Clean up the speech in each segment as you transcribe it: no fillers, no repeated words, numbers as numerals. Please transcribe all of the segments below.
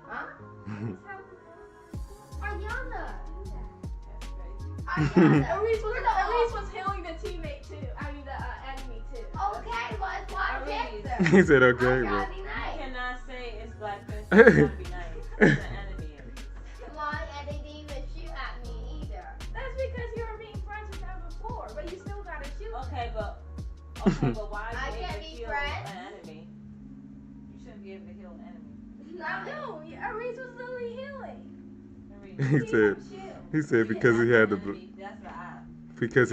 Huh? Ariana. Ariana. Aries was healing the teammate too. I mean the enemy too. Okay, well it's Black Aries. Panther. He said okay, I'm bro. trying to be You nice. cannot say it's Black Panther and not be nice. It's an enemy, Aries. Come on, and they didn't even shoot at me either. That's because you were being friends with them before, but you still gotta shoot. Okay, but why I are you can't able to be heal friends. an enemy? You shouldn't be able to heal an enemy. No, Aries was literally healing. Aries. He said because he had the That's the eye. because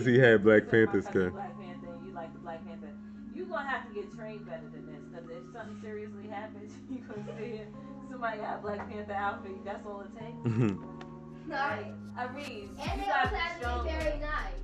he had Black Panther skin. Black Panther, and you like the Black Panther. You gonna have to get trained better than this, because if something seriously happens, you gonna see it. Somebody got a Black Panther outfit. That's all it takes. Right. Aries, And you they gotta also be had to be stronger. very nice.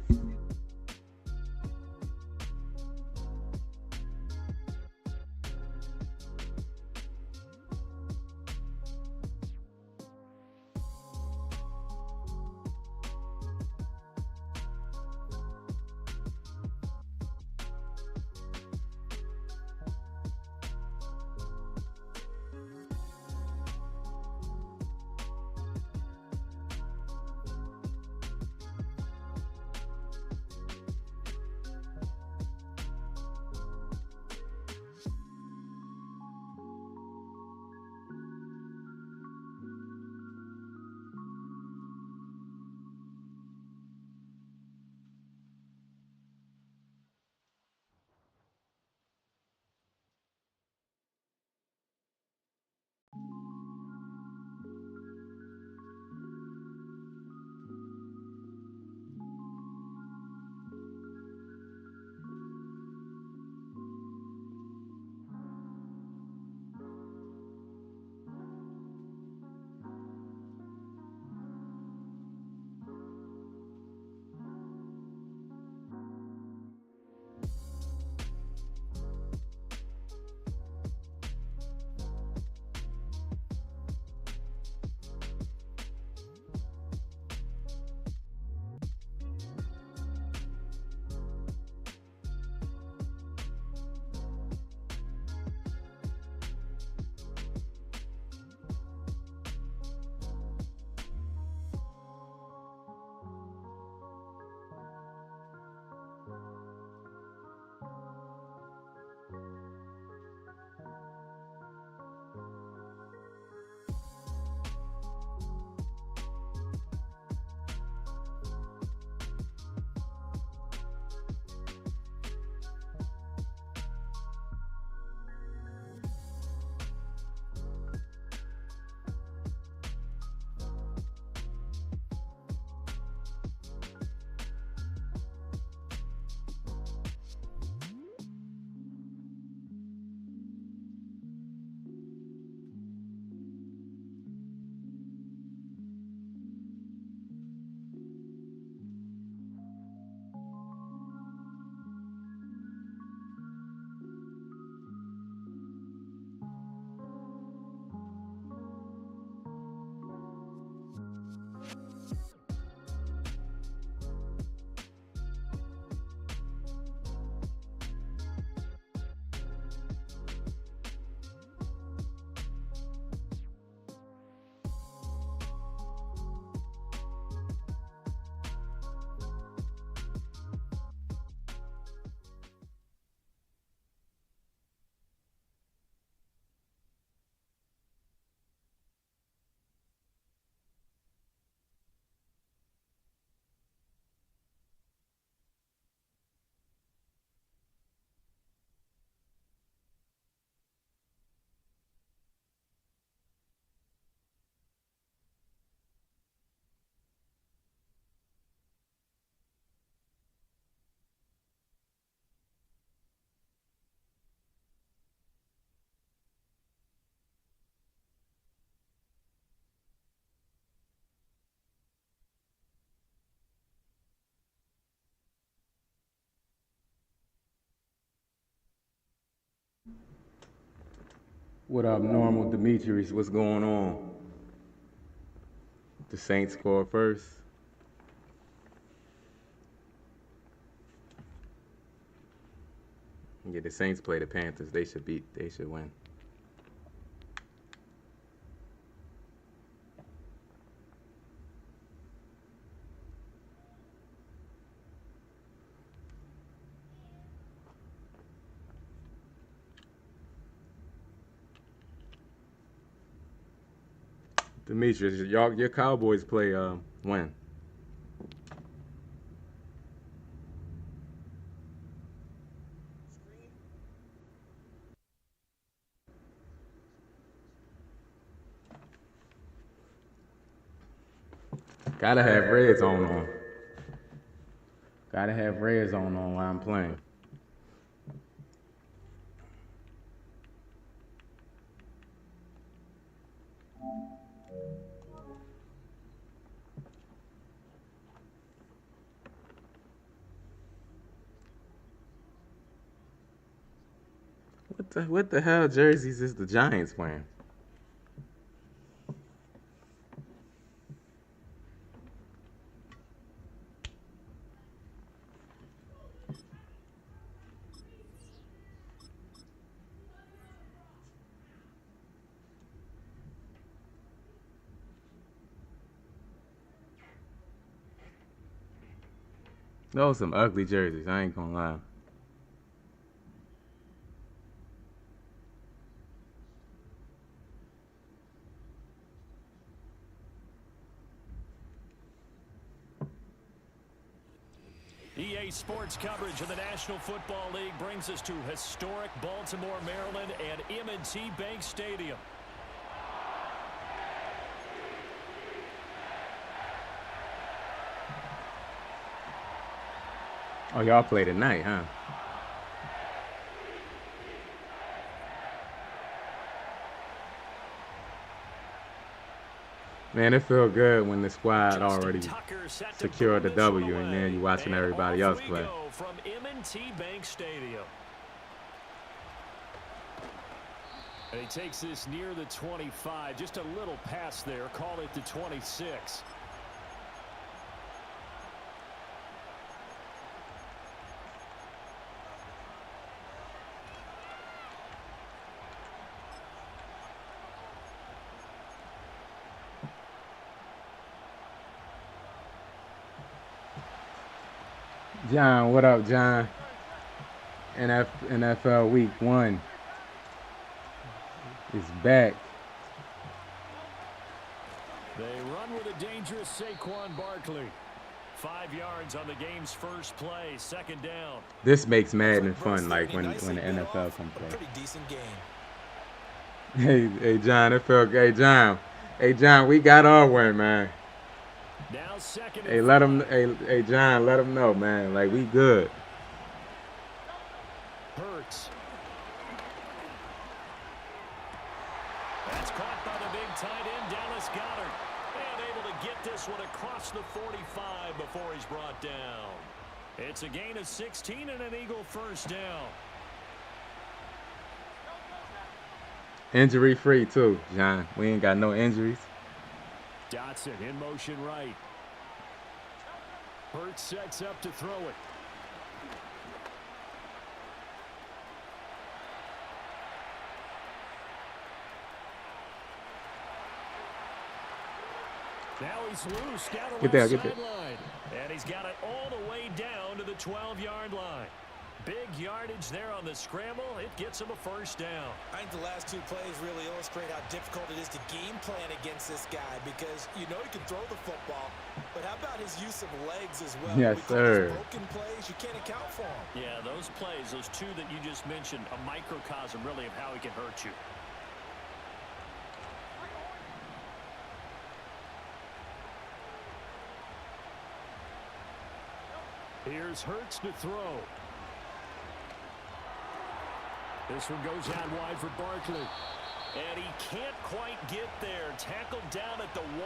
What up, Normal Demetrius? What's going on? The Saints score first. Yeah. Yeah, the Saints play the Panthers. They should win. Demetrius, your Cowboys play when? Gotta have red zone on. Gotta have red zone on while I'm playing. What the hell jerseys is the Giants wearing? Those some ugly jerseys, I ain't gonna lie. EA Sports coverage of the National Football League brings us to historic Baltimore, Maryland and M&T Bank Stadium. Oh, y'all play tonight, huh? Man, it felt good when the squad already secured the W, and then you watching everybody else play. From M&T Bank Stadium. And he takes this near the 25, just a little pass there, call it the 26. John, what up, John? NFL Week 1 is back. They run with a dangerous Saquon Barkley. 5 yards on the game's first play, second down. This makes Madden fun, like when the NFL comes back. Pretty decent game. Hey, John, it felt good. Hey, John, we got our one, man. Now second. Hey, let him. Hey, John, let him know, man. Like we good. Hurts. That's caught by the big tight end, Dallas Goedert. And able to get this one across the 45 before he's brought down. It's a gain of 16 and an Eagle first down. Injury free too, John. We ain't got no injuries. Dotson in motion right. Hurts sets up to throw it. Now he's loose down the left sideline. And he's got it all the way down to the 12-yard line. Big yardage there on the scramble. It gets him a first down. I think the last 2 plays really illustrate how difficult it is to game plan against this guy because you know he can throw the football, but how about his use of legs as well? Yes, sir. Broken plays, you can't account for him. Yeah, those plays, those 2 that you just mentioned, a microcosm really of how he can hurt you. Here's Hurts to throw. This one goes out wide for Barkley. And he can't quite get there. Tackled down at the 1.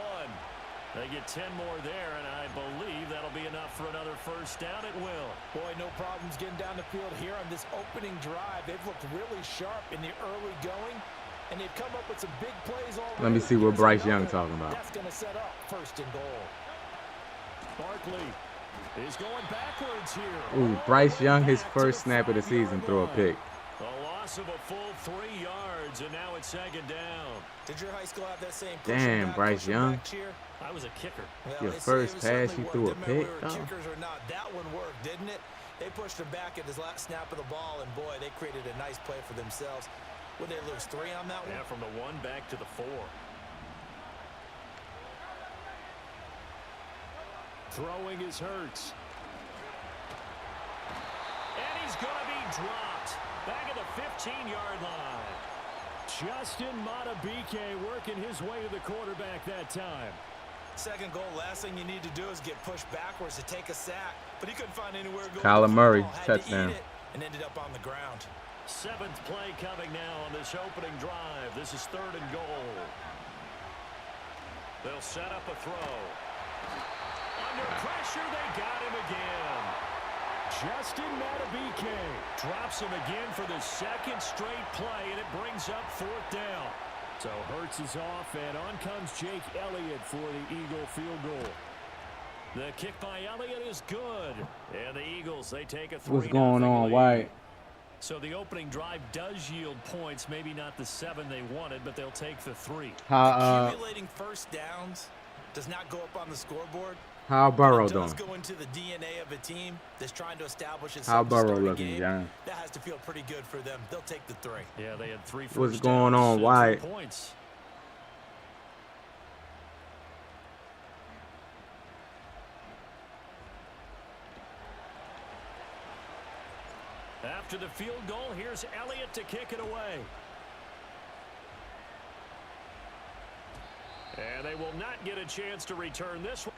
They get 10 more there, and I believe that'll be enough for another first down. It will. Boy, no problems getting down the field here on this opening drive. They've looked really sharp in the early going, and they've come up with some big plays already. Let me see what Bryce Young talking about. That's going to set up first and goal. Barkley He's going backwards here. Ooh, Bryce Young, his Back to first the snap of the 5-yard season, throw a line. pick. A loss of a full 3 yards, and now it's second down. Did your high school have that same Damn, Bryce Young. cheer? I was a kicker. Well, Your it first was pass, certainly you worked. threw a Didn't matter pick? whether we Oh. were kickers or not. That one worked, didn't it? They pushed him back at his last snap of the ball, and boy, they created a nice play for themselves. Would they lose 3 on that one? Yeah, from the 1 back to the 4. Throwing is Hurts. And he's going to be dropped. Back at the 15-yard line. Justin Madubuike working his way to the quarterback that time. Second goal, last thing you need to do is get pushed backwards to take a sack. But he couldn't find anywhere to go. Kyler with the Murray, football, had to touchdown. eat it, and ended up on the ground. 7th play coming now on this opening drive. This is 3rd and goal. They'll set up a throw. Under pressure, they got him again. Justin Madubuike drops him again for the 2nd straight play, and it brings up 4th down. So Hurts is off, and on comes Jake Elliott for the Eagle field goal. The kick by Elliott is good. And the Eagles, they take a 3-0 What's going on, lead. White? So the opening drive does yield points. Maybe not the 7 they wanted, but they'll take the 3. Accumulating first downs does not go up on the scoreboard. How Burrow It does doing? go into the DNA of a team that's trying to establish itself. How to Burrow start a looking, game. John? That has to feel pretty good for them. They'll take the 3. Yeah, they had 3 What's first going downs on, and 3 White? points. After the field goal, here's Elliott to kick it away. And they will not get a chance to return this one.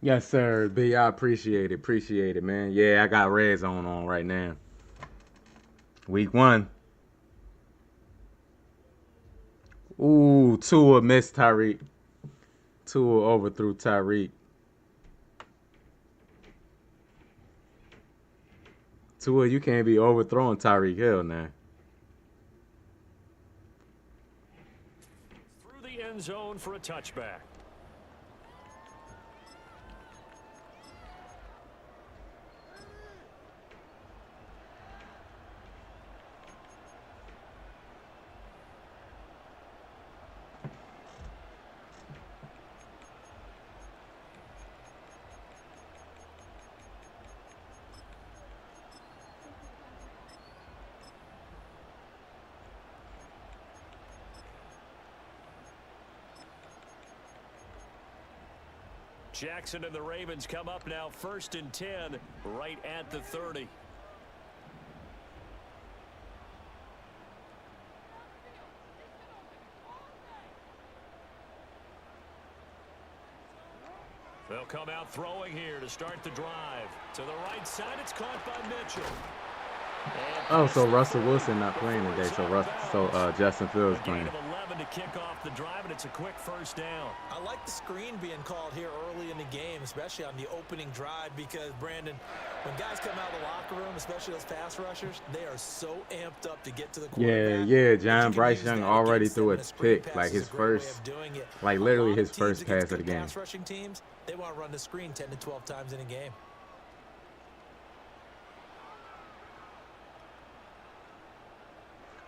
Yes, sir. B, I appreciate it. Appreciate it, man. Yeah, I got red zone on right now. Week 1. Ooh, Tua missed Tyreek. Tua overthrew Tyreek. Tua, you can't be overthrowing Tyreek Hill now. Through the end zone for a touchback. Jackson and the Ravens come up now 1st and 10 right at the 30. They'll come out throwing here to start the drive. To the right side, it's caught by Mitchell. Oh, so Russell Wilson not playing today. So Justin Fields A playing. gain of 11 to kick off the drive, and it's a quick 1st down. I like the screen being called here early in the game, especially on the opening drive, because, Brandon, when guys come out of the locker room, especially those pass rushers, they are so amped up to get to the quarterback. Yeah, If John you can Bryce use Young that already against threw them a in screen pick, pass like is his a great way first, of doing it. like A literally lot his of first teams pass against of the good game. pass rushing teams, they want to run the screen 10 to 12 times in a game.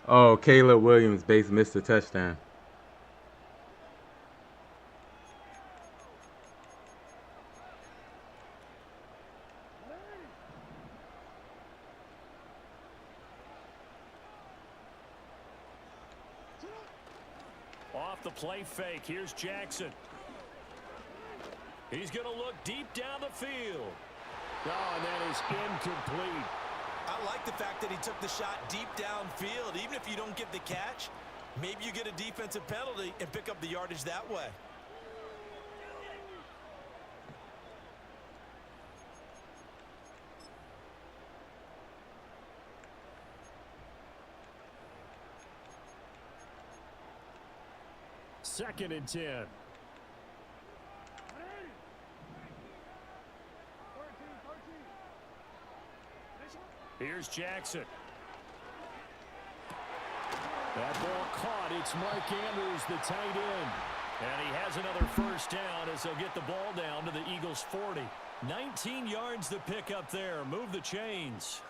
Oh, Caleb Williams base missed a touchdown. Off the play fake, here's Jackson. He's going to look deep down the field. Oh, and that is incomplete. I like the fact that he took the shot deep downfield. Even if you don't get the catch, maybe you get a defensive penalty and pick up the yardage that way. Second and 10. Here's Jackson. That ball caught. It's Mark Andrews, the tight end. And he has another first down as they'll get the ball down to the Eagles' 40. 19 yards to pick up there. Move the chains.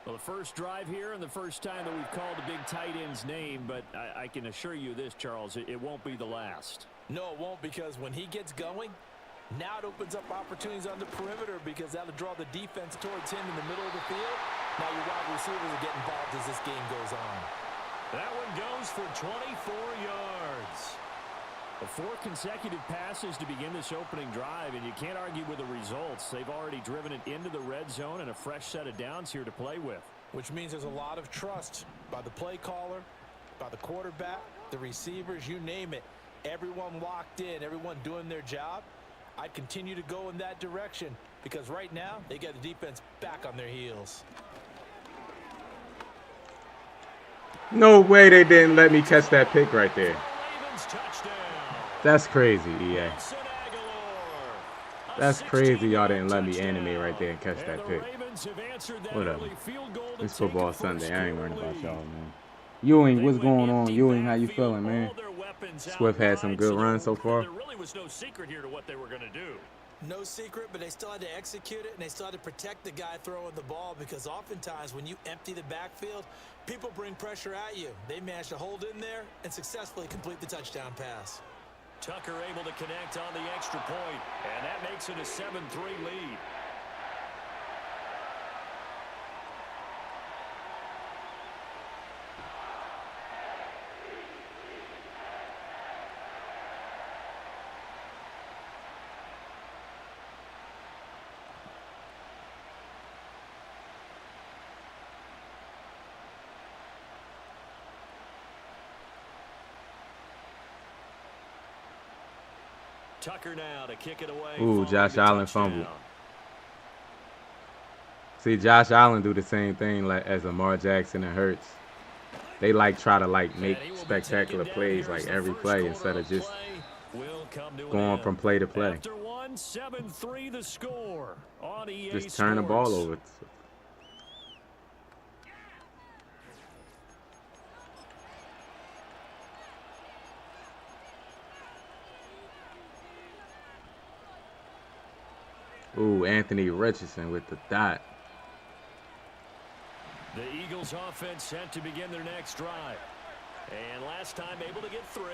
Well, the first drive here and the first time that we've called a big tight end's name, but I can assure you this, Charles, it won't be the last. No, it won't, because when he gets going, now it opens up opportunities on the perimeter because that'll draw the defense towards him in the middle of the field. Now your wide receivers will get involved as this game goes on. That one goes for 24 yards. 4 consecutive passes to begin this opening drive, and you can't argue with the results. They've already driven it into the red zone and a fresh set of downs here to play with. Which means there's a lot of trust by the play caller, by the quarterback, the receivers, you name it. Everyone locked in, everyone doing their job. I'd continue to go in that direction because right now they get the defense back on their heels. No way they didn't let me catch that pick right there. Ravens touchdown. That's crazy, EA. Nelson Aguilar. A That's crazy y'all didn't let me touchdown. animate right there and catch And that the pick. Ravens have answered that Whatever. early field goal to It's take football a Sunday. I ain't worried about lead. y'all, man. Ewing, what's They going went on? empty Ewing, how you backfield, feeling, man? all their weapons Swift had some out good wide, runs so far. There really was no secret here to what they were going to do. No secret, but they still had to execute it, and they still had to protect the guy throwing the ball because oftentimes when you empty the backfield, people bring pressure at you. They managed to hold in there and successfully complete the touchdown pass. Tucker able to connect on the extra point, and that makes it a 7-3 lead. Tucker now to kick it away. Ooh, following Josh the Allen touchdown. fumbled. See, Josh Allen do the same thing like as Lamar Jackson and Hurts. They try to make And he will be spectacular taken down plays here as like the every first play quarter instead of of just play will come to an going end. from play to play. After 7-3 the score on EA Just turn the ball Sports. over. Ooh, Anthony Richardson with the dot. The Eagles offense set to begin their next drive. And last time able to get 3.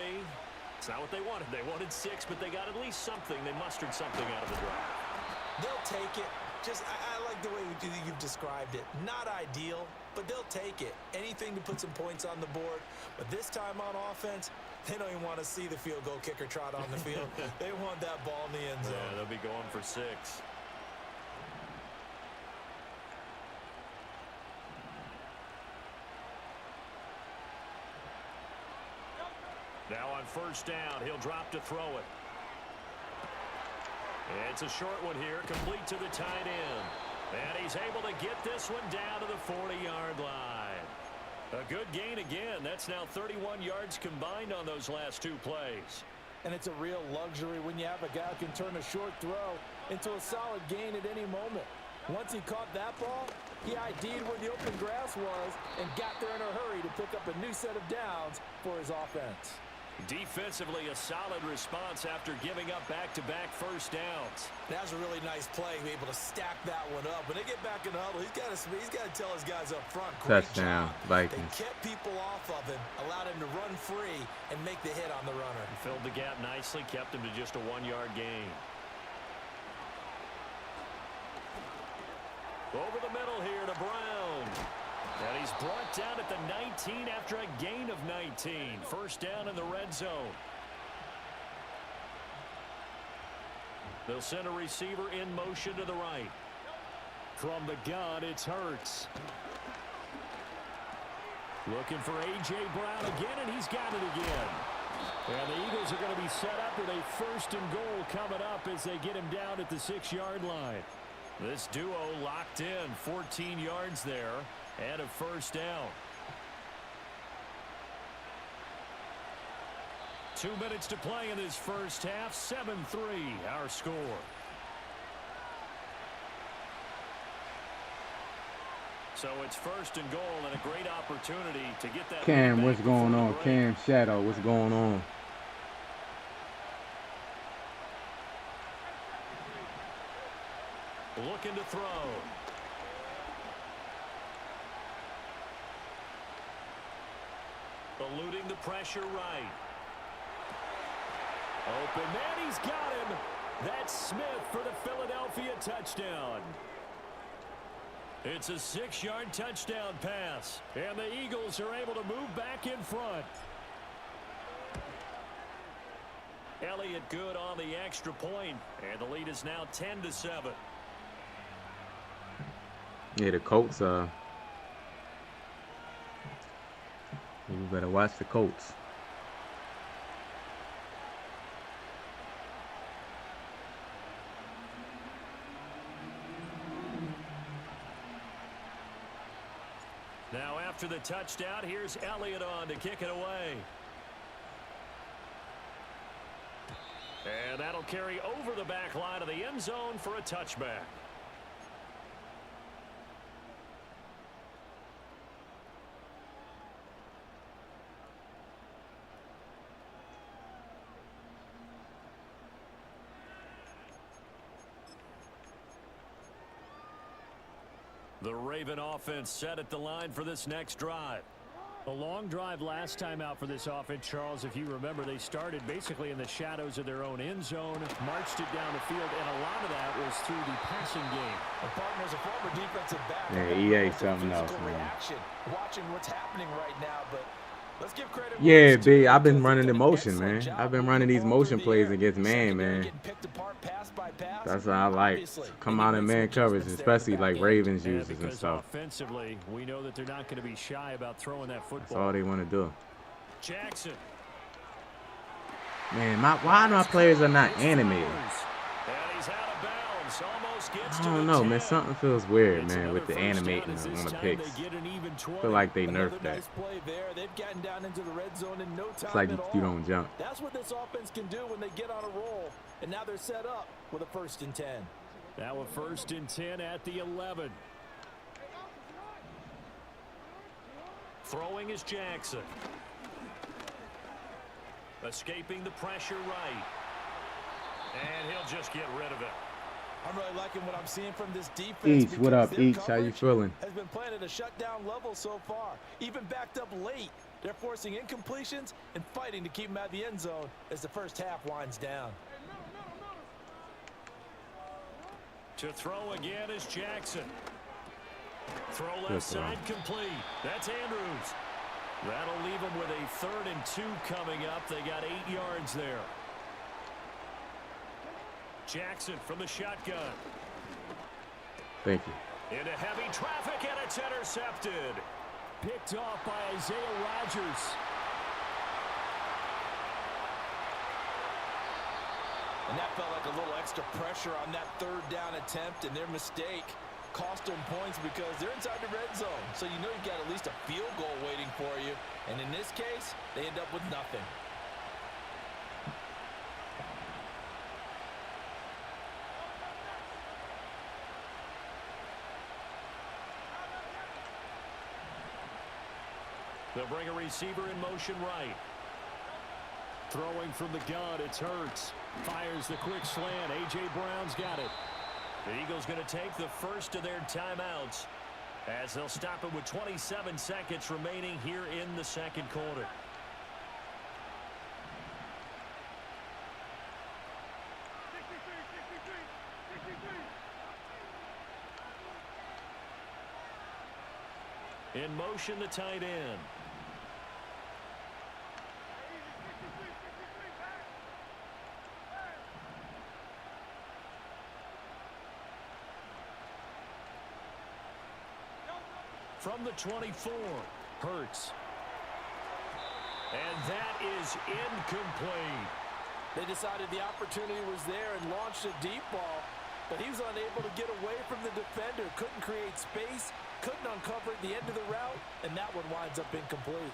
It's not what they wanted. They wanted 6, but they got at least something. They mustered something out of the drive. They'll take it. I like the way you've described it. Not ideal, but they'll take it. Anything to put some points on the board. But this time on offense, they don't even want to see the field goal kicker trot on the field. They want that ball in the end zone. Yeah, they'll be going for 6. Now on first down, he'll drop to throw it. It's a short one here, complete to the tight end. And he's able to get this one down to the 40-yard line. A good gain again. That's now 31 yards combined on those last 2 plays. And it's a real luxury when you have a guy who can turn a short throw into a solid gain at any moment. Once he caught that ball, he ID'd where the open grass was and got there in a hurry to pick up a new set of downs for his offense. Defensively, a solid response after giving up back-to-back first downs. That was a really nice play, be able to stack that one up. When they get back in the huddle, he's got to tell his guys up front, great Touchdown, job. Vikings. They kept people off of him, allowed him to run free and make the hit on the runner. Filled the gap nicely, kept him to just a 1-yard gain. Over the middle here to Brown. And he's brought down at the 19 after a gain of 19. First down in the red zone. They'll send a receiver in motion to the right. From the gun, it's Hurts. Looking for A.J. Brown again, and he's got it again. And the Eagles are going to be set up with a 1st and goal coming up as they get him down at the 6-yard line. This duo locked in, 14 yards there, and a first down. 2 minutes to play in this first half, 7-3 our score. So it's first and goal and a great opportunity to get that. Cam, what's going on? Cam Shadow, what's going on? Looking to throw. Eluding the pressure right. Open man, he's got him. That's Smith for the Philadelphia touchdown. It's a 6-yard touchdown pass, and the Eagles are able to move back in front. Elliott good on the extra point, and the lead is now 10-7. Yeah, the Colts, you better watch the Colts. Now after the touchdown, here's Elliott on to kick it away. And that'll carry over the back line of the end zone for a touchback. The Raven offense set at the line for this next drive. A long drive last time out for this offense, Charles. If you remember, they started basically in the shadows of their own end zone, marched it down the field, and a lot of that was through the passing game. A partner's a former defensive back. Yeah, EA something else, man. Reaction, watching what's happening right now, but let's give credit. Yeah, B, I've been running the motion, man. I've been running these motion plays against man, man. That's what I like. Come out in man coverage, especially like Ravens users and stuff. Offensively, we know that they're not going to be shy about throwing that football. That's all they want to do. Jackson. Man, why my players are not animated? And he's out of bounds. Almost gets I to don't the know, 10. man. Something feels weird, It's man, with the another first animating down as on this the time picks. they get an even 20. I feel like they nerfed that. Nice play there. They've gotten down into the red zone in no time It's like at you all. don't jump. That's what this offense can do when they get on a roll. And now they're set up with a 1st and 10. Now a 1st and 10 at the 11. Throwing is Jackson. Escaping the pressure right. And he'll just get rid of it. I'm really liking what I'm seeing from this defense. Each, what up, their Each? How you coverage feeling? Has been playing at a shutdown level so far. Even backed up late. They're forcing incompletions and fighting to keep them out of the end zone as the first half winds down. To throw again is Jackson. Throw left side complete. That's Andrews. That'll leave them with a 3rd and 2 coming up. They got 8 yards there. Jackson from the shotgun. Thank you. Into heavy traffic, and it's intercepted. Picked off by Isaiah Rodgers. And that felt like a little extra pressure on that 3rd down attempt, and their mistake cost them points because they're inside the red zone. So you know you've got at least a field goal waiting for you. And in this case, they end up with nothing. They'll bring a receiver in motion right. Throwing from the gun, it's Hurts. Fires the quick slant. A.J. Brown's got it. The Eagles going to take the first of their timeouts as they'll stop it with 27 seconds remaining here in the 2nd quarter. In motion, the tight end. From the 24, Hurts. And that is incomplete. They decided the opportunity was there and launched a deep ball, but he was unable to get away from the defender, couldn't create space, couldn't uncover at the end of the route, and that one winds up incomplete.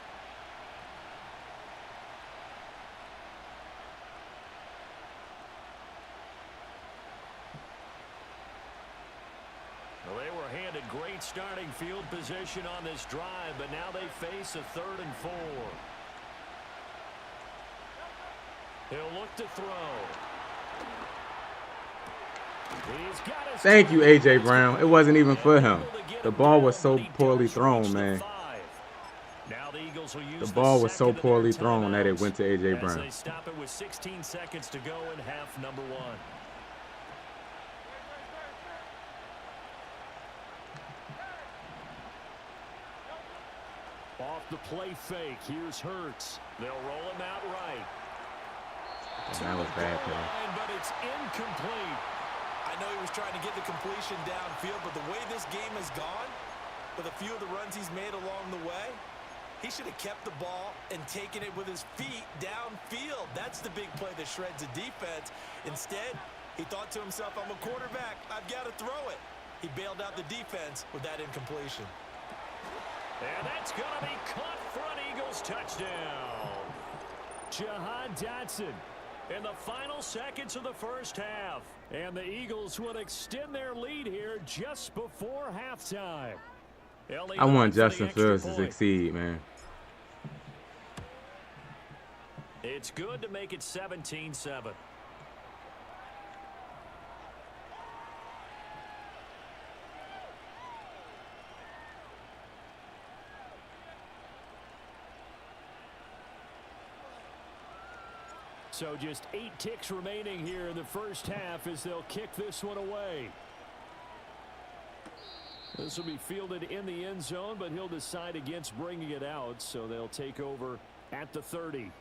Well, they were handed great starting field position on this drive, but now they face a 3rd and 4. He'll look to throw. He's got his Thank you, A.J. Brown. It wasn't even for him. The ball was so poorly thrown, man. The ball was so poorly thrown that it went to A.J. Brown. They stop it with 16 seconds to go in half number 1. Off the play fake, here's Hurts. They'll roll him out right. That was bad play. But it's incomplete. I know he was trying to get the completion downfield, but the way this game has gone, with a few of the runs he's made along the way, he should have kept the ball and taken it with his feet downfield. That's the big play that shreds a defense. Instead, he thought to himself, I'm a quarterback. I've got to throw it. He bailed out the defense with that incompletion. And that's going to be caught for an Eagles touchdown. Jahan Dotson in the final seconds of the first half. And the Eagles will extend their lead here just before halftime. I want Justin Fields to succeed, man. It's good to make it 17-7. So just 8 ticks remaining here in the first half as they'll kick this one away. This will be fielded in the end zone, but he'll decide against bringing it out, so they'll take over at the 30.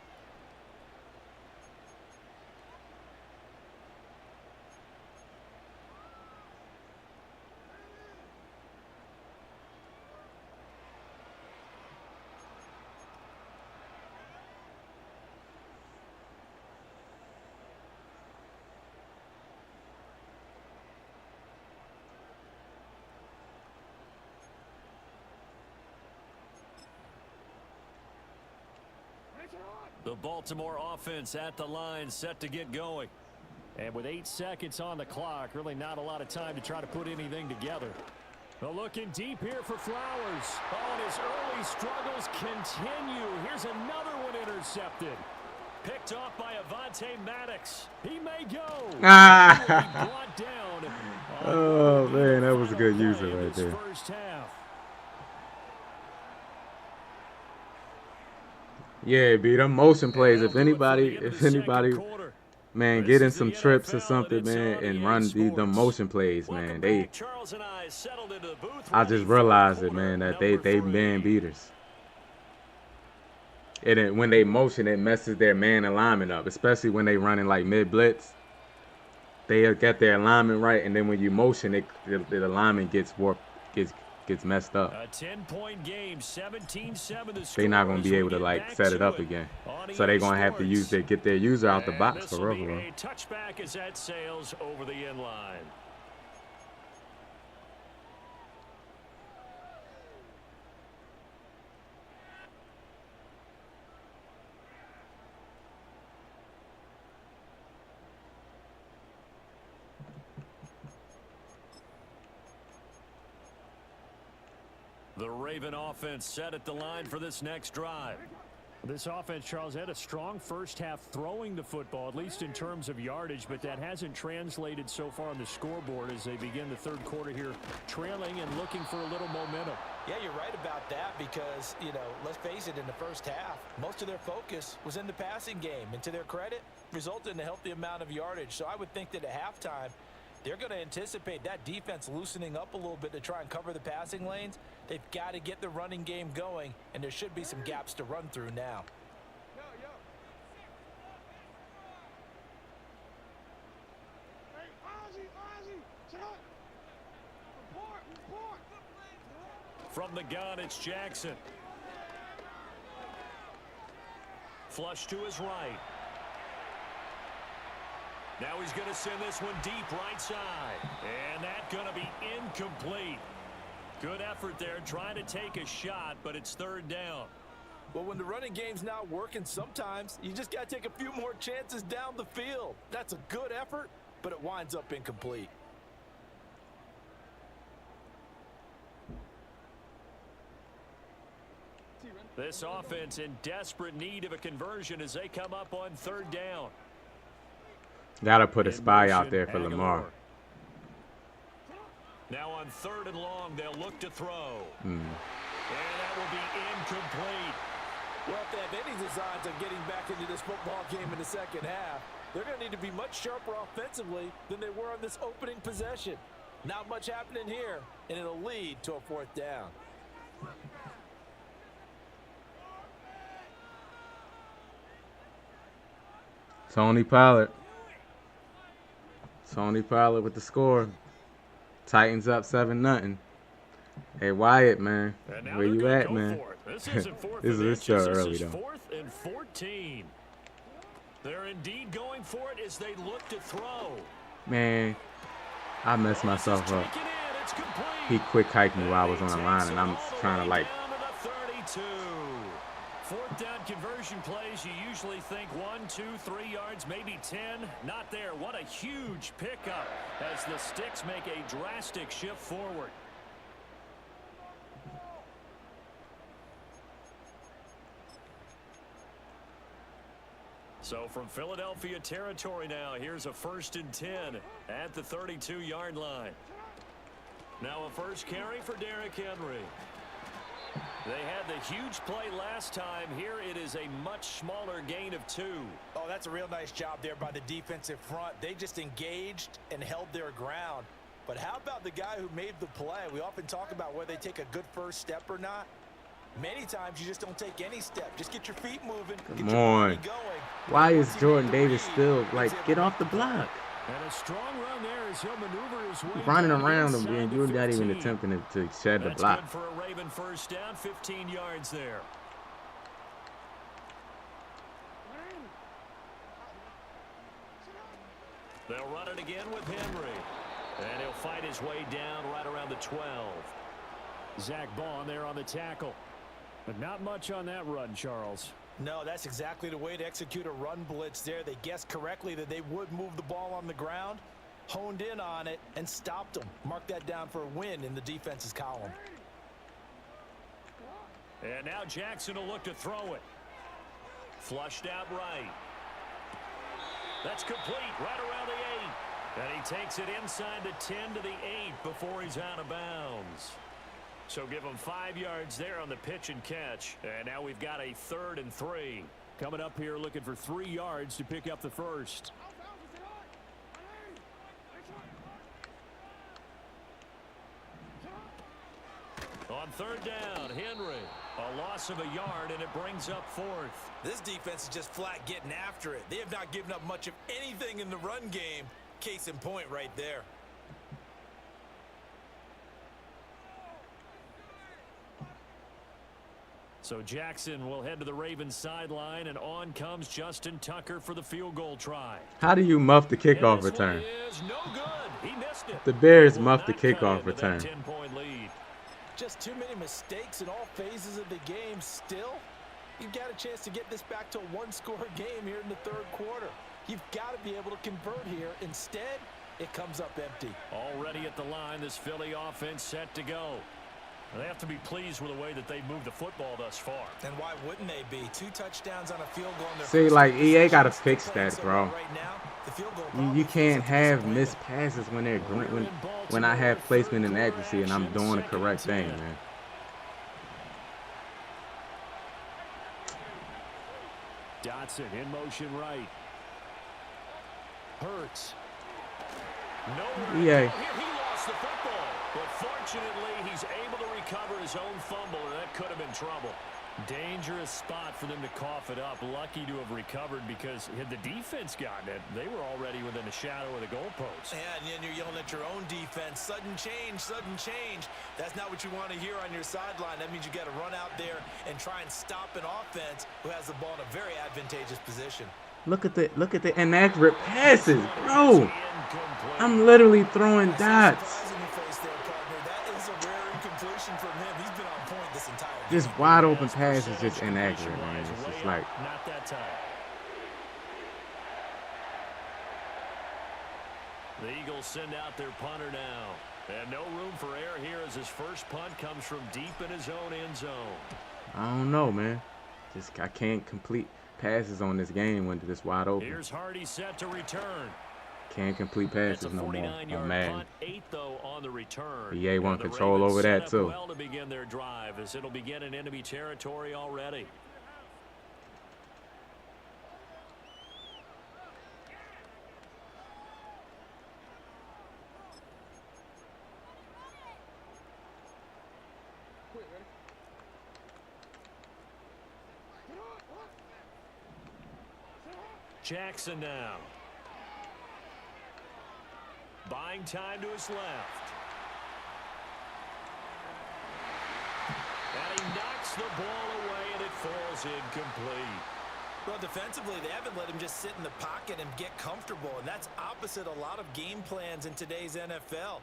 The Baltimore offense at the line, set to get going. And with 8 seconds on the clock, really not a lot of time to try to put anything together. Well, looking deep here for Flowers. Oh, and his early struggles continue. Here's another one intercepted. Picked off by Avonte Maddox. He may go. Ah. He will be brought down. Oh, man, that was a good user right there. First half. Yeah, B, them motion plays. If anybody, man, get in some trips or something, man, and run the motion plays, man. I just realized it, man, that they man beaters. And when they motion, it messes their man alignment up, especially when they running like mid blitz. They get their alignment right, and then when you motion, the alignment gets warped, gets messed up. A 10-point game, 17-7. They're not gonna be able to like set it up again, so they're gonna have to get their user out the box for real. A touchback as that sails over the end line. The Raven offense set at the line for this next drive. This offense, Charles, had a strong first half throwing the football, at least in terms of yardage, but that hasn't translated so far on the scoreboard as they begin the third quarter here, trailing and looking for a little momentum. Yeah, you're right about that because, you know, let's face it, in the first half, most of their focus was in the passing game, and to their credit, resulted in a healthy amount of yardage. So I would think that at halftime, they're going to anticipate that defense loosening up a little bit to try and cover the passing lanes. They've got to get the running game going, and there should be some gaps to run through now. From the gun, it's Jackson. Flush to his right. Now he's going to send this one deep right side. And that's going to be incomplete. Good effort there trying to take a shot, but it's third down. Well, when the running game's not working, sometimes you just got to take a few more chances down the field. That's a good effort, but it winds up incomplete. This offense in desperate need of a conversion as they come up on 3rd down. Gotta put a In spy out motion, there for Lamar. Aguilar. Now on 3rd and long, they'll look to throw. And that will be incomplete. Well, if they have any designs of getting back into this football game in the second half, they're going to need to be much sharper offensively than they were on this opening possession. Not much happening here, and it'll lead to a 4th down. Tony Pollard. Tony Pollard with the score. Titans up 7-0. Hey Wyatt, man, And now where they're you gonna at, go man? for it. This isn't 4th This and is still inches. early This is though. 4th and 14. They're indeed going for it as they look to throw. Man, I messed myself up. Taken in. It's complete. He quick hiked me while I was on the line, and I'm trying to like. Down to the 32. 4th down conversion plays, you usually think 1, 2, 3 yards, maybe 10. Not there. What a huge pickup as the Sticks make a drastic shift forward. So from Philadelphia territory now, here's a 1st and 10 at the 32-yard line. Now a first carry for Derrick Henry. They had the huge play last time. Here it is a much smaller gain of 2. Oh, that's a real nice job there by the defensive front. They just engaged and held their ground. But how about the guy who made the play? We often talk about whether they take a good first step or not. Many times you just don't take any step. Just get your feet moving. Come on. Why is Jordan Davis still like, get off the block? And a strong run there as he'll maneuver his way Running down around him, inside and the you're not even 15. attempting to shed the That's block. good for a Raven first down, 15 yards there. They'll run it again with Henry. And he'll fight his way down right around the 12. Zach Bond there on the tackle. But not much on that run, Charles. No, that's exactly the way to execute a run blitz there. They guessed correctly that they would move the ball on the ground, honed in on it, and stopped them. Mark that down for a win in the defense's column. And now Jackson will look to throw it. Flushed out right. That's complete right around the 8. And he takes it inside the 10 to the 8 before he's out of bounds. So give him 5 yards there on the pitch and catch. And now we've got a 3rd and 3. Coming up here looking for 3 yards to pick up the first. On 3rd down, Henry. A loss of a yard, and it brings up 4th. This defense is just flat getting after it. They have not given up much of anything in the run game. Case in point right there. So Jackson will head to the Ravens sideline, and on comes Justin Tucker for the field goal try. How do you muff the And kickoff this return? one is no good. He missed it. The Bears Will muffed the not cut kickoff into that return. 10-point lead. Just too many mistakes in all phases of the game. Still, you've got a chance to get this back to a one-score game here in the 3rd quarter. You've got to be able to convert here. Instead, it comes up empty. Already at the line, this Philly offense set to go. They have to be pleased with the way that they've moved the football thus far. And why wouldn't they be? 2 touchdowns on a field goal in their See, first like, 2 EA gotta possessions. fix They're playing that, so bro. well right now, the field goal You probably can't feels like have it's missed passes when they're when I have placement and accuracy and I'm doing the correct thing, man. Dotson in motion right. Hurts. Nowhere to EA. go here. He lost the football. But fortunately, he's able to recover his own fumble, and that could have been trouble. Dangerous spot for them to cough it up. Lucky to have recovered because had the defense gotten it, they were already within the shadow of the goalpost. Yeah, and then you're yelling at your own defense. Sudden change, sudden change. That's not what you want to hear on your sideline. That means you got to run out there and try and stop an offense who has the ball in a very advantageous position. Look at the inaccurate passes, bro. I'm literally throwing dots. Surprise in the face there, partner. That is a rare incompletion from him. He's been on point this entire game. This wide open pass is just inaccurate, man. It's just like, Not that time. The Eagles send out their punter now. And no room for error here as his first punt comes from deep in his own end zone. I don't know, man. I can't complete passes on this game when it's wide open. Here's Hardy set to return. Can't complete It's a passes no more 49-yard on Madden. punt, 8 though on the return. EA want And the control Ravens over set that up too. well to begin their drive as it'll begin in enemy territory already. Jackson now. Buying time to his left. And he knocks the ball away and it falls incomplete. Well, defensively, they haven't let him just sit in the pocket and get comfortable, and that's opposite a lot of game plans in today's NFL.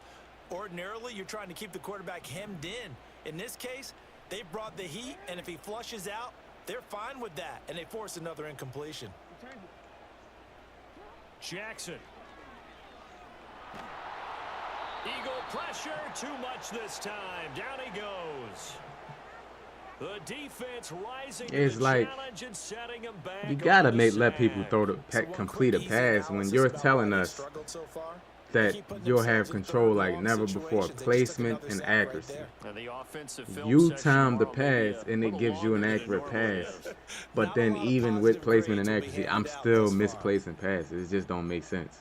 Ordinarily, you're trying to keep the quarterback hemmed in. In this case, they brought the heat, and if he flushes out, they're fine with that, and they force another incompletion. Jackson. Eagle pressure, too much this time. Down he goes. The defense rising It's to the like, challenge and setting him back. you gotta on the let people sack. throw the complete a pass when you're telling us that you'll have control like never before. Placement and accuracy. And the offensive film You section time the tomorrow may be pass a and it little gives you an longer than it accurate normally pass. is. But then even with placement and accuracy, I'm still misplacing passes. It just don't make sense.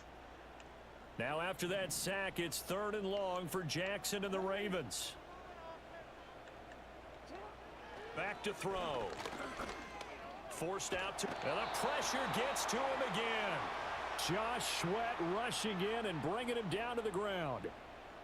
Now after that sack, it's 3rd and long for Jackson and the Ravens. Back to throw. Forced out to, and the pressure gets to him again. Josh Sweat rushing in and bringing him down to the ground.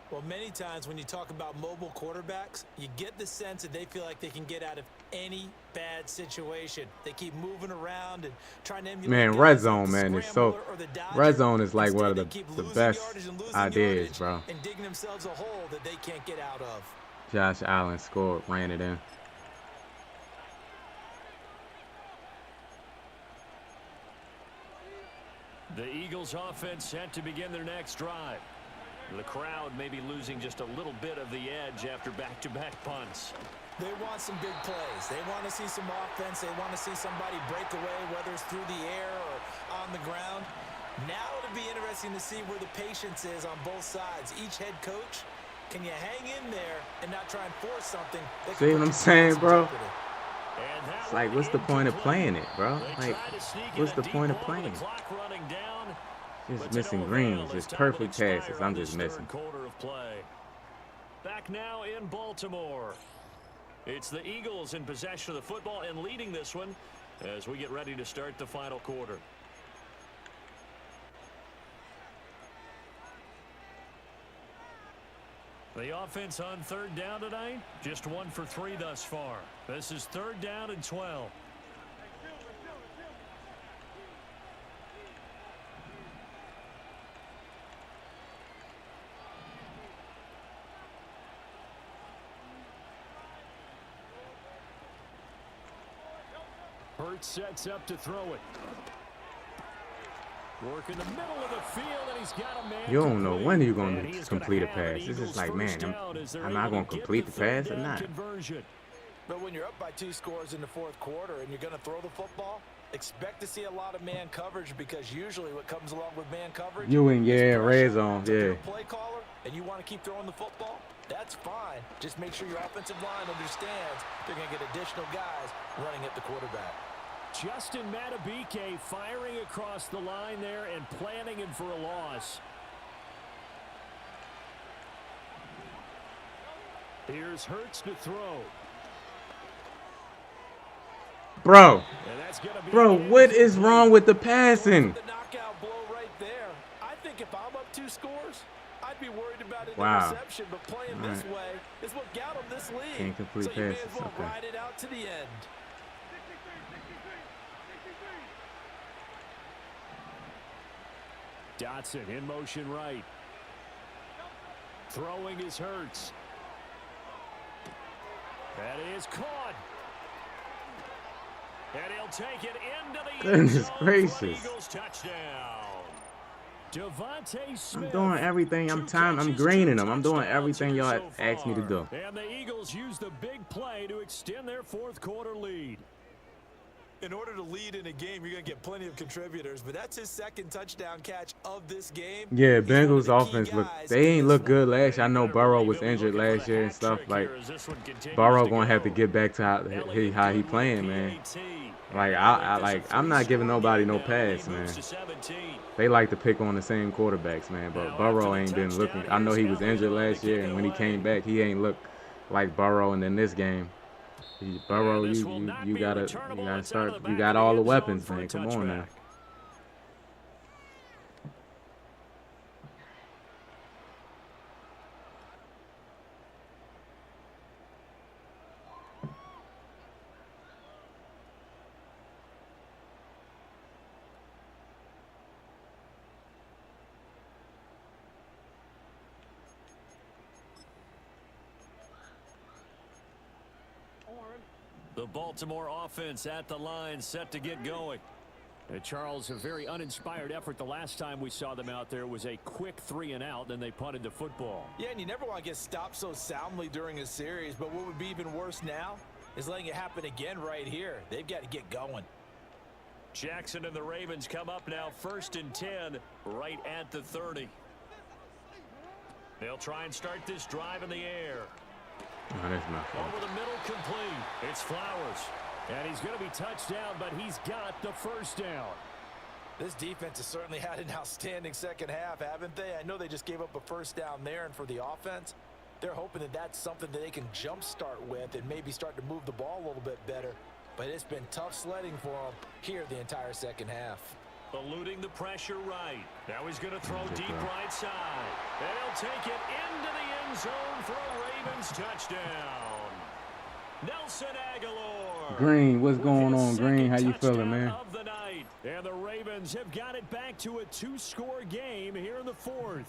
Well, many times when you talk about mobile quarterbacks, you get the sense that they feel like they can get out of any bad situation. They keep moving around and trying to emulate. Man, guys red like zone, the man, is so. scrambler or the dodger. Red zone is like one of Instead, they keep the losing best yardage and losing ideas, yardage bro. and digging themselves a hole that they can't get out of. Josh Allen scored, ran it in. The Eagles offense set to begin their next drive. The crowd may be losing just a little bit of the edge after back-to-back punts. They want some big plays. They want to see some offense. They want to see somebody break away, whether it's through the air or on the ground. Now it'll be interesting to see where the patience is on both sides. Each head coach, can you hang in there and not try and force something? that See can what put I'm your saying, team in bro? jeopardy? And that It's like, one what's the point of incomplete. playing it, bro? They Like, try to sneak in what's a the deep point of one playing? with the clock running down, but Just to missing no greens, avail as just time will perfect expire passes. on I'm this just third missing. quarter of play. Back now in Baltimore. It's the Eagles in possession of the football and leading this one as we get ready to start the final quarter. The offense on 3rd down tonight, just 1 for 3 thus far. This is 3rd down and 12. Hurts sets up to throw it. Work in the middle of the field, and he's got a man. You don't know when you're going And he to is complete a have an pass. It's just Eagles like, man, first down as they're am I able going to get complete the third pass or down not? conversion. But when you're up by 2 scores in the 4th quarter and you're going to throw the football, expect to see a lot of man coverage, because usually what comes along with man coverage, You in, is yeah, pressure. red zone, So if you're yeah. a play caller and you want to keep throwing the football, that's fine. Just make sure your offensive line understands they're going to get additional guys running at the quarterback. Justin Matabike firing across the line there and planning him for a loss. Here's Hurts to throw. Bro, And that's gonna be bro, what is wrong with the passing? The knockout blow right there. I think if I'm up 2 scores, I'd be worried about an Wow. interception, but playing All this right. way is what got him this lead. Can't complete so you may passes, as well okay. ride it out to the end. Dotson in motion right. Throwing is Hurts. That is caught. And he'll take it into the end Goodness zone for an gracious. Eagles touchdown. Devontae Smith. I'm doing everything. I'm 2 I'm catches, greening 2 them. I'm doing touchdowns everything here y'all so asked me to far. do. And the Eagles use the big play to extend their fourth quarter lead. In order to lead in a game, you're going to get plenty of contributors, but that's his second touchdown catch of this game. Yeah, He's one of Bengals the key offense look. guys They in ain't this look good one. last year. I know You better Burrow believe was he'll be injured looking for last the year and hat stuff. trick Like here as this one continues Burrow to gonna have to go. get back to how he Elliott playing, with man. PAT. Like I'm not giving nobody no pass, man. They like to pick on the same quarterbacks, man. But Burrow ain't been looking. I know he was injured last year, and when he came back, he ain't looked like Burrow. And in this game, Burrow, you gotta start. You got all the weapons, man. Come on now. The Baltimore offense at the line, set to get going. Charles, a very uninspired effort. The last time we saw them out there was a quick 3-and-out, then they punted the football. Yeah, and you never want to get stopped so soundly during a series, but what would be even worse now is letting it happen again right here. They've got to get going. Jackson and the Ravens come up now, 1st and 10, right at the 30. They'll try and start this drive in the air. No, that's not fair. Over the middle, complete. It's Flowers. And he's going to be touched down, but he's got the first down. This defense has certainly had an outstanding second half, haven't they? I know they just gave up a first down there, and for the offense, they're hoping that that's something that they can jumpstart with and maybe start to move the ball a little bit better. But it's been tough sledding for them here the entire second half. Eluding the pressure right. Now he's going to throw deep right side. And he'll take it into the end zone for a Ravens touchdown. Nelson Aguilar. Green, what's going with on, his Green? How second you feeling, touchdown man? of the night. And the Ravens have got it back to a 2-score game here in the 4th.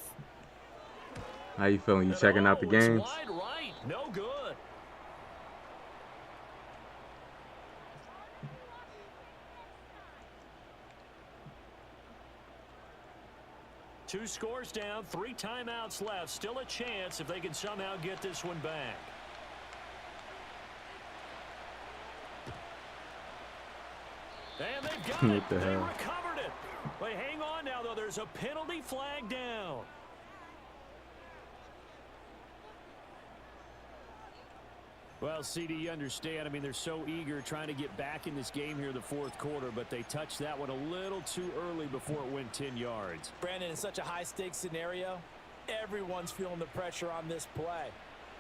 How you feeling? You checking out the games? It's wide right. No good. Two scores down, 3 timeouts left. Still a chance if they can somehow get this one back. And they've got it. What the They hell? recovered it. But hang on now, though. There's a penalty flag down. Well, CD, you understand. I mean, they're so eager trying to get back in this game here in the 4th quarter, but they touched that one a little too early before it went 10 yards. Brandon, in such a high-stakes scenario, everyone's feeling the pressure on this play.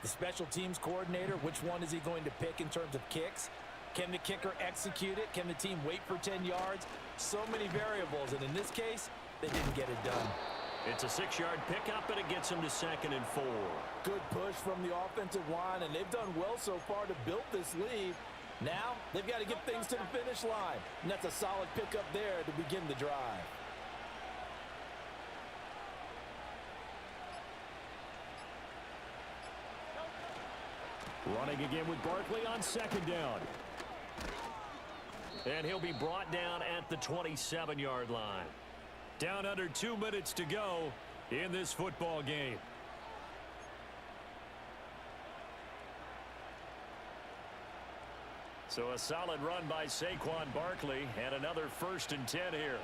The special teams coordinator, which one is he going to pick in terms of kicks? Can the kicker execute it? Can the team wait for 10 yards? So many variables, and in this case, they didn't get it done. It's a 6-yard pickup, and it gets them to 2nd and 4. Good push from the offensive line, and they've done well so far to build this lead. Now, they've got to get things to the finish line, and that's a solid pickup there to begin the drive. Running again with Barkley on 2nd down. And he'll be brought down at the 27-yard line. Down under 2 minutes to go in this football game. So a solid run by Saquon Barkley and another 1st and 10 here.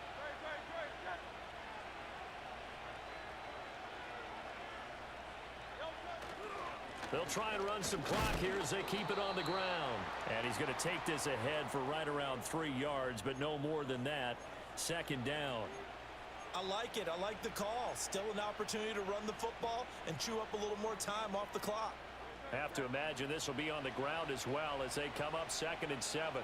They'll try and run some clock here as they keep it on the ground. And he's going to take this ahead for right around 3 yards, but no more than that. 2nd down. I like it. I like the call. Still an opportunity to run the football and chew up a little more time off the clock. Have to imagine this will be on the ground as well as they come up 2nd and 7.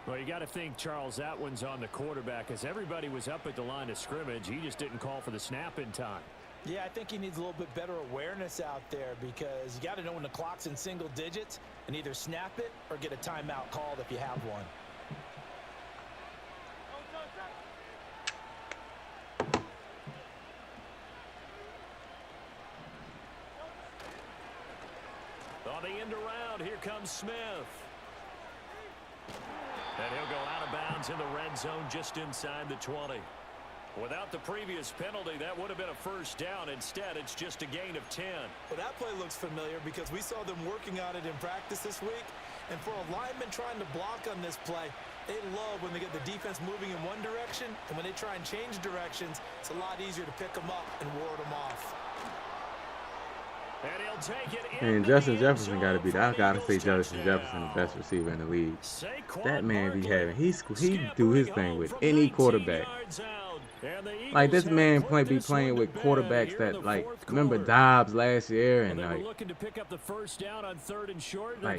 Well, you got to think, Charles, that one's on the quarterback as everybody was up at the line of scrimmage. He just didn't call for the snap in time. Yeah, I think he needs a little bit better awareness out there because you got to know when the clock's in single digits and either snap it or get a timeout called if you have one. the end around. Here comes Smith. And he'll go out of bounds in the red zone just inside the 20. Without the previous penalty, that would have been a first down. Instead, it's just a gain of 10. Well, that play looks familiar because we saw them working on it in practice this week. And for a lineman trying to block on this play, they love when they get the defense moving in one direction. And when they try and change directions, it's a lot easier to pick them up and ward them off. And he'll take it And Justin Jefferson got to be. I gotta say, Justin Jefferson, the best receiver in the league. That man be having. He do his thing with any quarterback. Like this man be playing with quarterbacks that like. Remember Dobbs last year, and like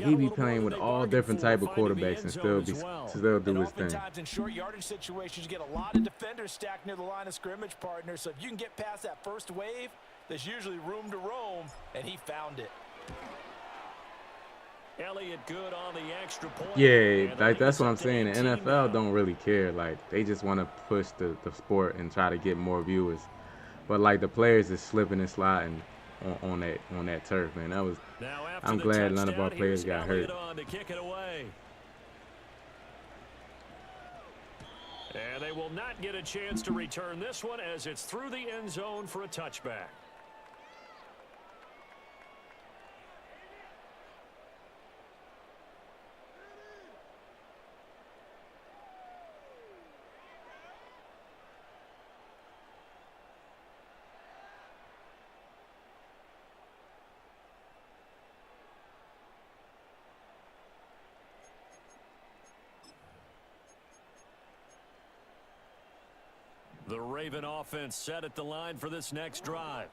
he be playing with all different type of quarterbacks and still do his thing. Oftentimes in short yardage situations, you get a lot of defenders stacked near the line of scrimmage, partner. So if you can get past that first wave, there's usually room to roam, and he found it. Elliott good on the extra point. Yeah, like that's what I'm saying. The NFL don't really care. Like they just want to push the sport and try to get more viewers. But like the players is slipping and sliding on that turf, man. That was. I'm glad none of our players got hurt. To kick it away. And they will not get a chance to return this one as it's through the end zone for a touchback. The Raven offense set at the line for this next drive.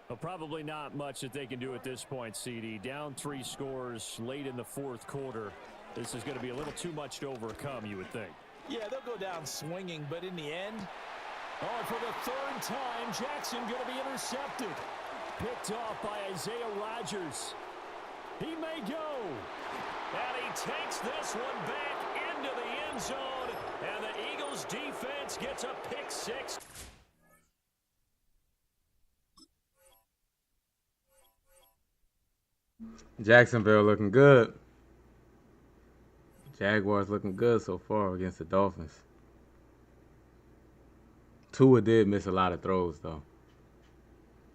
Well, probably not much that they can do at this point, CD. Down 3 scores late in the fourth quarter. This is going to be a little too much to overcome, you would think. Yeah, they'll go down swinging, but in the end. Oh, for the third time, Jackson going to be intercepted. Picked off by Isaiah Rodgers. He may go. And he takes this one back into the end zone. And the Eagles defense gets a pick 6. Jacksonville looking good. Jaguars looking good so far against the Dolphins. Tua did miss a lot of throws though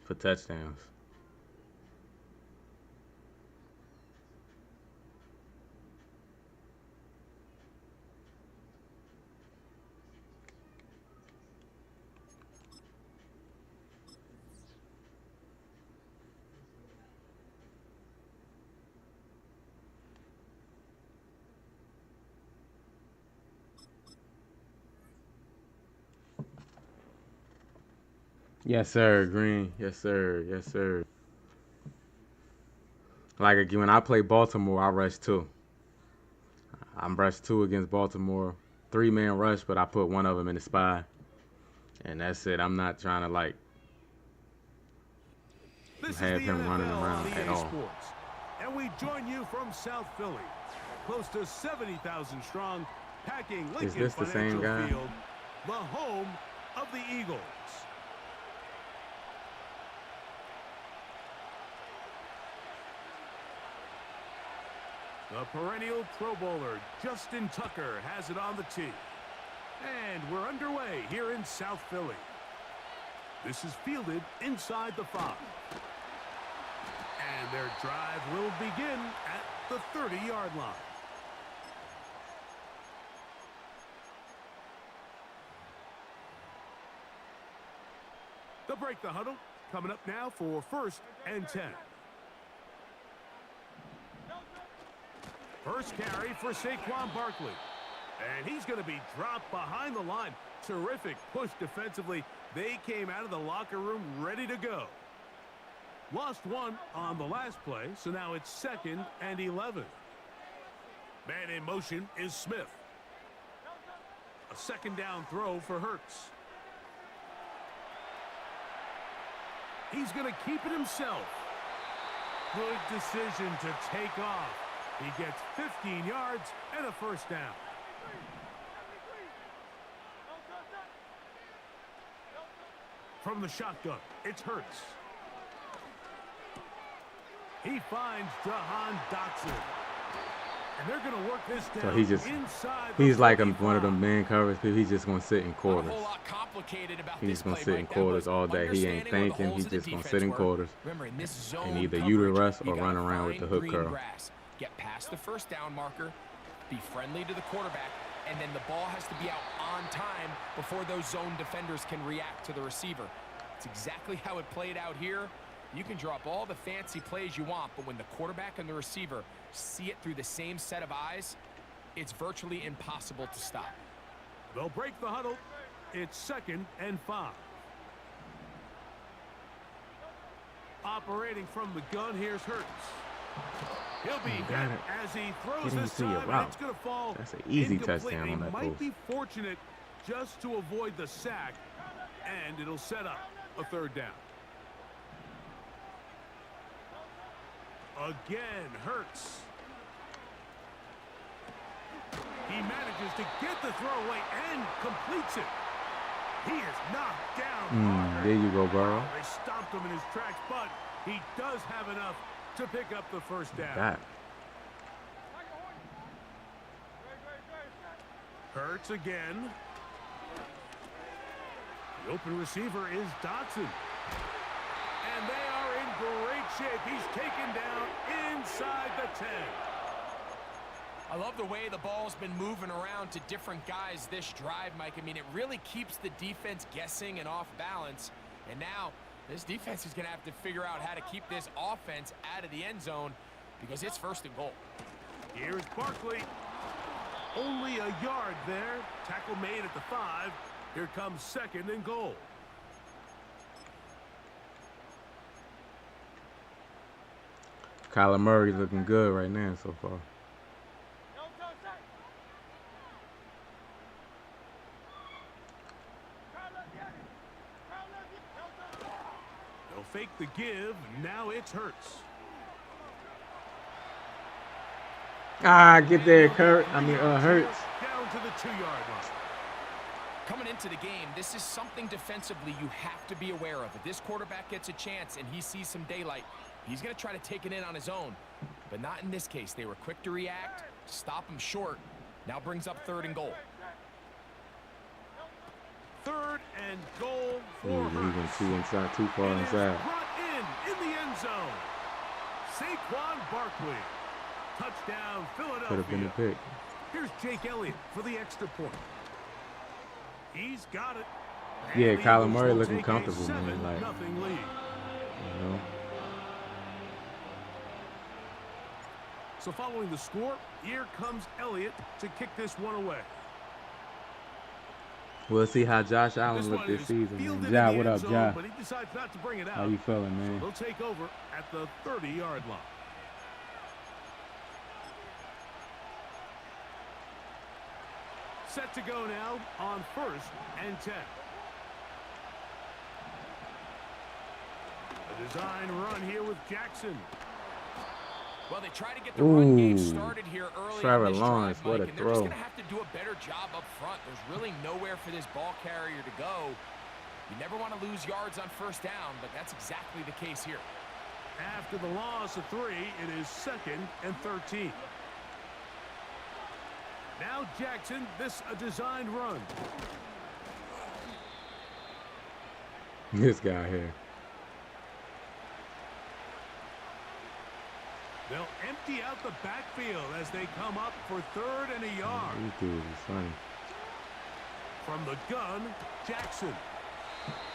for touchdowns. Yes, sir. Green. Yes, sir. Yes, sir. Like again, when I play Baltimore, I rush 2. I'm rush 2 against Baltimore. 3-man rush, but I put one of them in the spy. And that's it. I'm not trying to like have him running around at all. Sports. And we join you from South Philly, close to 70,000 strong, packing Lincoln Is this the same guy? Field, the home of the Eagles. The perennial Pro Bowler, Justin Tucker, has it on the tee. And we're underway here in South Philly. This is fielded inside the 5. And their drive will begin at the 30-yard line. They'll break the huddle. Coming up now for 1st and 10. First carry for Saquon Barkley. And he's going to be dropped behind the line. Terrific push defensively. They came out of the locker room ready to go. Lost 1 on the last play, so now it's 2nd and 11. Man in motion is Smith. A 2nd down throw for Hurts. He's going to keep it himself. Good decision to take off. He gets 15 yards and a 1st down. From the shotgun, it's Hurts. He finds Jahan Dotson. And they're going to work this down. So he's like one of them man covers. He's just going to sit in quarters. He's going to sit in quarters all day. He ain't thinking. He's just going to sit in quarters and either uterus or run around with the hook curl. Get past the first down marker, be friendly to the quarterback, and then the ball has to be out on time before those zone defenders can react to the receiver. It's exactly how it played out here. You can draw up all the fancy plays you want, but when the quarterback and the receiver see it through the same set of eyes, it's virtually impossible to stop. They'll break the huddle. It's 2nd and 5. Operating from the gun, here's Hurts. He'll be hit as he throws this time, and it's going to fall. That's an easy incomplete. touchdown on that He might post. be fortunate just to avoid the sack, and it'll set up a 3rd down. Again, Hurts. He manages to get the throw away and completes it. He is knocked down hard. There you go, Burrow. They stopped him in his tracks, but he does have enough to pick up the 1st down. That. Hurts again. The open receiver is Dotson. And they are in great shape. He's taken down inside the 10. I love the way the ball's been moving around to different guys this drive, Mike. I mean, it really keeps the defense guessing and off balance. And now this defense is going to have to figure out how to keep this offense out of the end zone because it's 1st and goal. Here's Barkley. Only a yard there. Tackle made at the 5. Here comes 2nd and goal. Kyler Murray's looking good right now so far. They'll fake the give. Now it's Hurts. Get there, Hurts. Down to the 2-yard line. Coming into the game, this is something defensively you have to be aware of. If this quarterback gets a chance and he sees some daylight, he's going to try to take it in on his own. But not in this case. They were quick to react, stop him short. Now brings up 3rd and goal. 3rd and goal for He went too far and inside. is brought in the end zone. Saquon Barkley. Touchdown, Philadelphia. Could have been a pick. Here's Jake Elliott for the extra point. He's got it. Yeah, And the Kyler Eagles Murray will looking take a comfortable, man. 7-0 lead. You know. So following the score, here comes Elliott to kick this one away. We'll see how Josh Allen This look one this is season, fielded man. in Ja, the what end up, zone, Ja? but he decides not to bring it out. How you feeling, man? They'll take over at the 30-yard line. Set to go now on 1st and 10. A design run here with Jackson. Well, they try to get the run game Ooh. started here early Trevor in this Lawrence, drive, what Mike, a and they're just throw. going to have to do a better job up front. There's really nowhere for this ball carrier to go. You never want to lose yards on 1st down, but that's exactly the case here. After the loss of 3, it is 2nd and 13. Now Jackson, this a designed run. This guy here. They'll empty out the backfield as they come up for 3rd and a yard. These dudes is funny. From the gun, Jackson.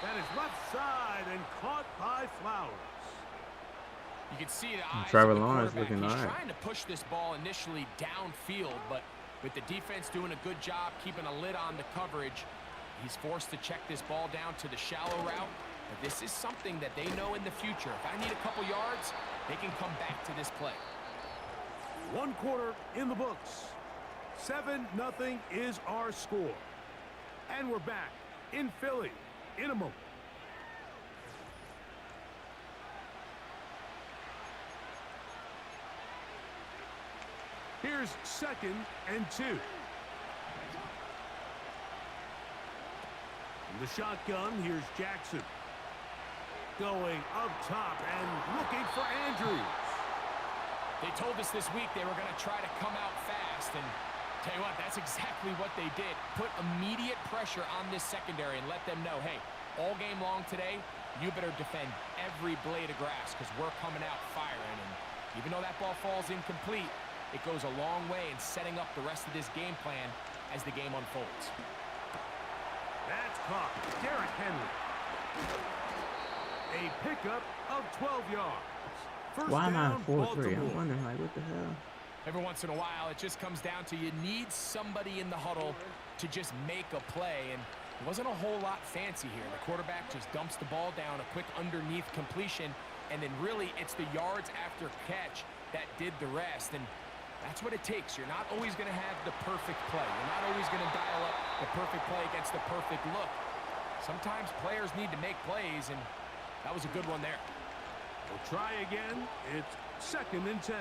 That is left side and caught by Flowers. You can see the eyes Trevor of the Lawrence quarterback. looking He's all right. trying to push this ball initially downfield, but with the defense doing a good job keeping a lid on the coverage, he's forced to check this ball down to the shallow route. But this is something that they know in the future. If I need a couple yards, they can come back to this play. 1 quarter in the books. 7-0 is our score. And we're back in Philly in a moment. Here's 2nd and 2. In the shotgun, here's Jackson. Going up top and looking for Andrews. They told us this week they were going to try to come out fast, and tell you what, that's exactly what they did. Put immediate pressure on this secondary and let them know, hey, all game long today, you better defend every blade of grass because we're coming out firing. And even though that ball falls incomplete, it goes a long way in setting up the rest of this game plan as the game unfolds. That's caught. Derrick Henry. A pickup of 12 yards. First Why am I down, 4-3? Baltimore. I'm wondering, like, what the hell? Every once in a while, it just comes down to you need somebody in the huddle to just make a play, and it wasn't a whole lot fancy here. The quarterback just dumps the ball down, a quick underneath completion, and then really it's the yards after catch that did the rest, and that's what it takes. You're not always going to have the perfect play. You're not always going to dial up the perfect play against the perfect look. Sometimes players need to make plays, and that was a good one there. We'll try again. It's 2nd and 10.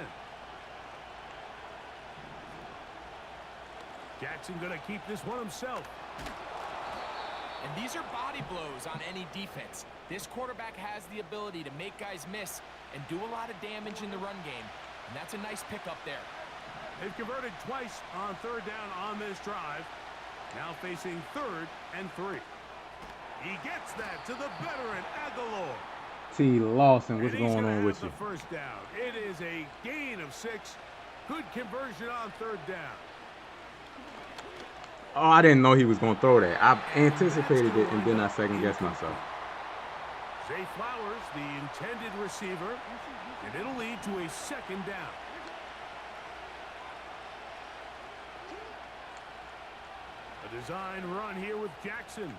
Jackson going to keep this one himself. And these are body blows on any defense. This quarterback has the ability to make guys miss and do a lot of damage in the run game. And that's a nice pickup there. They've converted twice on 3rd down on this drive. Now facing 3rd and 3. He gets that to the veteran Aguilar. T. Lawson, what's And he's going gonna on have with the you? first down. It is a gain of 6. Good conversion on 3rd down. Oh, I didn't know he was going to throw that. I anticipated it, and then I second-guessed myself. Zay Flowers, the intended receiver, and it'll lead to a 2nd down. A design run here with Jackson.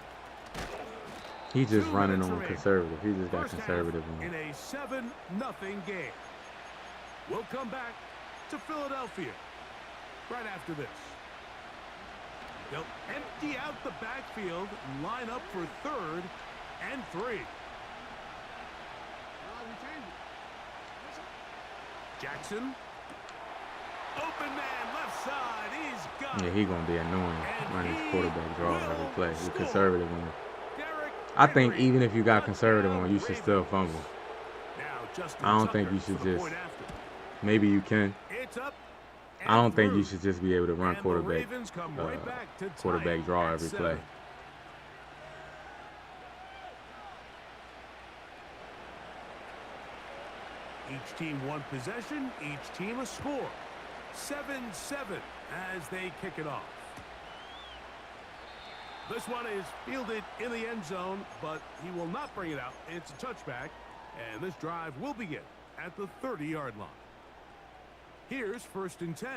He's just 2 running minutes on remaining. conservative. He just got First half conservative in on. a 7-0 game. We'll come back to Philadelphia right after this. They'll empty out the backfield and line up for 3rd and 3. Jackson. Open man, left side. He's got Yeah, it. he going to be annoying running his quarterback draw every will play. He's score. conservative on. Derrick I think Henry. even if you got conservative on, you should Ravens. still fumble. Now, Justin I don't think Tucker you should for the just- point after. Maybe you can. It's up I don't and think you through. should just be able to run And the quarterback Ravens come right back to tie quarterback it draw at every 7. play. Each team one possession, each team a score. 7-7 as they kick it off. This one is fielded in the end zone, but he will not bring it out. It's a touchback, and this drive will begin at the 30-yard line. Here's 1st and 10.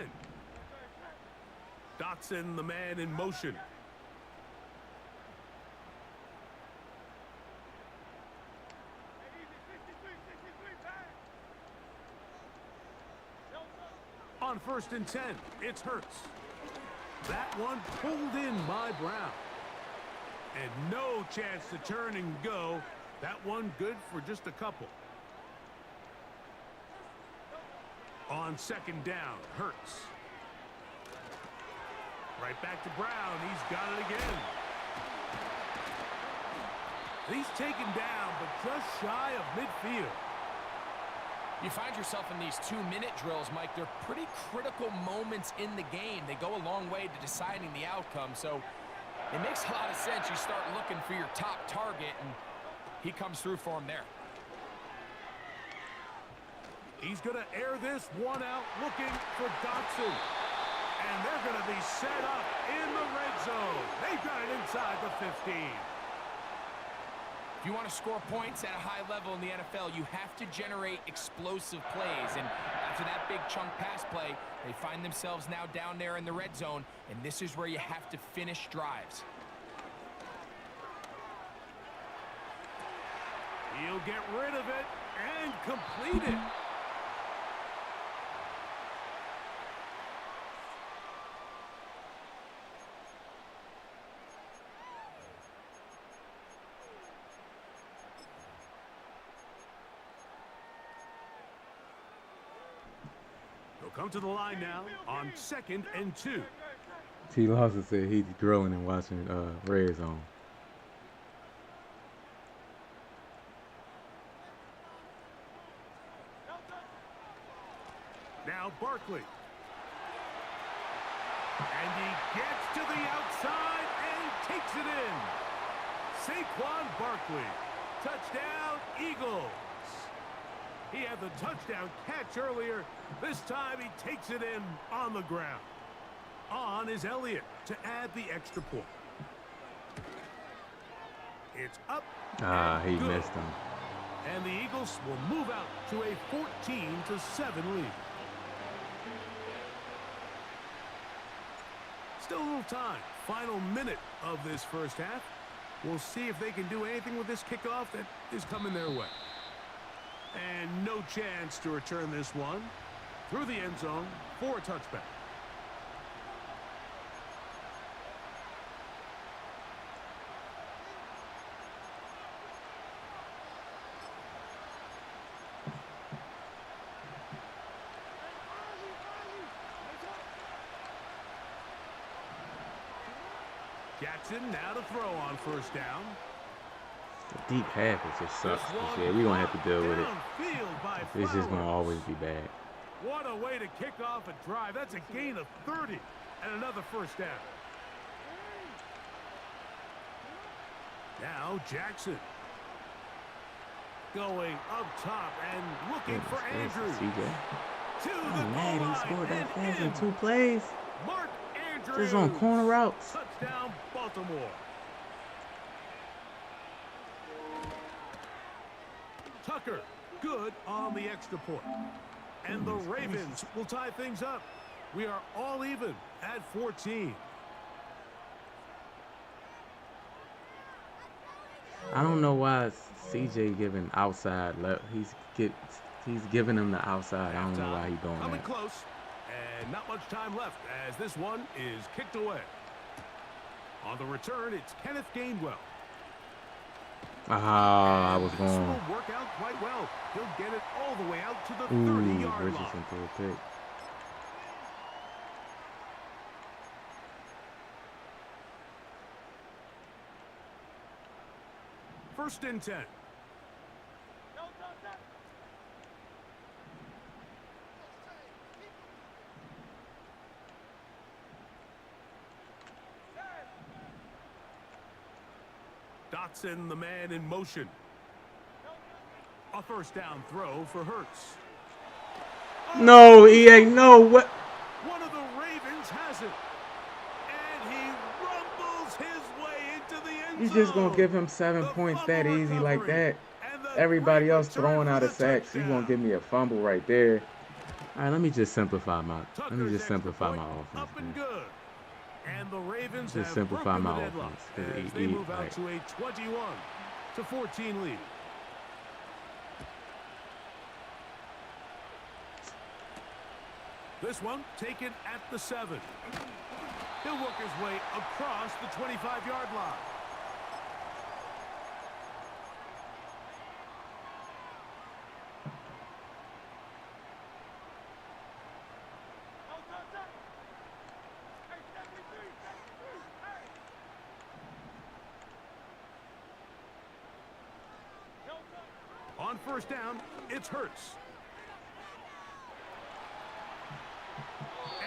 Dotson, the man in motion. On 1st and 10, it's Hurts. That one pulled in by Brown. And no chance to turn and go. That one good for just a couple. On 2nd down, Hurts. Right back to Brown. He's got it again. He's taken down, but just shy of midfield. You find yourself in these 2-minute drills, Mike. They're pretty critical moments in the game. They go a long way to deciding the outcome, so it makes a lot of sense. You start looking for your top target, and he comes through for him there. He's going to air this one out, looking for Dotson. And they're going to be set up in the red zone. They've got it inside the 15. If you want to score points at a high level in the NFL, you have to generate explosive plays. And after that big chunk pass play, they find themselves now down there in the red zone, and this is where you have to finish drives. He'll get rid of it and complete it. They'll come to the line now on 2nd and 2. T. Lawson said he's grilling and watching Red Zone. Barkley. And he gets to the outside and takes it in. Saquon Barkley. Touchdown, Eagles. He had the touchdown catch earlier. This time he takes it in on the ground. On is Elliott to add the extra point. It's up. He good. missed him. And the Eagles will move out to a 14-7 lead. Still a little time. Final minute of this first half. We'll see if they can do anything with this kickoff that is coming their way. And no chance to return this one through the end zone for a touchback. Jackson now to throw on first down. The deep half it just sucks. Yeah, we're gonna have to deal with it. It's just gonna always be bad. What a way to kick off a drive. That's a gain of 30 and another first down. Now Jackson going up top and looking for Andrews. CJ. To the Oh, goal man, he line scored that and fast in in. 2 plays. Mark Andrews. Just on corner routes. Touchdown, Baltimore. Tucker, good on the extra point. And the Ravens will tie things up. We are all even at 14. I don't know why CJ giving outside left. He's giving him the outside. I don't know why he's doing Coming that. close, and not much time left as this one is kicked away. On the return, it's Kenneth Gainwell. I was This going. will work out quite well. He'll get it all the way out to the Ooh, 30-yard line. Richardson threw a pick. First and 10. Dotson, the man in motion. A first down throw for Hurts. No, EA, no. What? One of the Ravens has it. And he rumbles his way into the end You zone. just gonna give him 7 points that easy like that? Everybody else throwing out of sacks. You gonna give me a fumble right there? All right, let me just simplify my. Let me just simplify my offense. Up and Man. good. And the Ravens Just have simplify broken my the deadlock offense, 'cause as it- they move out like- to a 21-14 lead. This one taken at the 7. He'll work his way across the 25-yard line. On first down, it's Hurts.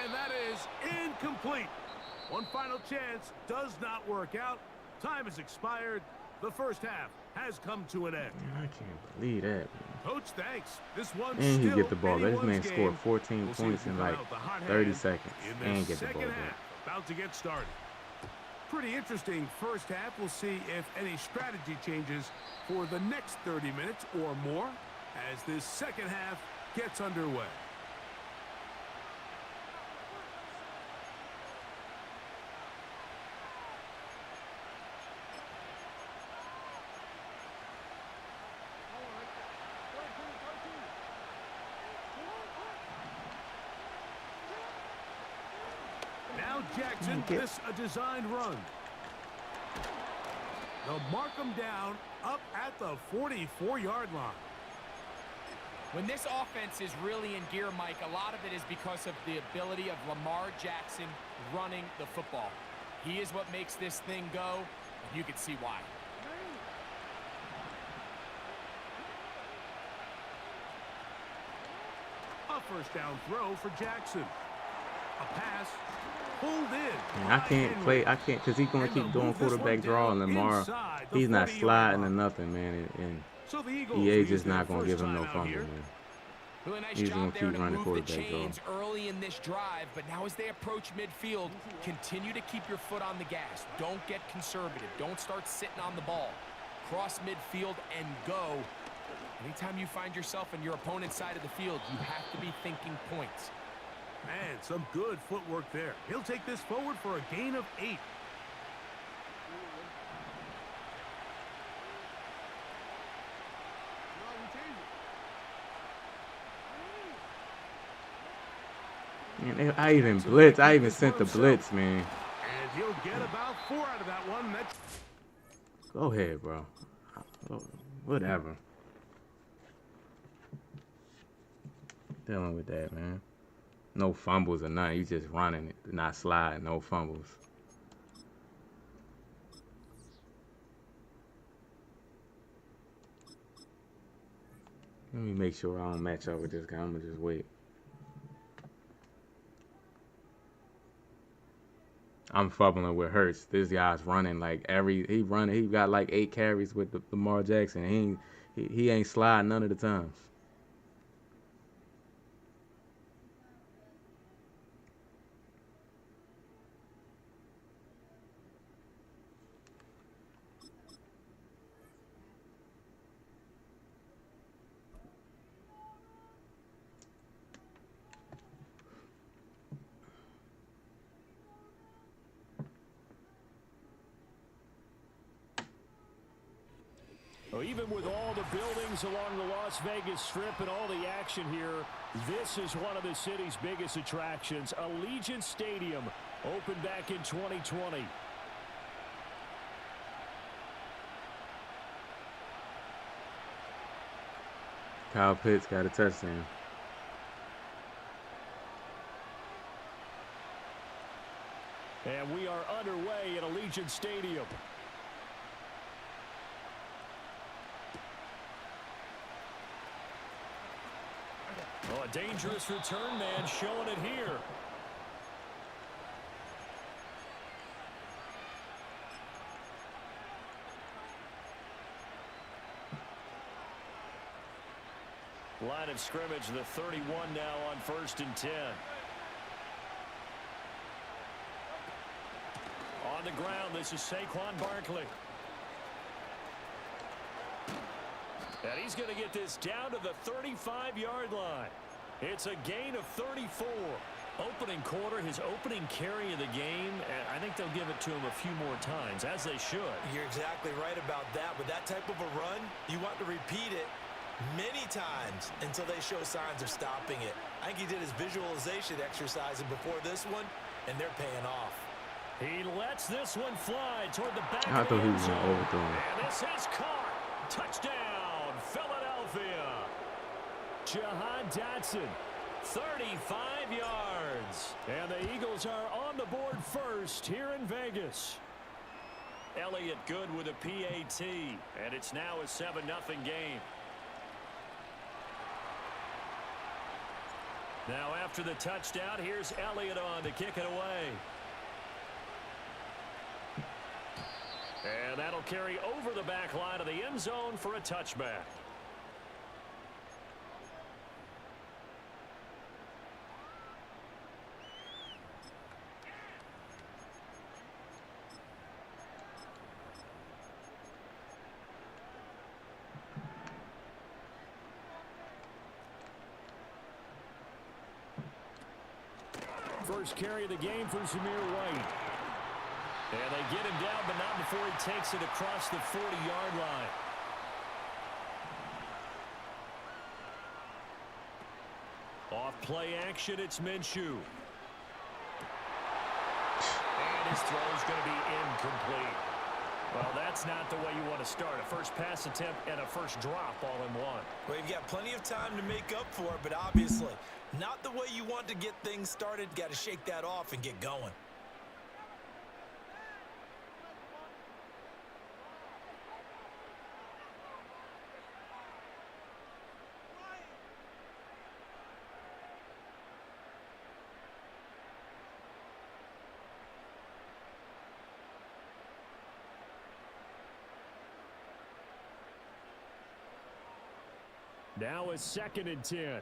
And that is incomplete. One final chance does not work out. Time has expired. The first half has come to an end. Man, I can't believe that. Man. Coach, thanks. This one's And he still get the ball. This anyone's man game. scored 14 We'll see points if he in can like out the hot 30 hand seconds in and this get the ball second back. half, about to get started. Pretty interesting first half. We'll see if any strategy changes for the next 30 minutes or more as this second half gets underway. Now Jackson, this a designed run. They'll mark him down up at the 44-yard line. When this offense is really in gear, Mike, a lot of it is because of the ability of Lamar Jackson running the football. He is what makes this thing go, and you can see why. A first down throw for Jackson. A pass pulled in. Man, I can't play. I can't because he's gonna keep doing quarterback draw, and Lamar, he's not sliding or nothing, man. And So the Eagles EA use just their not gonna first give him time no out fumble, here. man. Really nice He's job gonna there keep to running move the quarterback draw. chains early in this drive, but now as they approach midfield, continue to keep your foot on the gas. Don't get conservative. Don't start sitting on the ball. Cross midfield and go. Anytime you find yourself on your opponent's side of the field, you have to be thinking points. Man, some good footwork there. He'll take this forward for a gain of 8. Man, I even blitz. I even sent the blitz, man. And he'll get about 4 out of that one. That's Go ahead, bro. Whatever. Dealing with that, man. No fumbles or nothing. You just running it, not sliding. No fumbles. Let me make sure I don't match up with this guy. I'm gonna just wait. I'm fumbling with Hurts. This guy's running like he got like 8 carries with the Lamar Jackson. He ain't sliding none of the times. Well, even with all the buildings along the Las Vegas Strip and all the action here, this is one of the city's biggest attractions. Allegiant Stadium opened back in 2020. Kyle Pitts got a touchdown. And we are underway at Allegiant Stadium. Oh, a dangerous return man showing it here. Line of scrimmage, the 31 now on 1st and 10. On the ground, this is Saquon Barkley. And he's going to get this down to the 35-yard line. It's a gain of 34. Opening quarter, his opening carry of the game, and I think they'll give it to him a few more times, as they should. You're exactly right about that. With that type of a run, you want to repeat it many times until they show signs of stopping it. I think he did his visualization exercising before this one, and they're paying off. He lets this one fly toward the back I of thought the he end was zone. gonna overthrow him. And this is caught. Touchdown, Philadelphia. Jahan Dotson, 35 yards. And the Eagles are on the board first here in Vegas. Elliott good with a PAT, and it's now a 7-0 game. Now after the touchdown, here's Elliott on to kick it away. And that'll carry over the back line of the end zone for a touchback. First carry of the game for Zamir White. And they get him down, but not before he takes it across the 40-yard line. Off play action, it's Minshew. And his throw's going to be incomplete. Well, that's not the way you want to start. A first pass attempt and a first drop all in one. Well, you've got plenty of time to make up for it, but obviously not the way you want to get things started. Got to shake that off and get going. Now a 2nd and 10.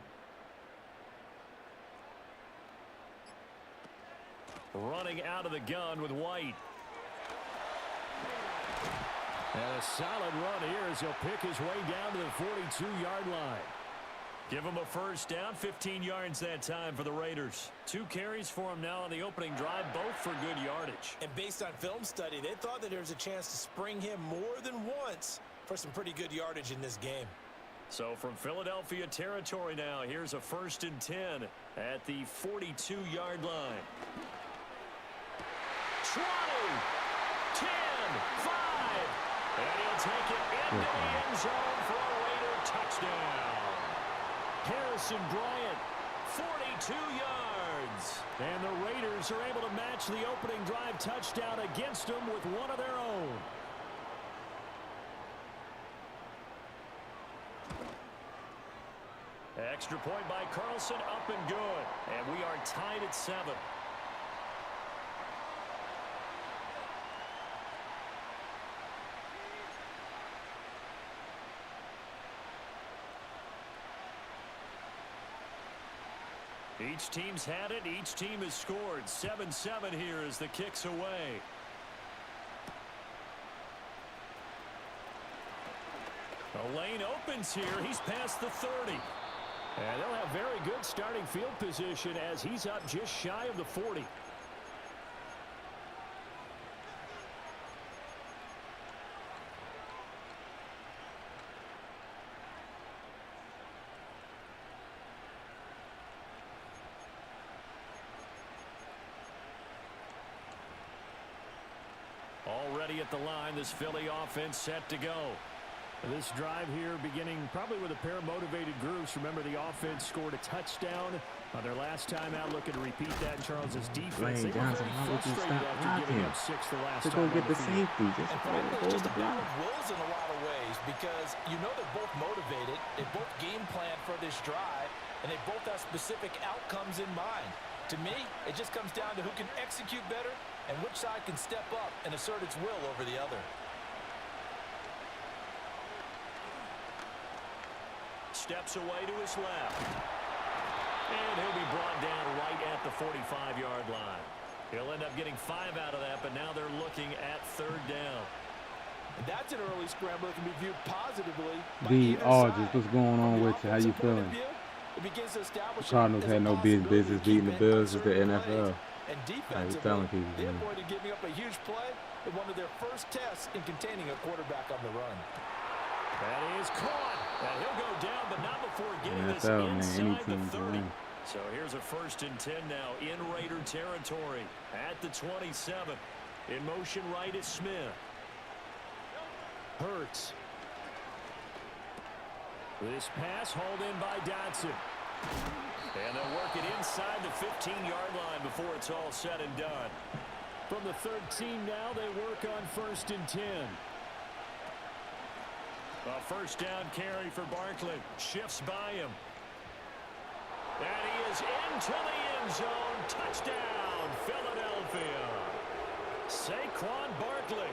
Running out of the gun with White. And a solid run here as he'll pick his way down to the 42-yard line. Give him a first down, 15 yards that time for the Raiders. 2 carries for him now on the opening drive, both for good yardage. And based on film study, they thought that there was a chance to spring him more than once for some pretty good yardage in this game. So from Philadelphia territory now, here's a 1st and 10 at the 42-yard line. 20, 10, 5, and he'll take it into the end zone for a Raider touchdown. Harrison Bryant, 42 yards. And the Raiders are able to match the opening drive touchdown against them with one of their own. Extra point by Carlson, up and good. And we are tied at 7. Each team's had it. Each team has scored. 7-7 here as the kick's away. The lane opens here. He's past the 30. And they'll have very good starting field position as he's up just shy of the 40. Already at the line, this Philly offense set to go. This drive here beginning probably with a pair of motivated groups. Remember, the offense scored a touchdown on their last time out, looking to repeat that. Charles's defense, they were very frustrated after giving up 6 the last time. Go get the safety. Just Just a battle of wills in a lot of ways, because you know they're both motivated. They both game plan for this drive, and they both have specific outcomes in mind. To me, it just comes down to who can execute better and which side can step up and assert its will over the other. Steps away to his left. And he'll be brought down right at the 45-yard line. He'll end up getting 5 out of that, but now they're looking at 3rd down. And that's an early scramble that can be viewed positively. Just what's going on with you? How you feeling? The Cardinals had no business beating the Bills. It's the NFL. And I was telling people. They avoided giving up a huge play in one of their first tests in containing a quarterback on the run. That is caught. And he'll go down, but not before getting this NFL, inside the 30. So here's a 1st and 10 now in Raider territory at the 27. In motion right is Smith. Hurts. This pass hauled in by Dotson. And they'll work it inside the 15-yard line before it's all said and done. From the 13 now, they work on 1st and 10. A 1st down carry for Barkley. Shifts by him. And he is into the end zone. Touchdown, Philadelphia. Saquon Barkley.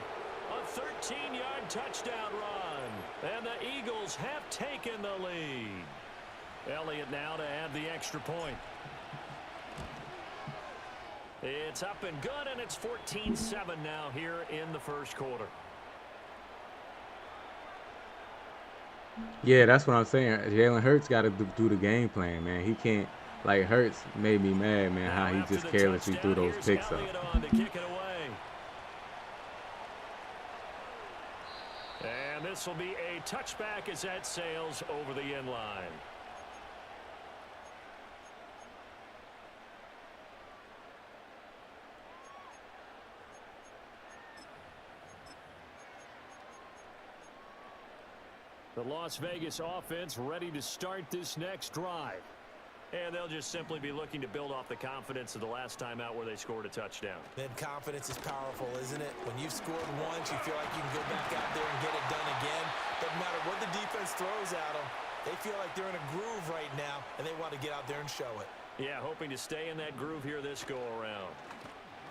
A 13-yard touchdown run. And the Eagles have taken the lead. Elliott now to add the extra point. It's up and good, and it's 14-7 now here in the 1st quarter. Yeah, that's what I'm saying. Jalen Hurts got to do the game plan, man. He can't, like, Hurts made me mad, man, how he just carelessly threw those picks up. And this will be a touchback as that sails over the end line. The Las Vegas offense ready to start this next drive. And they'll just simply be looking to build off the confidence of the last time out where they scored a touchdown. Then confidence is powerful, isn't it? When you've scored once, you feel like you can go back out there and get it done again. Doesn't matter what the defense throws at them. They feel like they're in a groove right now, and they want to get out there and show it. Yeah, hoping to stay in that groove here this go-around.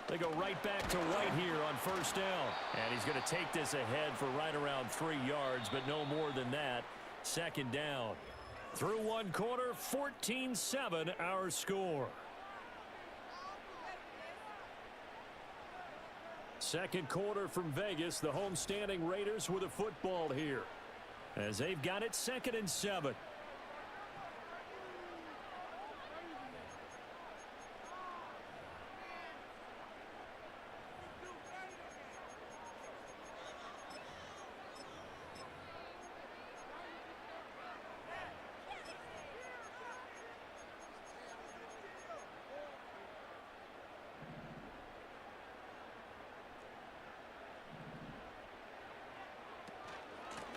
They go right back to White here on 1st down. And he's going to take this ahead for right around 3 yards, but no more than that. 2nd down. Through one quarter, 14-7 our score. Second quarter from Vegas. The homestanding Raiders with a football here, as they've got it 2nd and 7.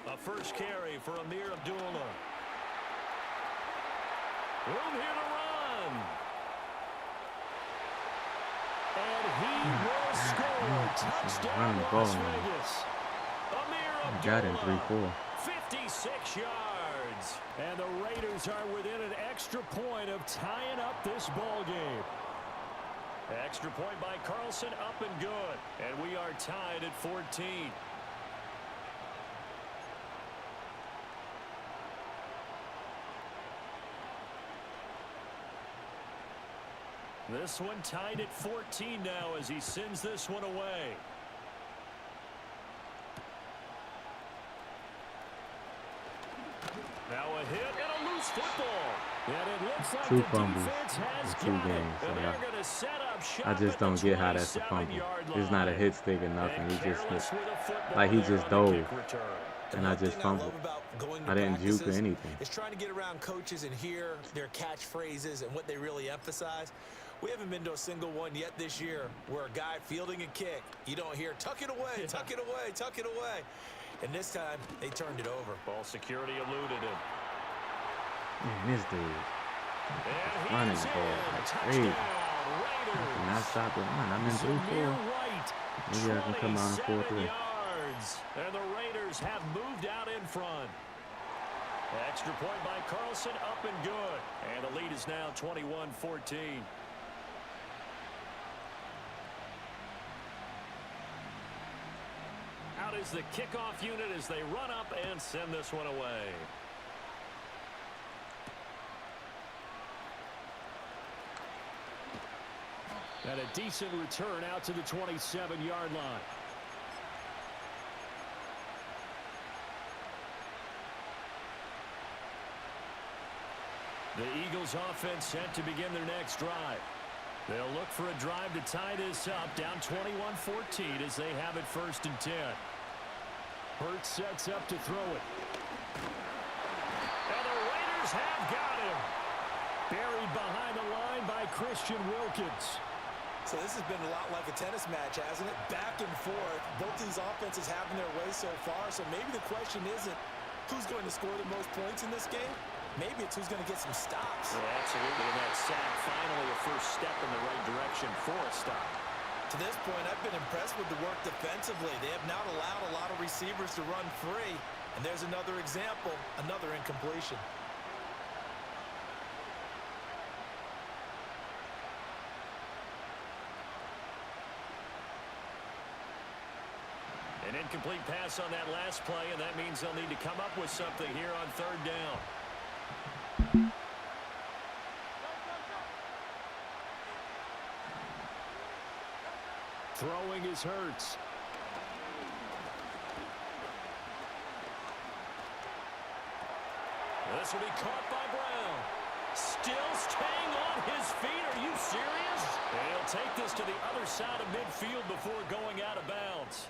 A first carry for Amir Abdullah. Room here to run. And he will score. Touchdown, Las Vegas. Amir Got him Abdullah. 56 yards. And the Raiders are within an extra point of tying up this ball game. Extra point by Carlson, up and good. And we are tied at 14. This one tied at 14 now as he sends this one away. Now a hit and a loose football. And it looks like Two the fumbles defense has in 2 got it. games. So And they're going to set up shop I just at don't the get how that's a fumble. 27-yard It's not a line. hit stick or nothing. And He just careless with a football like he there just on the dove, kick return. and I just fumbled. I didn't juke or anything. It's trying to get around coaches and hear their catchphrases and what they really emphasize. We haven't been to a single one yet this year where a guy fielding a kick, you don't hear, tuck it away, tuck it away, tuck it away. And this time, they turned it over. Ball security eluded him. Man, this dude And he running is the in. ball like Touchdown, crazy. Raiders. Can I stop the run? I'm in Zamir 3-4. White, Maybe I can come out in 27 4-3. yards. And the Raiders have moved out in front. Extra point by Carlson, up and good. And the lead is now 21-14. Out is the kickoff unit as they run up and send this one away. And a decent return out to the 27-yard line. The Eagles offense set to begin their next drive. They'll look for a drive to tie this up, down 21-14 as they have it 1st and 10. Hurts sets up to throw it. And the Raiders have got him. Buried behind the line by Christian Wilkins. So this has been a lot like a tennis match, hasn't it? Back and forth. Both these offenses having their way so far. So maybe the question isn't who's going to score the most points in this game. Maybe it's who's going to get some stops. Yeah, absolutely. And that sack, finally a first step in the right direction for a stop. To this point, I've been impressed with the work defensively. They have not allowed a lot of receivers to run free. And there's another example, another incompletion. An incomplete pass on that last play, and that means they'll need to come up with something here on 3rd down. Throwing is Hurts. This will be caught by Brown. Still staying on his feet. Are you serious? And he'll take this to the other side of midfield before going out of bounds.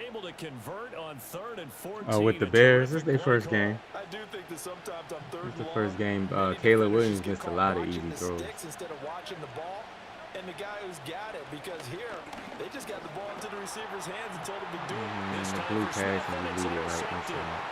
Able to convert on 3rd and 14. Oh, with the Bears, this is their first game. I do think that sometimes on 3rd It's the and first long, game. Caleb Williams missed a lot of easy watching the throws. sticks instead of watching the ball. And the guy who's got it, because here they just got the ball into the receiver's hands and told him to do it. This The time blue for pass Smith, and and it's he lead it right intercepted. inside.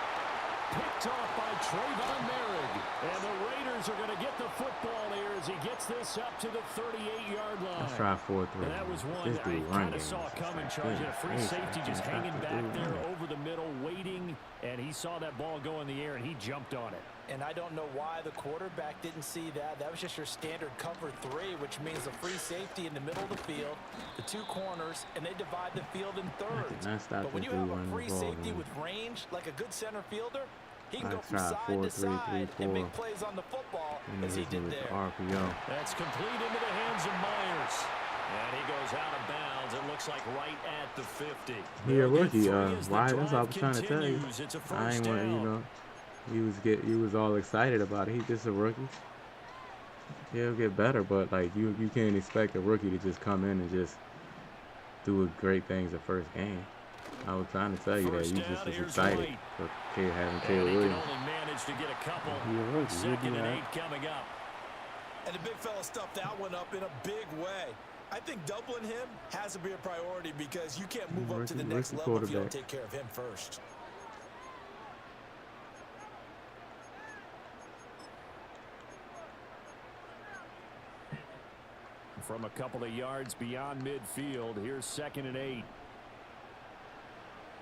Picked off by Trayvon Merrick. And the Raiders are going to get the football here as he gets this up to the 38-yard line. Let's try 4-3. And that was one This that I dude kind running. of saw coming, charging a free safety, just hanging back there over the middle, waiting, and he saw that ball go in the air, and he jumped on it. And I don't know why the quarterback didn't see that. That was just your standard cover 3, which means the free safety in the middle of the field, the 2 corners, and they divide the field in thirds. Not stop But when this you dude have a running the free ball, safety man. with range, like a good center fielder, He can I go from tried side 4-3-3-4. to side and make plays on the football And as they he hit me did with the there. RPO. That's complete into the hands of Myers. And he goes out of bounds. It looks like right at the 50. He a rookie. As the Why? That's what I drive was trying to tell you. continues, it's a I first ain't want down. you was all excited about it. He's just a rookie. He'll get better, but like you can't expect a rookie to just come in and just do great things the first game. I was trying to tell you that First you down, just was here's excited White. for having And Caleb he can Williams. only manage to get a couple. He a rookie. He'll Second be and all right. 8 coming up. And the big fella stuffed that one up in a big way. I think doubling him has to be a priority because you can't move up to the next Rookie level if you don't quarterback. take care of him first. From a couple of yards beyond midfield, here's 2nd and 8.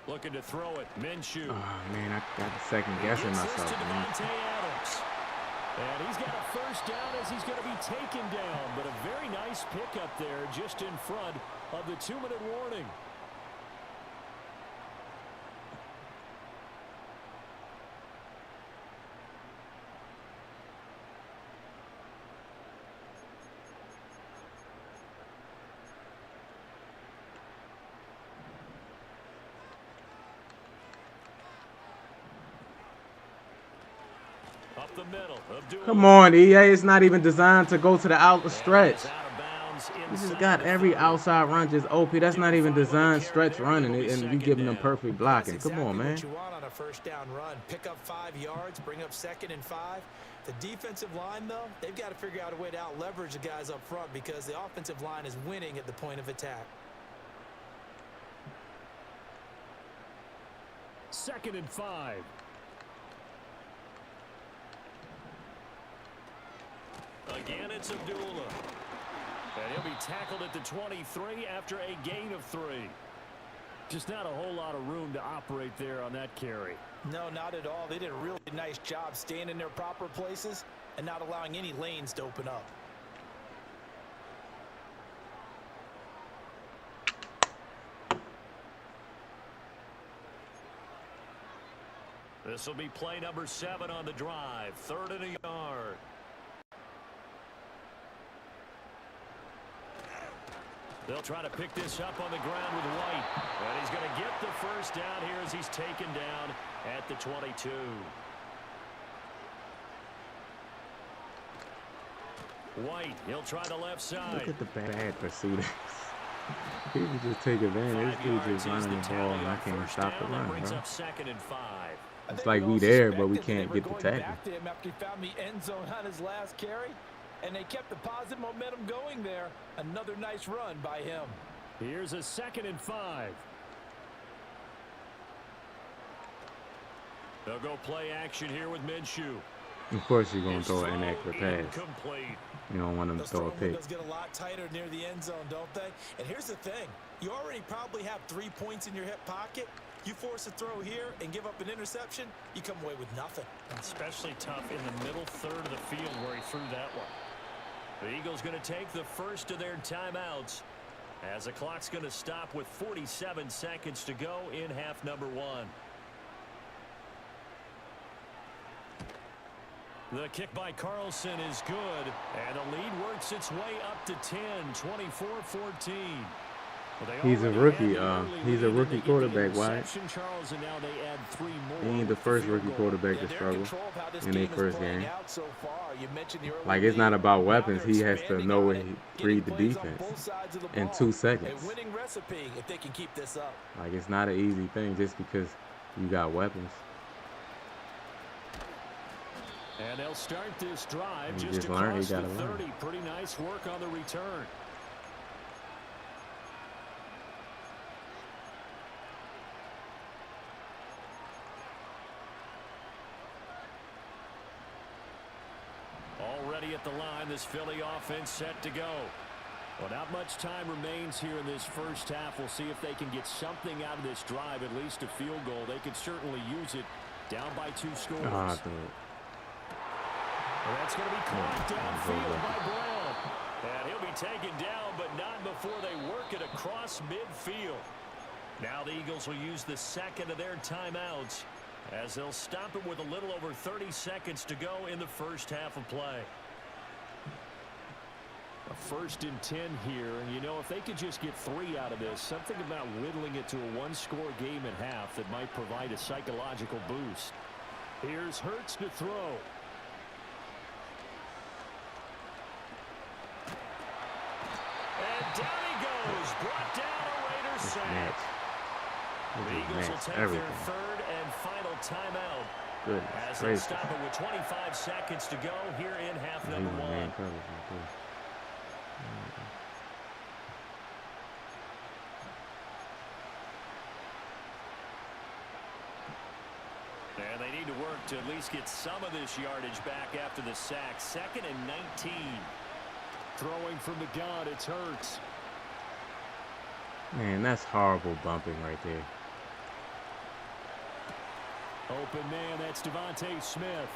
Looking to throw it. Minshew. Oh man, I got to second guessing Gets this myself, to man. Devontae Adams. And he's got a first down as he's going to be taken down. But a very nice pickup there just in front of the 2-minute warning. Up the middle. Abdullah. Come on, EA. It's not even designed to go to the outer stretch. Is out of bounds You just inside got the every 30. outside run just OP. That's not even designed stretch running, and you giving them perfect blocking. That's Come exactly on, man. what you want on a first down run. Pick up 5 yards, bring up 2nd and 5. The defensive line, though, they've got to figure out a way to out-leverage the guys up front because the offensive line is winning at the point of attack. 2nd and 5. Again, it's Abdullah. And he'll be tackled at the 23 after a gain of 3. Just not a whole lot of room to operate there on that carry. No, not at all. They did a really nice job staying in their proper places and not allowing any lanes to open up. This will be play number 7 on the drive. 3rd and a yard. They'll try to pick this up on the ground with White. And he's going to get the first down here as he's taken down at the 22. White, he'll try the left side. Look at the bad proceedings. People just take advantage. This dude just running the ball, and I can't stop the run, Brings bro. up 2nd and 5. It's like we there, but we can't get the tackle. Back to him after he found the end zone on his last carry, and they kept the positive momentum going there. Another nice run by him. Here's a 2nd and 5. They'll go play action here with Minshew. Of course, you're gonna throw an inaccurate pass. Incomplete. You don't want them to Those throw a throwing pick. windows get a lot tighter near the end zone, don't they? And here's the thing. You already probably have 3 points in your hip pocket. You force a throw here and give up an interception, you come away with nothing. Especially tough in the middle third of the field where he threw that one. The Eagles going to take the first of their timeouts as the clock's going to stop with 47 seconds to go in half number 1. The kick by Carlson is good, and the lead works its way up to 10, 24-14. He's a rookie. He's a rookie quarterback. Why? Charles, and now they add 3 more. He ain't the first rookie quarterback to struggle in their first game. Like, it's not about weapons. He has to know where he read the defense in 2 seconds. Winning recipe if they can keep this up. Like, it's not an easy thing just because you got weapons. And they'll start this drive He just just learned he across the gotta learn. 30. Pretty nice work on the return. Already at the line, this Philly offense set to go. Well, not much time remains here in this first half. We'll see if they can get something out of this drive, at least a field goal. They could certainly use it down by 2 scores. Ah, Well, that's going to be caught downfield by Brown. And he'll be taken down, but not before they work it across midfield. Now the Eagles will use the second of their timeouts as they'll stop it with a little over 30 seconds to go in the first half of play. A 1st and 10 here, and you know, if they could just get 3 out of this, something about whittling it to a one-score game at half that might provide a psychological boost. Here's Hurts to throw. And down he goes, brought down a Raiders sack. The Eagles will take their 3rd and final timeout. As they stop it with 25 seconds to go here in half number 1. And they need to work to at least get some of this yardage back after the sack. 2nd and 19. Throwing from the gun, it's Hurts. Man, that's horrible bumping right there. Open man, that's Devontae Smith.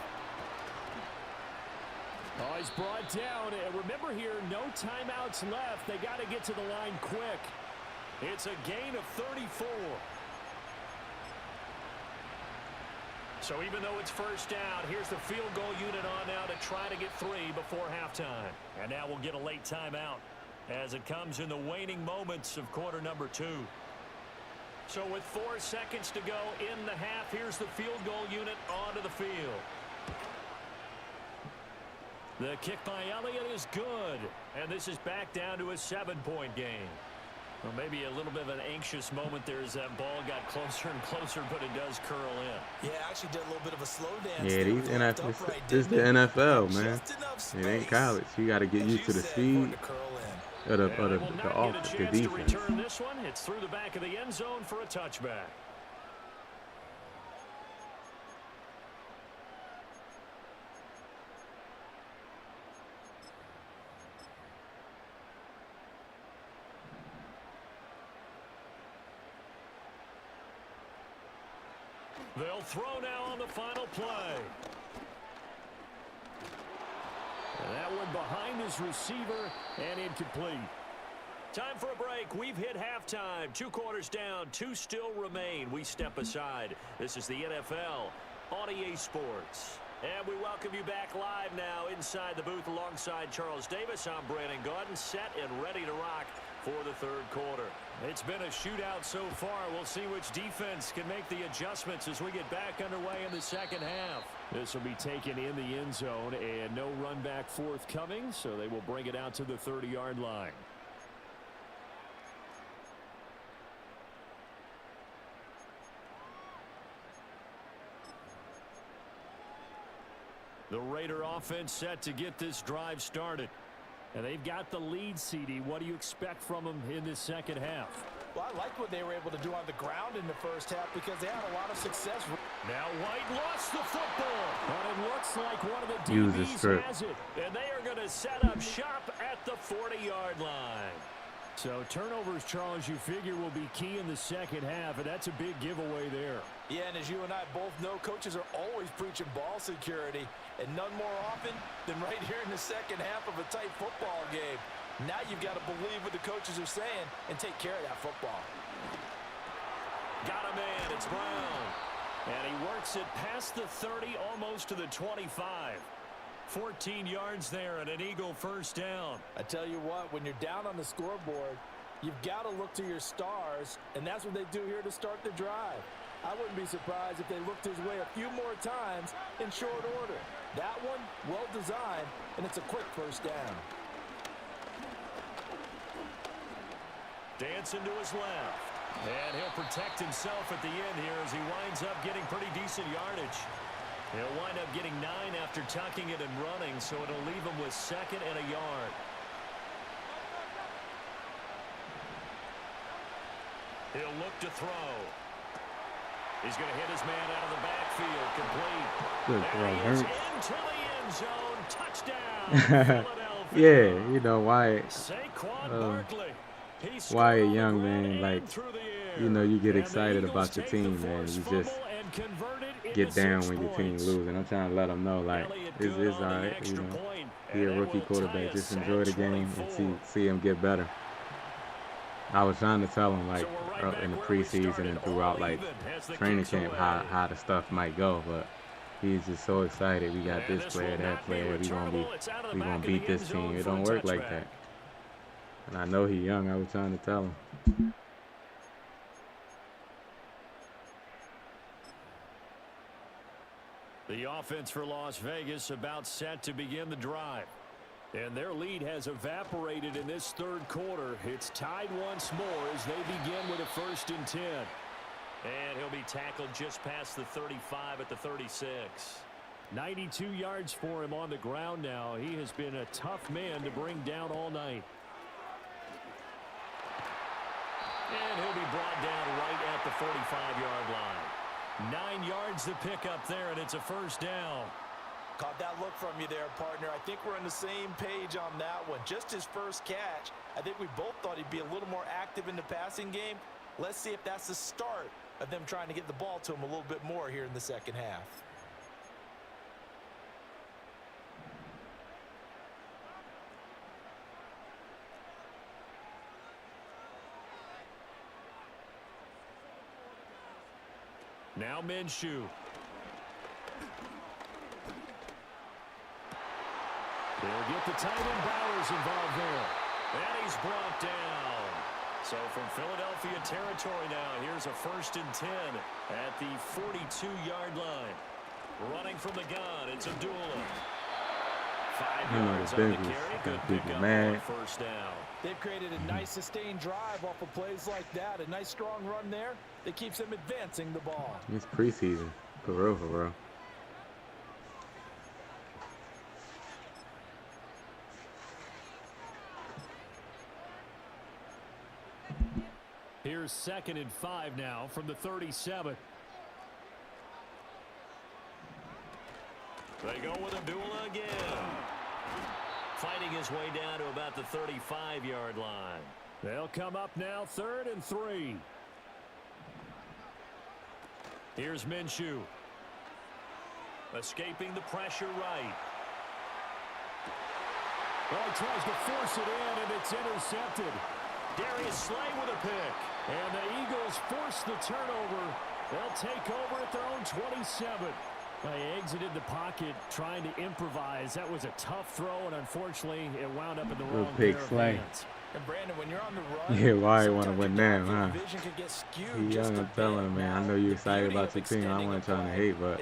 Oh, he's brought down. And remember here, no timeouts left. They got to get to the line quick. It's a gain of 34. So even though it's first down, here's the field goal unit on now to try to get 3 before halftime. And now we'll get a late timeout as it comes in the waning moments of quarter number 2. So with 4 seconds to go in the half, here's the field goal unit onto the field. The kick by Elliott is good, and this is back down to a 7-point game. Well, maybe a little bit of an anxious moment there as that ball got closer and closer, but it does curl in. Yeah, actually did a little bit of a slow dance. Yeah, these NFL, this is the NFL, man. It ain't college. You got to get used to the speed of the offense, the defense. To return this one, it's through the back of the end zone for a touchback. They'll throw now on the final play. And that one behind his receiver and incomplete. Time for a break. We've hit halftime. 2 quarters down. 2 still remain. We step aside. This is the NFL on EA Sports. And we welcome you back live now inside the booth alongside Charles Davis. I'm Brandon Gaudin, set and ready to rock for the 3rd quarter. It's been a shootout so far. We'll see which defense can make the adjustments as we get back underway in the 2nd half. This will be taken in the end zone and no run back forthcoming, so they will bring it out to the 30-yard line. The Raider offense set to get this drive started. And they've got the lead, CD. What do you expect from them in this 2nd half? Well, I like what they were able to do on the ground in the first half because they had a lot of success. Now White lost the football. But it looks like one of the DBs has it. And they are going to set up shop at the 40-yard line. So turnovers, Charles, you figure will be key in the 2nd half, and that's a big giveaway there. Yeah, and as you and I both know, coaches are always preaching ball security, and none more often than right here in the 2nd half of a tight football game. Now you've got to believe what the coaches are saying and take care of that football. Got a man, it's Brown. And he works it past the 30, almost to the 25. 14 yards there and an Eagle first down. I tell you what, when you're down on the scoreboard, you've got to look to your stars, and that's what they do here to start the drive. I wouldn't be surprised if they looked his way a few more times in short order. That one, well designed, and it's a quick first down. Dancing to his left. And he'll protect himself at the end here as he winds up getting pretty decent yardage. He'll wind up getting 9 after tucking it and running, so it'll leave him with 2nd and a yard. He'll look to throw. He's going to hit his man out of the backfield. Complete. Good throw. Into the end zone. Touchdown. Yeah, you know, Saquon Barkley. Wyatt Young, man, like, you know, you get excited about the team, man. You just get down when your team loses. And I'm trying to let them know, like, it's all right, you know. He's a rookie quarterback. Just enjoy the game and see him get better. I was trying to tell him, like, right in back the where we preseason started, and throughout all like even as the training kicks camp away. how the stuff might go, but he's just so excited. We got And this this player, will that not be player. We returnable. It's out of the we back gonna of beat the this end zone team. It for a don't work like touchback. that. And I know he's young. I was trying to tell him. The offense for Las Vegas about set to begin the drive. And their lead has evaporated in this third quarter. It's tied once more as they begin with a 1st and 10. And he'll be tackled just past the 35 at the 36. 92 yards for him on the ground now. He has been a tough man to bring down all night. And he'll be brought down right at the 45-yard line. 9 yards to pick up there, and it's a 1st down. Caught that look from you there, partner. I think we're on the same page on that one. Just his first catch. I think we both thought he'd be a little more active in the passing game. Let's see if that's the start of them trying to get the ball to him a little bit more here in the second half. Now Minshew. They'll get the tight end Bowers involved there. And he's brought down. So from Philadelphia territory now, here's a 1st and 10 at the 42-yard line. Running from the gun, it's Abdullah. 5 yards on the carry. Good pickup on 1st down. They've created a nice sustained drive off of plays like that. A nice strong run there that keeps them advancing the ball. It's preseason. For real, for real. Here's 2nd and 5 now from the 37. They go with Abdullah again. Fighting his way down to about the 35-yard line. They'll come up now 3rd and 3. Here's Minshew. Escaping the pressure right. Well, he tries to force it in, and it's intercepted. Darius Slay with a pick. And the Eagles force the turnover. They'll take over at their own 27. They exited the pocket trying to improvise. That was a tough throw, and unfortunately, it wound up in the wrong pair of hands. And Brandon, when you're on the run, Yeah, why you want to win now, huh? vision can get skewed. He young, I'm telling him, man. I know you're excited about your team. I wasn't trying to hate, but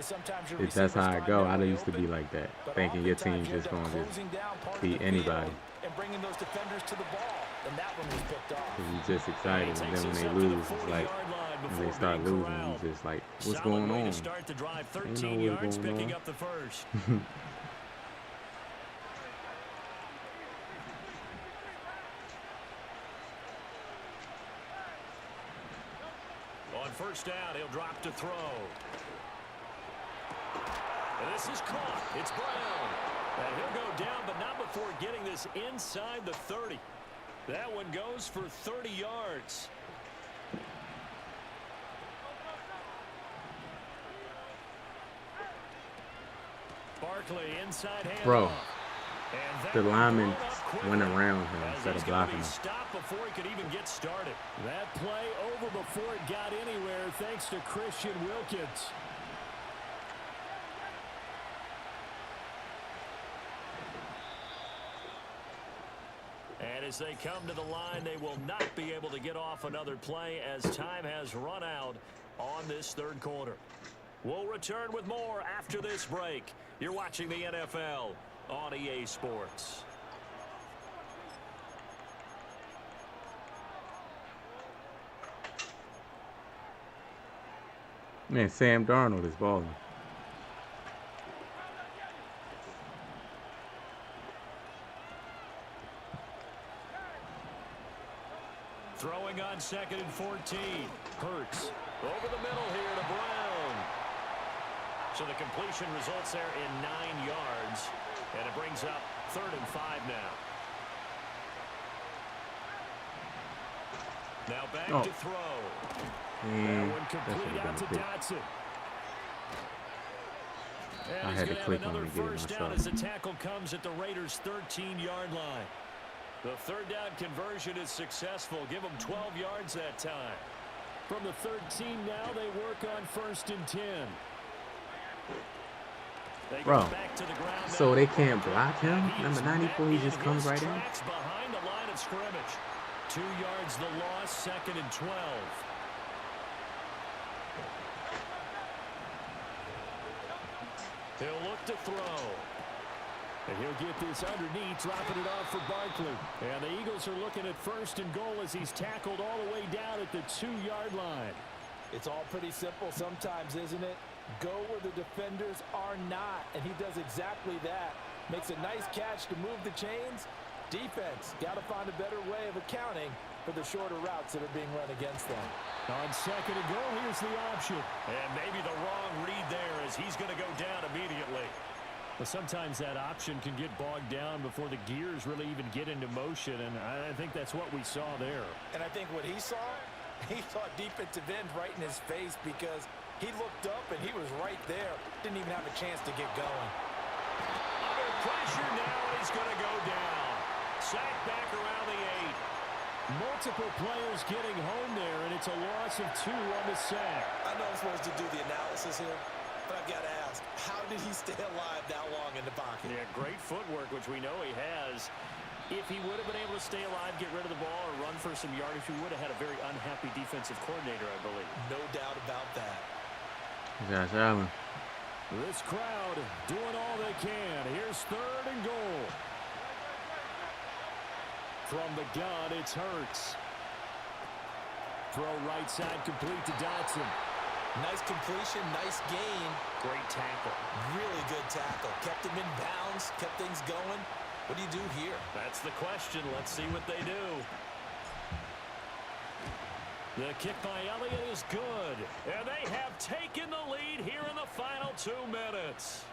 that's how I go. I used to be like that, thinking your team just going to just beat anybody. And bringing those defenders to the ball, and that one was picked off. You're just excited, and then when they lose, it's like when they start losing, you just like, what's going on? Start the drive, 13 Ain't know yards, what's going picking on. up the 1st. On 1st down, he'll drop to throw. And this is caught. It's Brown. And he'll go down, but not before getting this inside the 30. That one goes for 30 yards. Barkley inside handoff. Bro, the lineman went around him instead of blocking him. Stopped before he could even get started. That play over before it got anywhere thanks to Christian Wilkins. And as they come to the line, they will not be able to get off another play as time has run out on this third quarter. We'll return with more after this break. You're watching the NFL on EA Sports. Man, Sam Darnold is balling. Throwing on 2nd and 14. Hurts over the middle here to Brown. So the completion results there in 9 yards. And it brings up 3rd and 5 now. Now back to throw. That one complete out to Dotson. And I he's had to gonna click have on it another to get it first myself. down as the tackle comes at the Raiders' 13-yard line. The 3rd down conversion is successful. Give them 12 yards that time. From the 13 now, they work on 1st and 10. They Bro, go back to the ground so now. they can't block him? He Number is 94, he met just in comes his right in. tracks behind the line of scrimmage. 2 yards the loss, 2nd and 12. He'll look to throw. And he'll get this underneath, dropping it off for Barkley. And the Eagles are looking at 1st and goal as he's tackled all the way down at the 2-yard line. It's all pretty simple sometimes, isn't it? Go where the defenders are not, and he does exactly that. Makes a nice catch to move the chains. Defense, got to find a better way of accounting for the shorter routes that are being run against them. On 2nd and goal, here's the option. And maybe the wrong read there as he's going to go down immediately. Well, sometimes that option can get bogged down before the gears really even get into motion, and I think that's what we saw there. And I think what he saw defensive end right in his face because he looked up and he was right there. Didn't even have a chance to get going. Under pressure now, he's going to go down. Sack back around the 8. Multiple players getting home there, and it's a loss of 2 on the sack. I know I'm supposed to do the analysis here, but I've got to ask, how did he stay alive that long in the pocket? Yeah, great footwork, which we know he has. If he would have been able to stay alive, get rid of the ball, or run for some yardage, he would have had a very unhappy defensive coordinator, I believe. No doubt about that. Josh Allen. This crowd doing all they can. Here's 3rd and goal. From the gun, it's Hurts. Throw right side complete to Dotson. Nice completion, nice gain. Great tackle. Really good tackle. Kept him in bounds, kept things going. What do you do here? That's the question. Let's see what they do. The kick by Elliott is good. And they have taken the lead here in the final 2 minutes.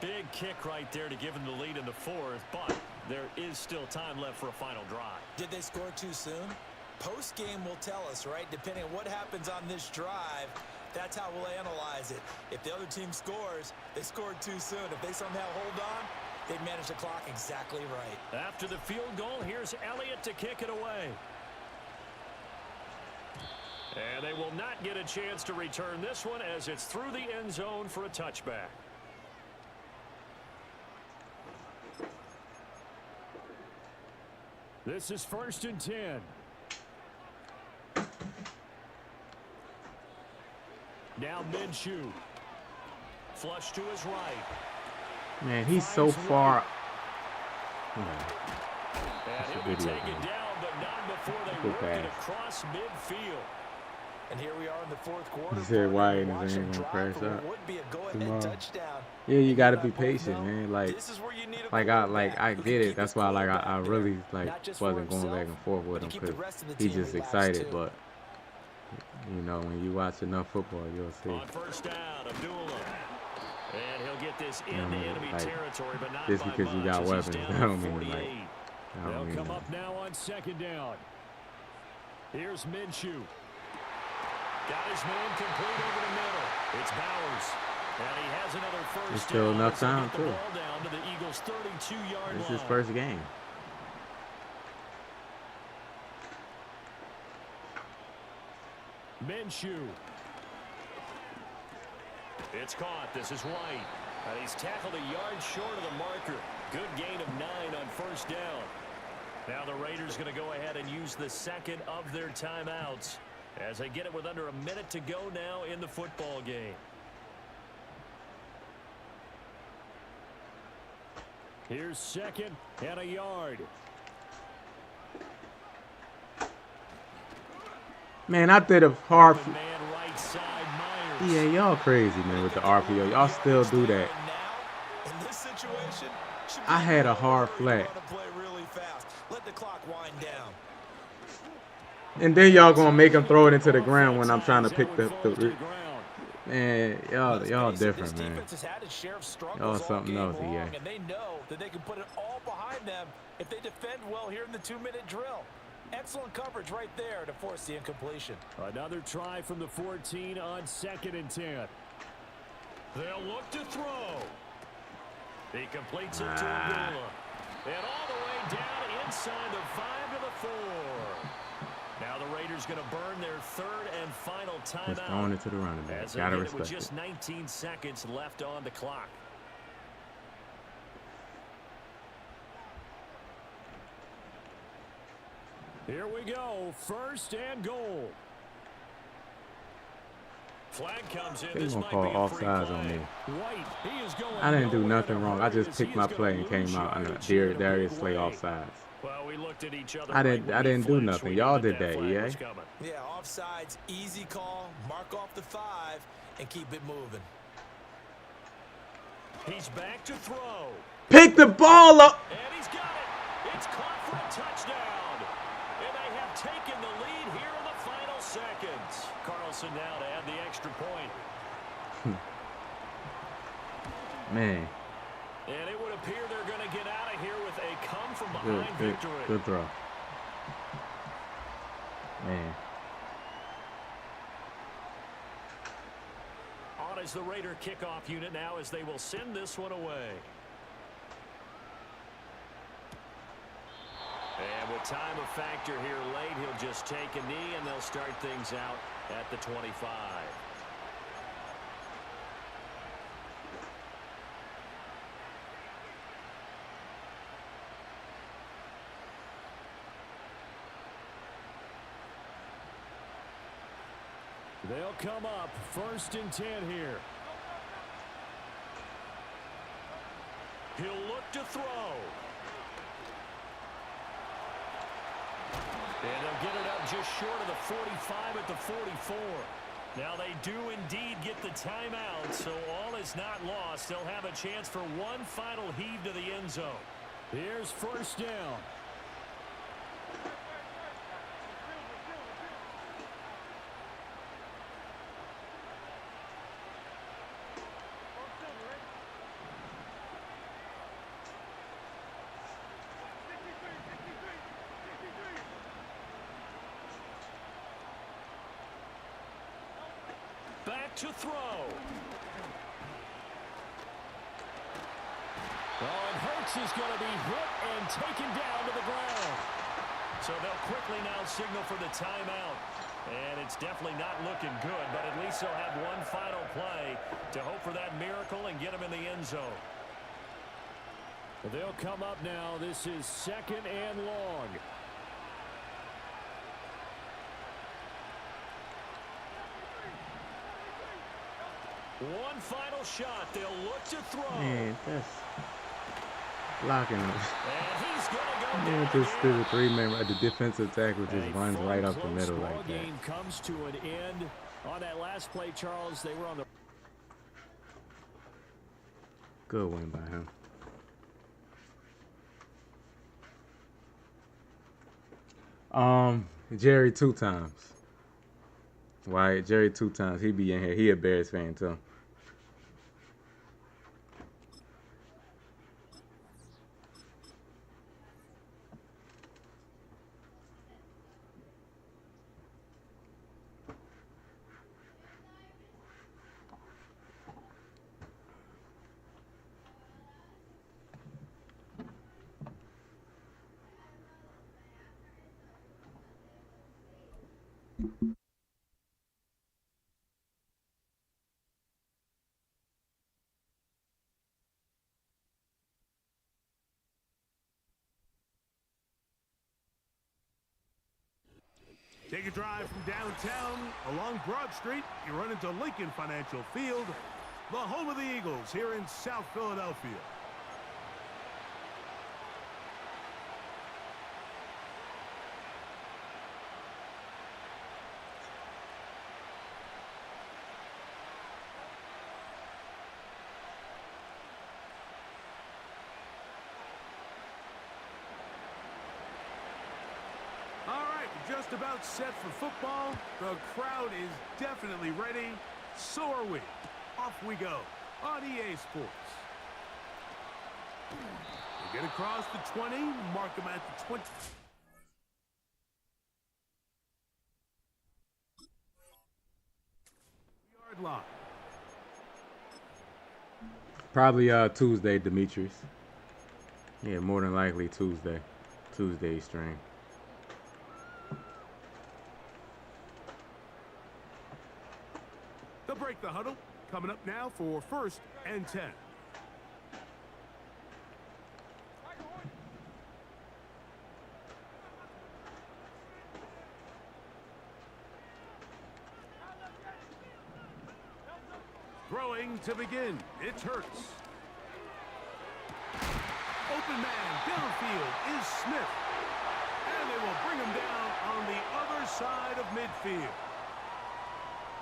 Big kick right there to give them the lead in the 4th, but there is still time left for a final drive. Did they score too soon? Post-game will tell us, right? Depending on what happens on this drive, that's how we'll analyze it. If the other team scores, they scored too soon. If they somehow hold on, they manage the clock exactly right. After the field goal, here's Elliott to kick it away. And they will not get a chance to return this one as it's through the end zone for a touchback. This is 1st and 10. Now Minshew. Flush to his right. Man, he's so far. And he'll be taken down, but not before they work it across midfield. And here we are in the 4th quarter. He said why ain't his ain't gonna crash out tomorrow. Yeah, you gotta be patient, man. Like I get it. That's why I really wasn't going back and forth with him because he's just excited. But you know, when you watch enough football, you'll see. On 1st down, Abdullah. And he'll get this into enemy territory, but not just because you got weapons, that don't mean They'll come up now on 2nd down. Here's Minshew. Got his man complete over the middle. It's Bowers. And he has another 1st. There's still enough time, too. Down to the Eagles' 32-yard line. This is his first game. Minshew. It's caught. This is White. And he's tackled a yard short of the marker. Good gain of 9 on 1st down. Now the Raiders going to go ahead and use the 2nd of their timeouts as they get it with under a minute to go now in the football game. Here's 2nd and a yard. Man, I did a hard. Man right side, Myers. Yeah, y'all crazy, man, with the RPO. Y'all still do that. In this situation, I had a hard flat. Let the clock wind down. And then y'all gonna make him throw it into the ground when I'm trying to pick the man, y'all different, man. Y'all something else, yeah. And they know that they can put it all behind them if they defend well here in the 2-minute drill. Excellent coverage right there to force the incompletion. Another try from the 14 on 2nd and 10. They'll look to throw. He completes it to Abdullah. And all the way down inside the 5 to the 4. Now the Raiders going to burn their third and final Just throwing timeout. it to the running back. As they Gotta get it with respect just it. 19 seconds left on the clock. Here we go. First and goal. Flag comes in. They This gonna might call be a free offsides play. on me. White, he is going I didn't do nowhere nothing to wrong. I hurry just as he picked is my gonna play and lose came out on yardage the here in a Darius big Slay way. offsides. Well, we looked at each other. I right didn't when he do flinched. nothing. We Y'all knew did that, flag EA. was coming. Yeah, offsides, easy call. Mark off the 5 and keep it moving. He's back to throw. Pick the ball up. And he's got it. It's caught for a touchdown. And they have taken the lead here in the final seconds. Carlson now to add the extra point. Man, And it would appear they're going to get out of here with a come-from-behind victory. good throw. Man, On is the Raider kickoff unit now as they will send this one away. And with time of factor here late, he'll just take a knee and they'll start things out at the 25. They'll come up first and 10 here. He'll look to throw. And they'll get it up just short of the 45 at the 44. Now they do indeed get the timeout, so all is not lost. They'll have a chance for one final heave to the end zone. Here's first down. Back to throw. Oh, and Hurts is going to be hit and taken down to the ground. So they'll quickly now signal for the timeout. And it's definitely not looking good, but at least they'll have one final play to hope for that miracle and get them in the end zone. They'll come up now. This is second and long. One final shot. They'll look to throw. man, that's blocking him. And he's going to go Man, down just again. the 3-member, the defensive tackle just A runs fun, right up the close middle ball like that. game comes to an end on that last play, Charles. They were on the Good win by him. Jerry 2 times. Why Jerry 2 times? He be in here. He a Bears fan too. Take a drive from downtown along Broad Street. You run into Lincoln Financial Field, the home of the Eagles here in South Philadelphia. Just about set for football. The crowd is definitely ready. So are we. Off we go on EA Sports. They get across the 20, mark them at the 20. Yard line. Probably Tuesday, Demetrius. Yeah, more than likely Tuesday. Tuesday stream. They'll break the huddle. Coming up now for 1st and 10. Throwing to begin. It's Hurts. Open man downfield is Smith. And they will bring him down on the other side of midfield.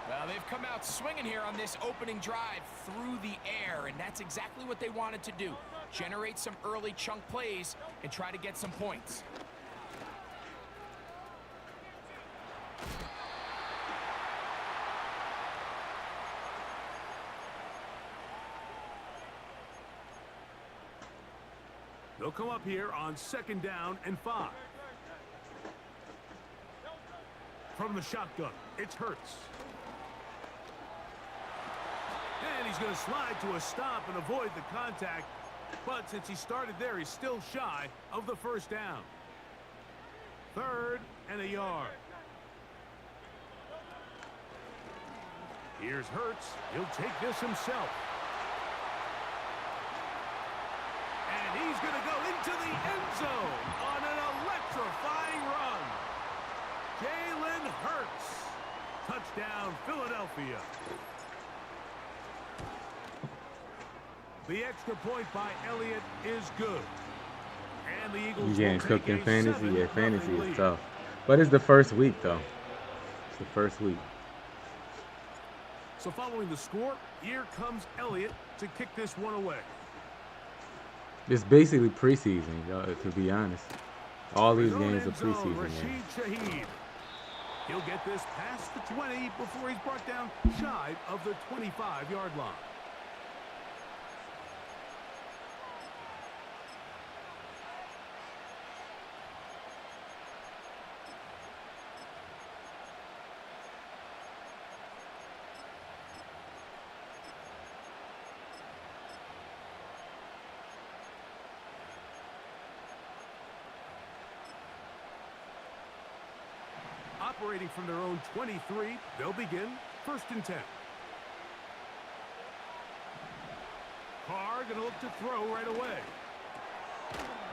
Well, they've come out swinging here on this opening drive through the air, and that's exactly what they wanted to do. Generate some early chunk plays and try to get some points. They'll come up here on 2nd down and 5. From the shotgun, it's Hurts. And he's going to slide to a stop and avoid the contact. But since he started there, he's still shy of the 1st down. 3rd and a yard. Here's Hurts. He'll take this himself. And he's going to go into the end zone on an electrifying run. Jalen Hurts. Touchdown, Philadelphia. The extra point by Elliott is good. And the Eagles You getting will cooked take in a fantasy? Yeah, 7-0 fantasy lead. is tough. But it's the first week, though. It's the first week. So following the score, here comes Elliott to kick this one away. It's basically preseason, y'all, to be honest. All these games are Zone, preseason Rashid games. Shaheed. He'll get this past the 20 before he's brought down shy of the 25-yard line. Operating from their own 23, they'll begin 1st and 10. Carr going to look to throw right away.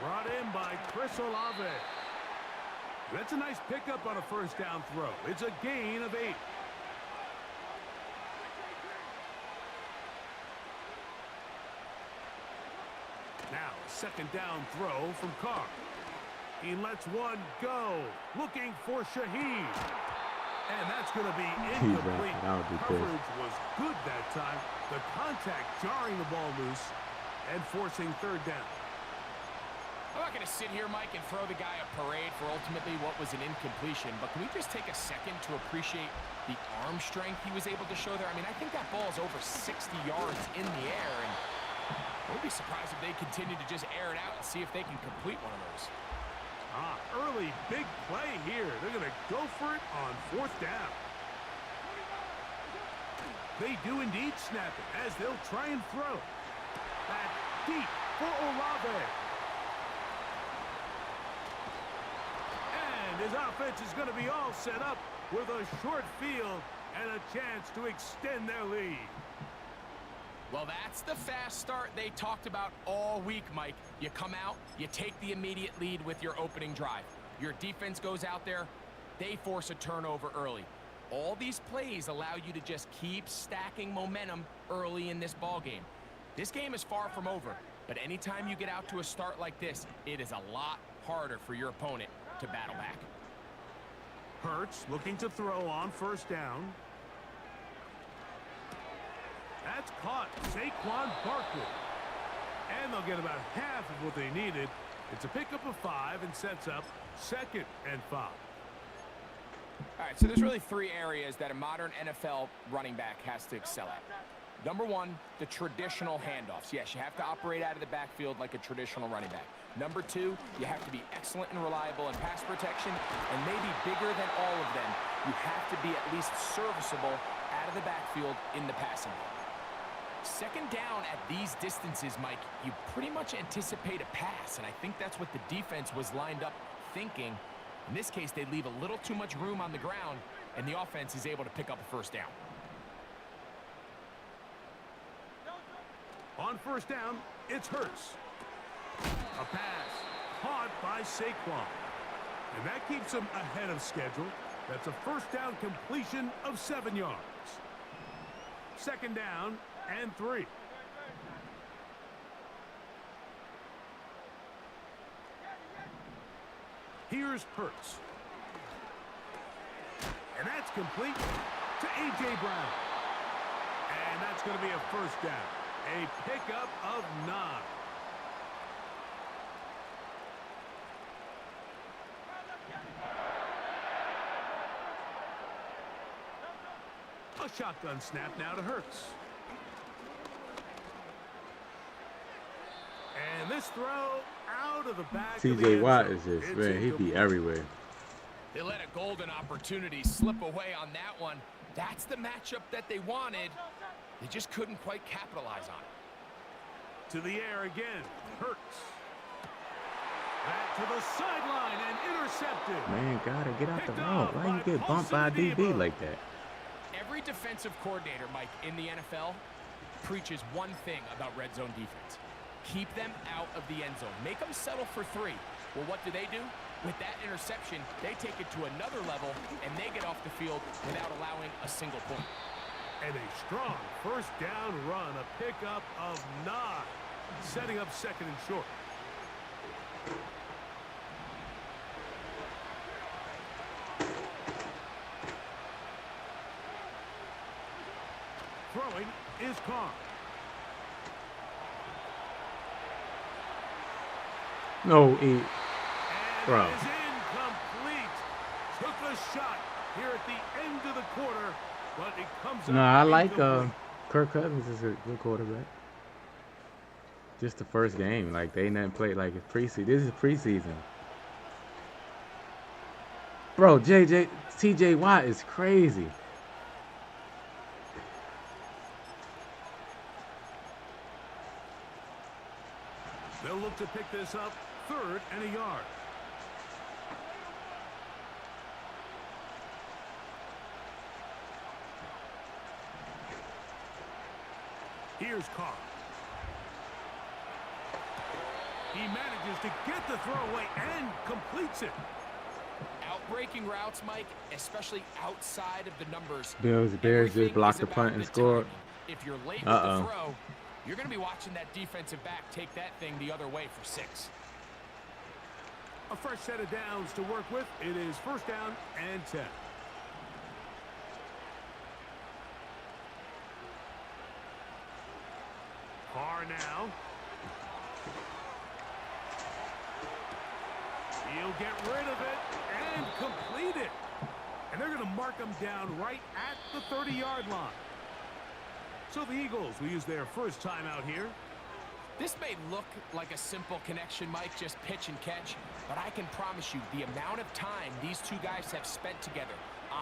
Brought in by Chris Olave. That's a nice pickup on a 1st down throw. It's a gain of 8. Now, 2nd down throw from Carr. He lets one go, looking for Shaheed. And that's going to be incomplete. That would be good. Coverage was good that time. The contact jarring the ball loose and forcing 3rd down. I'm not going to sit here, Mike, and throw the guy a parade for ultimately what was an incompletion, but can we just take a second to appreciate the arm strength he was able to show there? I mean, I think that ball is over 60 yards in the air, and I wouldn't be surprised if they continue to just air it out and see if they can complete one of those. Early big play here. They're going to go for it on 4th down. They do indeed snap it as they'll try and throw. Back deep for Olave. And his offense is going to be all set up with a short field and a chance to extend their lead. Well, that's the fast start they talked about all week, Mike. You come out, you take the immediate lead with your opening drive. Your defense goes out there, they force a turnover early. All these plays allow you to just keep stacking momentum early in this ball game. This game is far from over, but anytime you get out to a start like this, it is a lot harder for your opponent to battle back. Hurts looking to throw on 1st down. That's caught. Saquon Barkley. And they'll get about half of what they needed. It's a pickup of 5 and sets up 2nd and 5. All right, so there's really 3 areas that a modern NFL running back has to excel at. Number 1, the traditional handoffs. Yes, you have to operate out of the backfield like a traditional running back. Number 2, you have to be excellent and reliable in pass protection, and maybe bigger than all of them, you have to be at least serviceable out of the backfield in the passing game. 2nd down at these distances, Mike, you pretty much anticipate a pass, and I think that's what the defense was lined up thinking. In this case, they leave a little too much room on the ground, and the offense is able to pick up a 1st down. On first down, it's Hurts. A pass caught by Saquon. And that keeps him ahead of schedule. That's a first down completion of 7 yards. Second down and 3. Here's Hurts. And that's complete to A.J. Brown. And that's going to be a first down. A pickup of 9. A shotgun snap now to Hurts. And this throw out of the back of the T.J. end Watt zone. is just, It's man, he be incomplete. everywhere. They let a golden opportunity slip away on that one. That's the matchup that they wanted. They just couldn't quite capitalize on it. To the air again. Hurts. Back to the sideline and intercepted. Man, gotta get out the Picked route. off Why you by get bumped by a Paulson DB Adebo. like that? Every defensive coordinator, Mike, in the NFL preaches one thing about red zone defense. Keep them out of the end zone. Make them settle for 3. Well, what do? With that interception, they take it to another level, and they get off the field without allowing a single point. And a strong first down run. A pickup of 9. Setting up second and short. Throwing is Carr. No, And Bro. it is incomplete. Took a shot here at the end of the quarter, but it comes no, up I like incomplete. Kirk Cousins is a good quarterback. Just the first game, like they didn't play like it's preseason. This is preseason. Bro, T.J. Watt is crazy. They'll look to pick this up 3rd and a yard. Here's Carr. He manages to get the throw away and completes it. Outbreaking routes, Mike, especially outside of the numbers. Bears Everything just blocked is the about punt and the scored. timing. If you're late Uh-oh. with the throw, you're going to be watching that defensive back take that thing the other way for 6. A fresh set of downs to work with. It is first down and 10. Carr now. He'll get rid of it and complete it. And they're going to mark him down right at the 30-yard line. So the Eagles will use their first time out here. This may look like a simple connection, Mike, just pitch and catch, but I can promise you the amount of time these two guys have spent together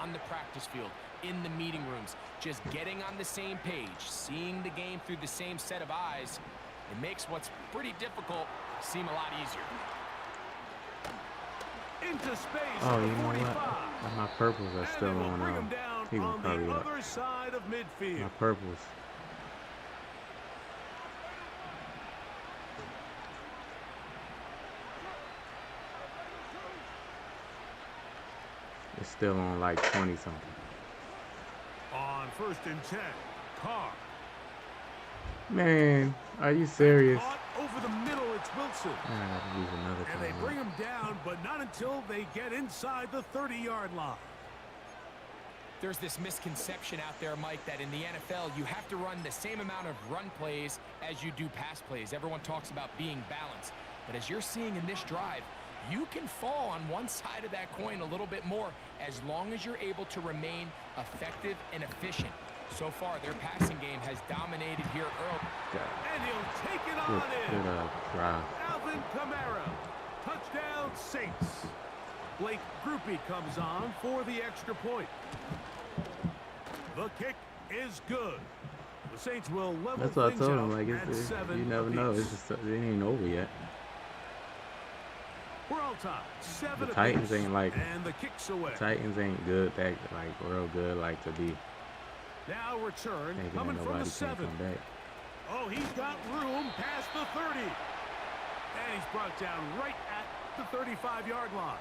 on the practice field, in the meeting rooms, just getting on the same page, seeing the game through the same set of eyes, it makes what's pretty difficult seem a lot easier. Into space Oh, at the you know 45. what? My purples are And still they will on. bring him down He was on probably the up. other side of midfield. My purples. It's still on like 20 something. On first and 10, Carr. Man, are you serious? Caught over the middle, it's Wilson. I gotta use another And they time. bring him down, but not until they get inside the 30-yard line. There's this misconception out there, Mike, that in the NFL, you have to run the same amount of run plays as you do pass plays. Everyone talks about being balanced. But as you're seeing in this drive, you can fall on one side of that coin a little bit more as long as you're able to remain effective and efficient. So far, their passing game has dominated here early. And he'll take it Good, on in. good drive. Alvin Kamara. Touchdown, Saints. Blake Groupie comes on for the extra point. The kick is good. The Saints will level That's what I things told him. out Like, at it's, 7 you never know. apiece. It's just, it ain't over yet. We're all tied. 7 The Titans apiece, ain't like- and the kicks away. Titans ain't good, that like real good, like to be Now return thinking that coming from the nobody can 7. come back. Oh, he's got room past the 30. And he's brought down right at the 35-yard line.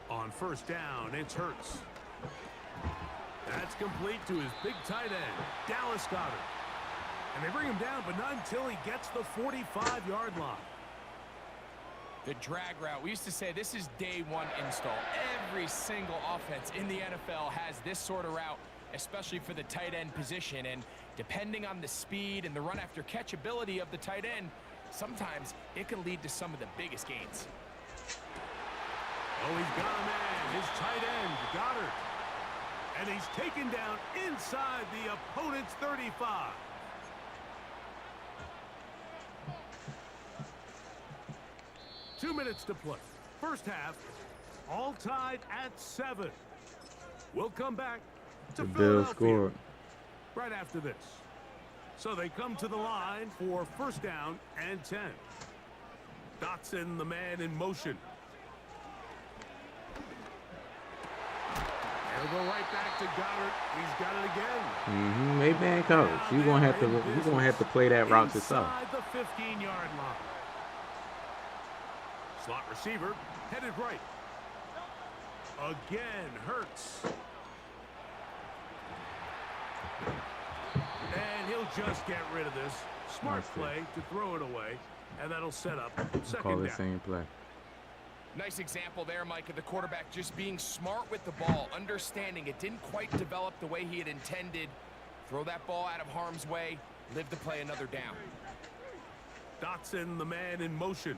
On first down, it's Hurts. That's complete to his big tight end, Dallas Goedert. And they bring him down, but not until he gets the 45-yard line. The drag route. We used to say this is day one install. Every single offense in the NFL has this sort of route, especially for the tight end position. And depending on the speed and the run after catch ability of the tight end, sometimes it can lead to some of the biggest gains. Oh, he's got a man, his tight end, Goddard. And he's taken down inside the opponent's 35. Two minutes to play. First half, all tied at 7. We'll come back to The Bills Philadelphia scored. right after this. So they come to the line for first down and 10. Dotson, the man in motion. He'll go right back to Goddard. He's got it again. Maybe man coverage. You're gonna have to play that route yourself. Inside the 15-yard line. Slot receiver headed right. Again, Hurts. And he'll just get rid of this. Smart play to throw it away, and that'll set up second Call down. the same play. Nice example there, Mike, of the quarterback just being smart with the ball, understanding it didn't quite develop the way he had intended. Throw that ball out of harm's way, live to play another down. Dotson, the man in motion.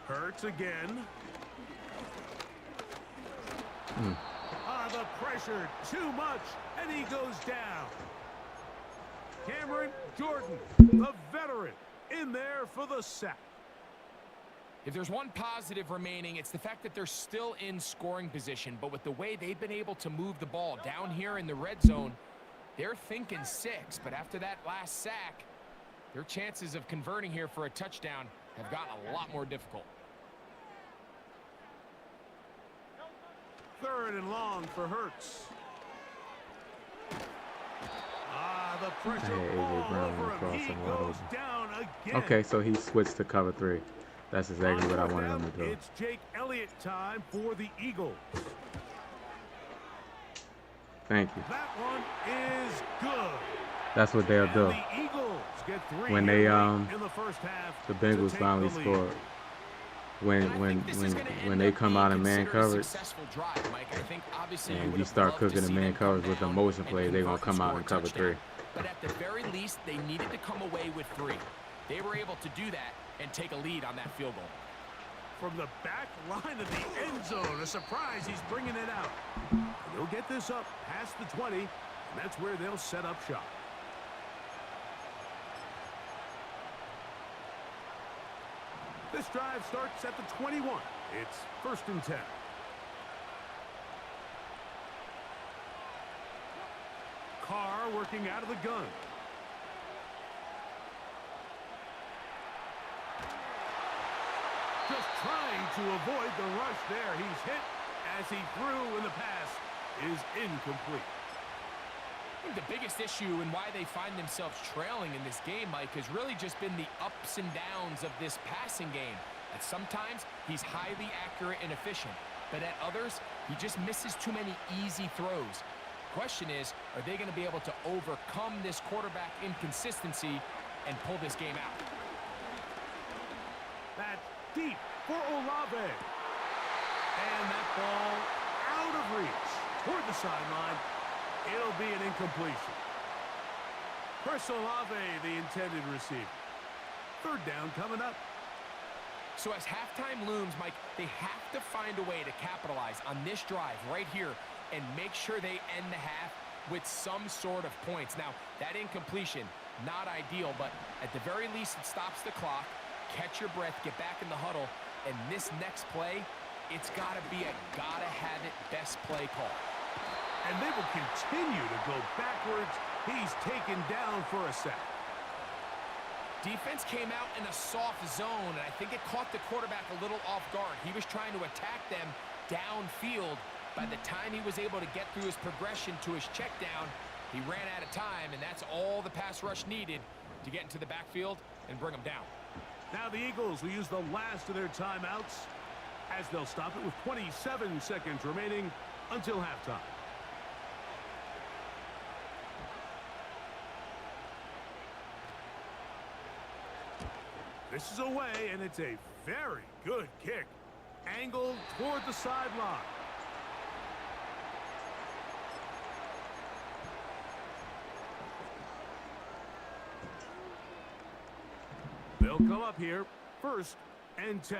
Hurts again. The pressure, too much, and he goes down. Cameron Jordan, the veteran, in there for the sack. If there's one positive remaining, it's the fact that they're still in scoring position. But with the way they've been able to move the ball down here in the red zone, they're thinking 6. But after that last sack, their chances of converting here for a touchdown have gotten a lot more difficult. Third and long for Hurts. The pressure Hey, AJ all Brown over across him. He and wide goes open. down again. Okay, so he switched to cover 3. That's exactly what I wanted him to do. It's Jake Elliott time for the Eagles. Thank you. That one is good. That's what they'll And do. the Eagles get 3 When they here late in the first half the to Bengals take finally the lead. scored. When they come out in man coverage and you start cooking the man coverage with the motion plays, they're gonna come out and cover 3. But at the very least, they needed to come away with 3. They were able to do that and take a lead on that field goal. From the back line of the end zone, a surprise, he's bringing it out. And they'll get this up past the 20, and that's where they'll set up shop. This drive starts at the 21. It's first and 10. Carr working out of the gun. Just trying to avoid the rush there. He's hit as he threw, and the pass is incomplete. I think the biggest issue and why they find themselves trailing in this game, Mike, has really just been the ups and downs of this passing game. That sometimes he's highly accurate and efficient, but at others, he just misses too many easy throws. Question is, are they going to be able to overcome this quarterback inconsistency and pull this game out? That's deep for Olave. And that ball out of reach toward the sideline. It'll be an incompletion. Chris Olave, the intended receiver. Third down coming up. So as halftime looms, Mike, they have to find a way to capitalize on this drive right here and make sure they end the half with some sort of points. Now, that incompletion, not ideal, but at the very least, it stops the clock. Catch your breath, get back in the huddle, and this next play, it's got to be a gotta-have-it best play call. And they will continue to go backwards. He's taken down for a sack. Defense came out in a soft zone, and I think it caught the quarterback a little off guard. He was trying to attack them downfield. By the time he was able to get through his progression to his check down, he ran out of time, and that's all the pass rush needed to get into the backfield and bring him down. Now the Eagles will use the last of their timeouts as they'll stop it with 27 seconds remaining until halftime. This is away, and it's a very good kick. Angled toward the sideline. They'll come up here, 1st and 10.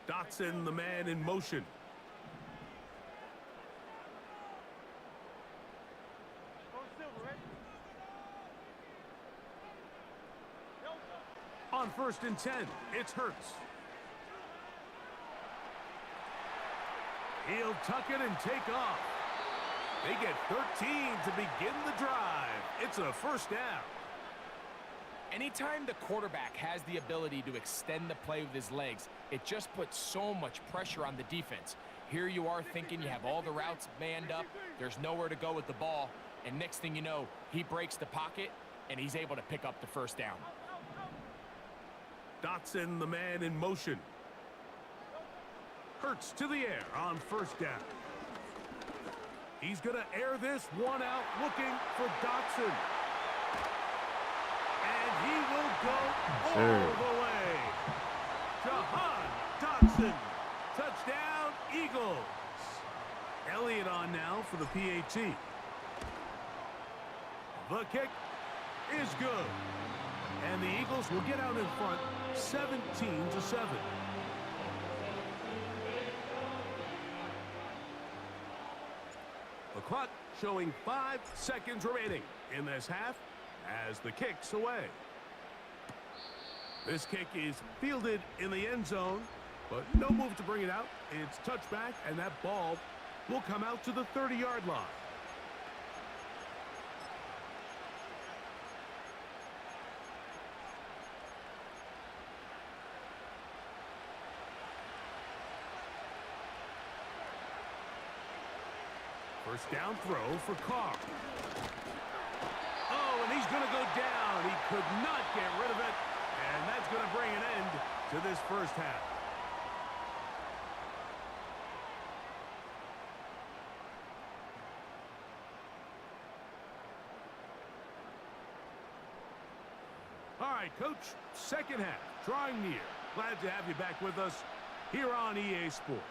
Dotson, the man in motion. On 1st and 10, it's Hurts. He'll tuck it and take off. They get 13 to begin the drive. It's a 1st down. Anytime the quarterback has the ability to extend the play with his legs, it just puts so much pressure on the defense. Here you are thinking you have all the routes manned up, there's nowhere to go with the ball, and next thing you know, he breaks the pocket, and he's able to pick up the 1st down. Dotson, the man in motion. Hurts to the air on 1st down. He's going to air this one out, looking for Dotson. And he will go all the way. Jahan Dotson. Touchdown, Eagles. Elliott on now for the PAT. The kick is good. And the Eagles will get out in front 17-7. The clock showing 5 seconds remaining in this half as the kick's away. This kick is fielded in the end zone, but no move to bring it out. It's touchback, and that ball will come out to the 30-yard line. First down throw for Carr. Oh, and he's going to go down. He could not get rid of it, and that's going to bring an end to this 1st half. All right, Coach, 2nd half, drawing near. Glad to have you back with us here on EA Sports.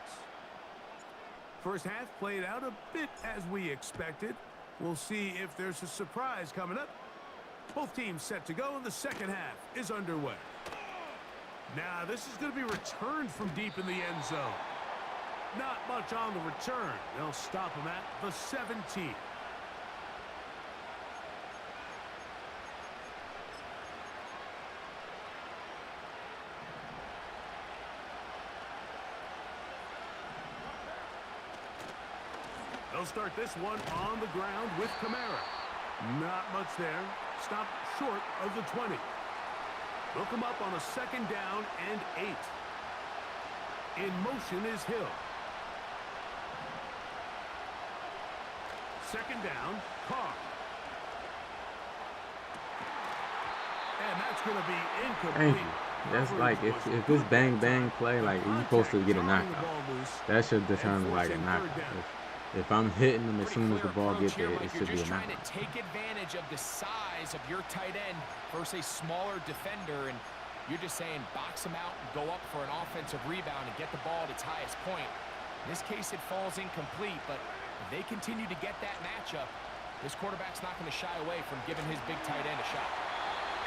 1st half played out a bit as we expected. We'll see if there's a surprise coming up. Both teams set to go, and the 2nd half is underway. Now, this is going to be returned from deep in the end zone. Not much on the return. They'll stop him at the 17. They'll start this one on the ground with Kamara. Not much there. Stopped short of the 20. They'll come up on a 2nd down and 8. In motion is Hill. 2nd down, Carr. And that's going to be incomplete. Thank you. That's like, if this bang play, like, you're supposed to get a knockout. That should determine, like, a knockout. If I'm hitting them as soon as the ball gets there, it should be a knockout. You're just trying to take advantage of the size of your tight end versus a smaller defender, and you're just saying box him out and go up for an offensive rebound and get the ball at its highest point. In this case, it falls incomplete, but if they continue to get that matchup, this quarterback's not going to shy away from giving his big tight end a shot.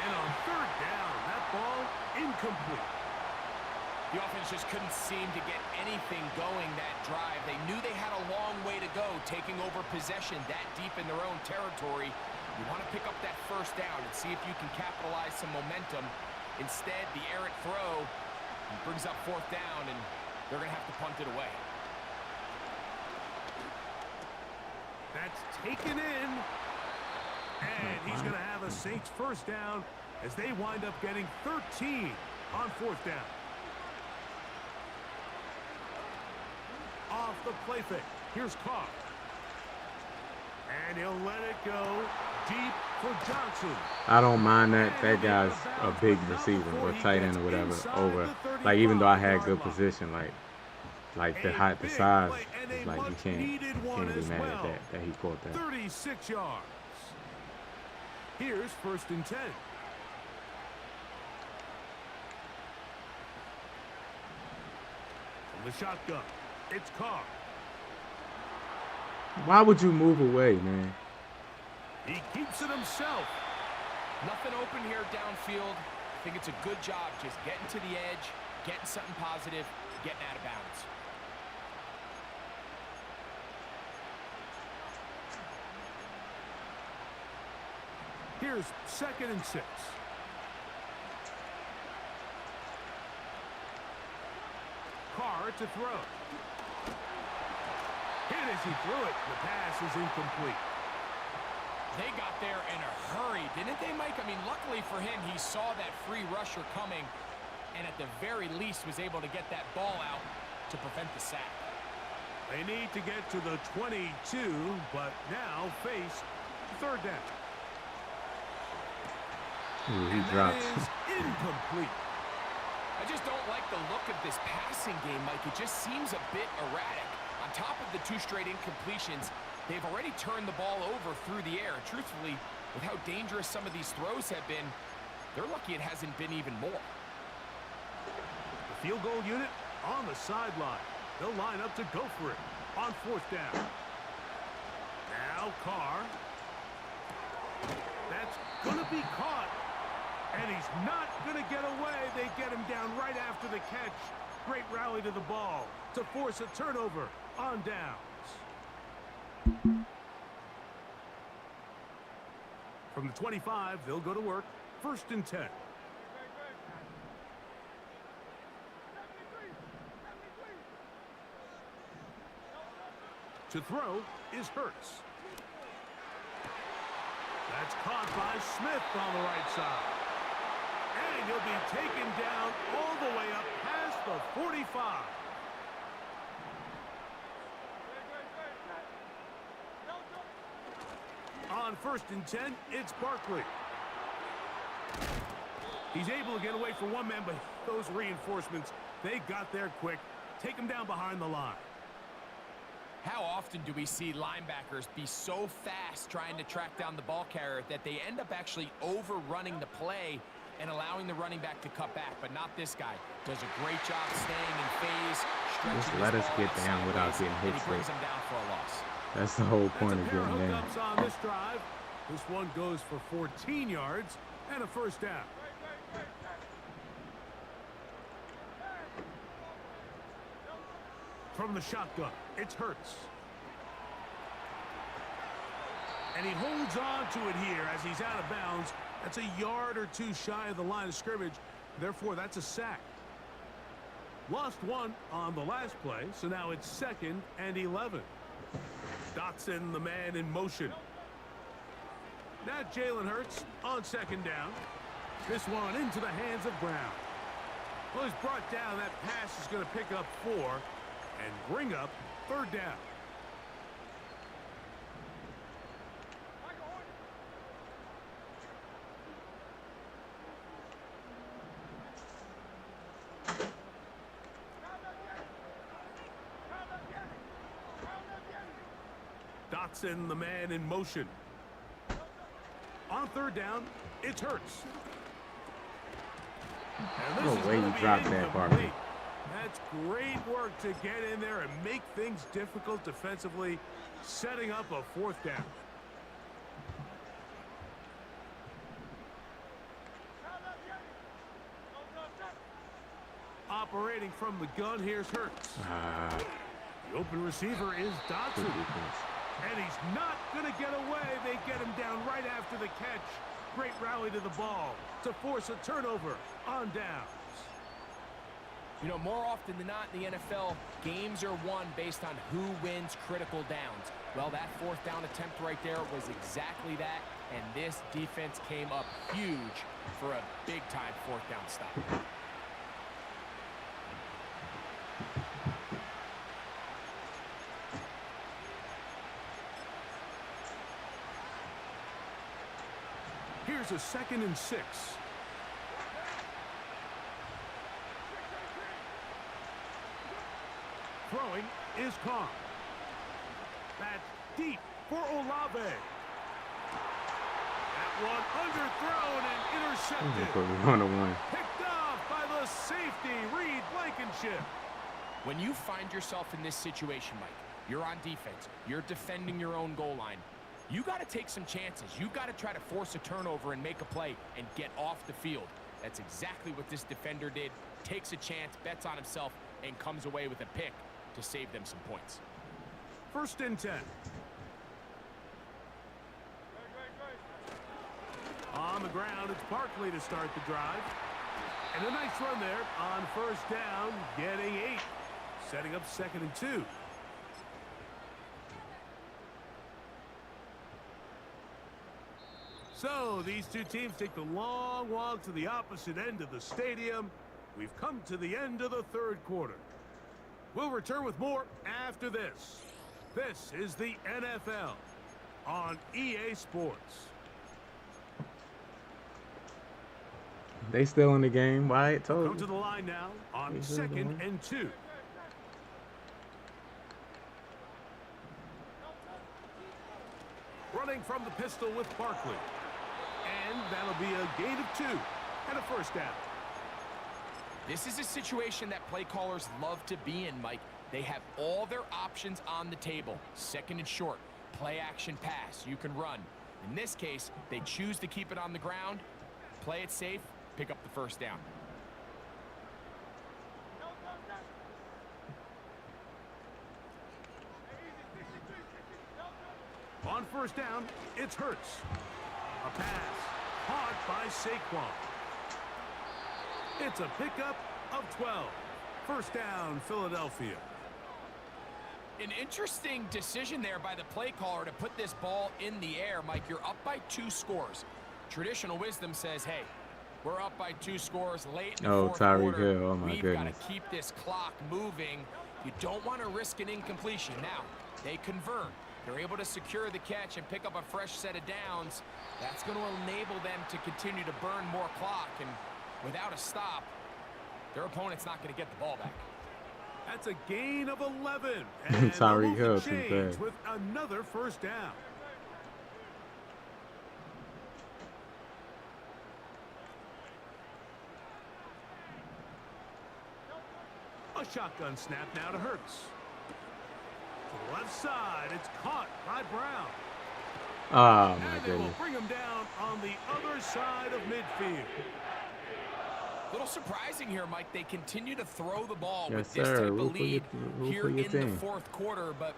And on 3rd down, that ball incomplete. The offense just couldn't seem to get anything going that drive. They knew they had a long way to go, taking over possession that deep in their own territory. You want to pick up that 1st down and see if you can capitalize some momentum. Instead, the errant throw brings up 4th down, and they're going to have to punt it away. That's taken in. And he's going to have a Saints 1st down as they wind up getting 13 on 4th down. Off the play fake. Here's Carr. And he'll let it go deep for Johnson. I don't mind that. That guy's a big receiver or tight end or whatever. Over, like, even though I had good position, like the height, the size, it's like you can't be mad at that he caught that. 36 yards. Here's 1st and 10. From the shotgun, it's Carr. Why would you move away, man? He keeps it himself. Nothing open here downfield. I think it's a good job just getting to the edge, getting something positive, getting out of bounds. Here's 2nd and 6. Carr to throw. Hit as he threw it. The pass is incomplete. They got there in a hurry, didn't they, Mike? I mean, luckily for him, he saw that free rusher coming and at the very least was able to get that ball out to prevent the sack. They need to get to the 22, but now face 3rd down. Ooh, he And dropped. that is incomplete. I just don't like the look of this passing game, Mike. It just seems a bit erratic. On top of the 2 straight incompletions, they've already turned the ball over through the air. Truthfully, with how dangerous some of these throws have been, they're lucky it hasn't been even more. The field goal unit on the sideline. They'll line up to go for it on 4th down. Now Carr. That's going to be caught. And he's not going to get away. They get him down right after the catch. Great rally to the ball to force a turnover on downs. From the 25, they'll go to work. 1st and 10. To throw is Hurts. That's caught by Smith on the right side. And he'll be taken down all the way up past the 45. On 1st and 10, it's Barkley. He's able to get away from one man, but those reinforcements, they got there quick. Take him down behind the line. How often do we see linebackers be so fast trying to track down the ball carrier that they end up actually overrunning the play and allowing the running back to cut back? But not this guy. Does a great job staying in phase. Just let us get down without getting hit. And he brings him down for a loss. That's the whole point of That's a pair of getting down. hookups on this drive. This one goes for 14 yards and a 1st down. From the shotgun, it's Hurts. And he holds on to it here as he's out of bounds. That's a yard or 2 shy of the line of scrimmage. Therefore, that's a sack. Lost 1 on the last play, so now it's 2nd and 11. Dotson, the man in motion. Now Jalen Hurts on 2nd down. This one into the hands of Brown. Well, he's brought down. That pass is going to pick up 4 and bring up 3rd down. Dotson, the man in motion. On 3rd down, it's Hurts. And No this is way gonna you be dropped that, incomplete. Barkley. That's great work to get in there and make things difficult defensively, setting up a 4th down. Operating from the gun, here's Hurts. The open receiver is Dotson. And he's not going to get away. They get him down right after the catch. Great rally to the ball to force a turnover on downs. You know, more often than not in the NFL, games are won based on who wins critical downs. Well, that 4th down attempt right there was exactly that. and this defense came up huge for a big-time fourth down stop. Here's a 2nd and 6. Throwing is Carr. That's deep for Olave. That one underthrown and intercepted. 1-1. Picked off by the safety, Reed Blankenship. When you find yourself in this situation, Mike, you're on defense, you're defending your own goal line, you got to take some chances. You've got to try to force a turnover and make a play and get off the field. That's exactly what this defender did. Takes a chance, bets on himself, and comes away with a pick to save them some points. 1st and 10. On the ground, it's Barkley to start the drive. And a nice run there on 1st down, getting 8. Setting up 2nd and 2. So these two teams take the long walk to the opposite end of the stadium. We've come to the end of the 3rd quarter. We'll return with more after this. This is the NFL on EA Sports. They still in the game. Wyatt told Come to you. the line now on 2nd and 2. Running from the pistol with Barkley. And that'll be a gain of 2 and a 1st down. This is a situation that play callers love to be in, Mike. They have all their options on the table. 2nd and short, play action pass, you can run. In this case, they choose to keep it on the ground, play it safe, pick up the 1st down. On 1st down, it's Hurts. A pass caught by Saquon. It's a pickup of 12. 1st down, Philadelphia. An interesting decision there by the play caller to put this ball in the air. Mike, you're up by 2 scores. Traditional wisdom says, hey, we're up by 2 scores late in the 4th Tyreek quarter. Hill. Oh, my We've goodness. got to keep this clock moving. You don't want to risk an incompletion. Now, they convert. They're able to secure the catch and pick up a fresh set of downs. That's going to enable them to continue to burn more clock. And without a stop, their opponent's not going to get the ball back. That's a gain of 11. And Tyreek Hill they'll too change bad. with another 1st down. A shotgun snap now to Hurts. To the left side, it's caught by Brown. Oh, my And they will goodness. bring him down on the other side of midfield. Little surprising here, Mike. They continue to throw the ball Yes, with this sir. type Root of for your- lead root here for your in the team. 4th quarter, but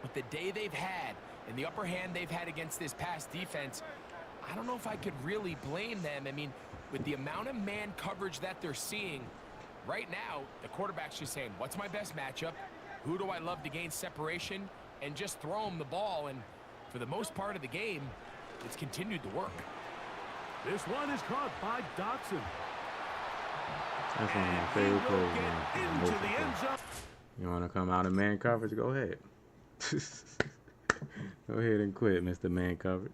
with the day they've had and the upper hand they've had against this past defense, I don't know if I could really blame them. I mean, with the amount of man coverage that they're seeing, right now, the quarterback's just saying, what's my best matchup? Who do I love to gain separation? And just throw them the ball. And for the most part of the game, it's continued to work. This one is caught by Dotson. That's one of my And he favorite will plays, get man. into Most the of end them. zone. You want to come out of man coverage? Go ahead. Go ahead and quit, Mr. Man Coverage.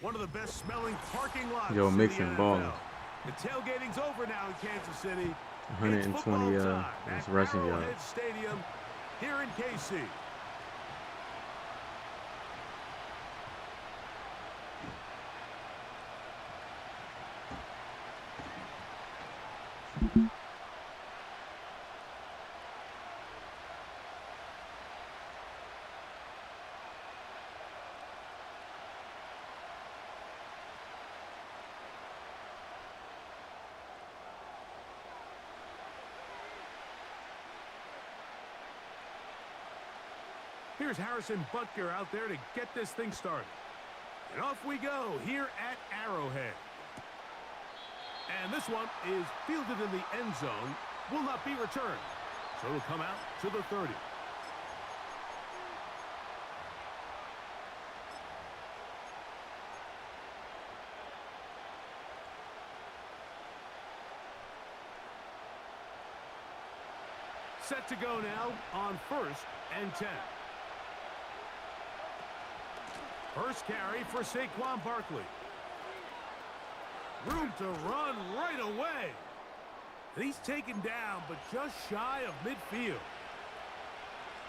One of the best smelling parking lots. Yo, in the Mixon NFL. balling. The tailgating's over now in Kansas City. 120 It's football time that's at rushing Arrowhead yards. Stadium here in KC. Here's Harrison Butker out there to get this thing started. And off we go here at Arrowhead. And this one is fielded in the end zone. Will not be returned. So it'll come out to the 30. Set to go now on 1st and 10. First carry for Saquon Barkley. Room to run right away. He's taken down, but just shy of midfield.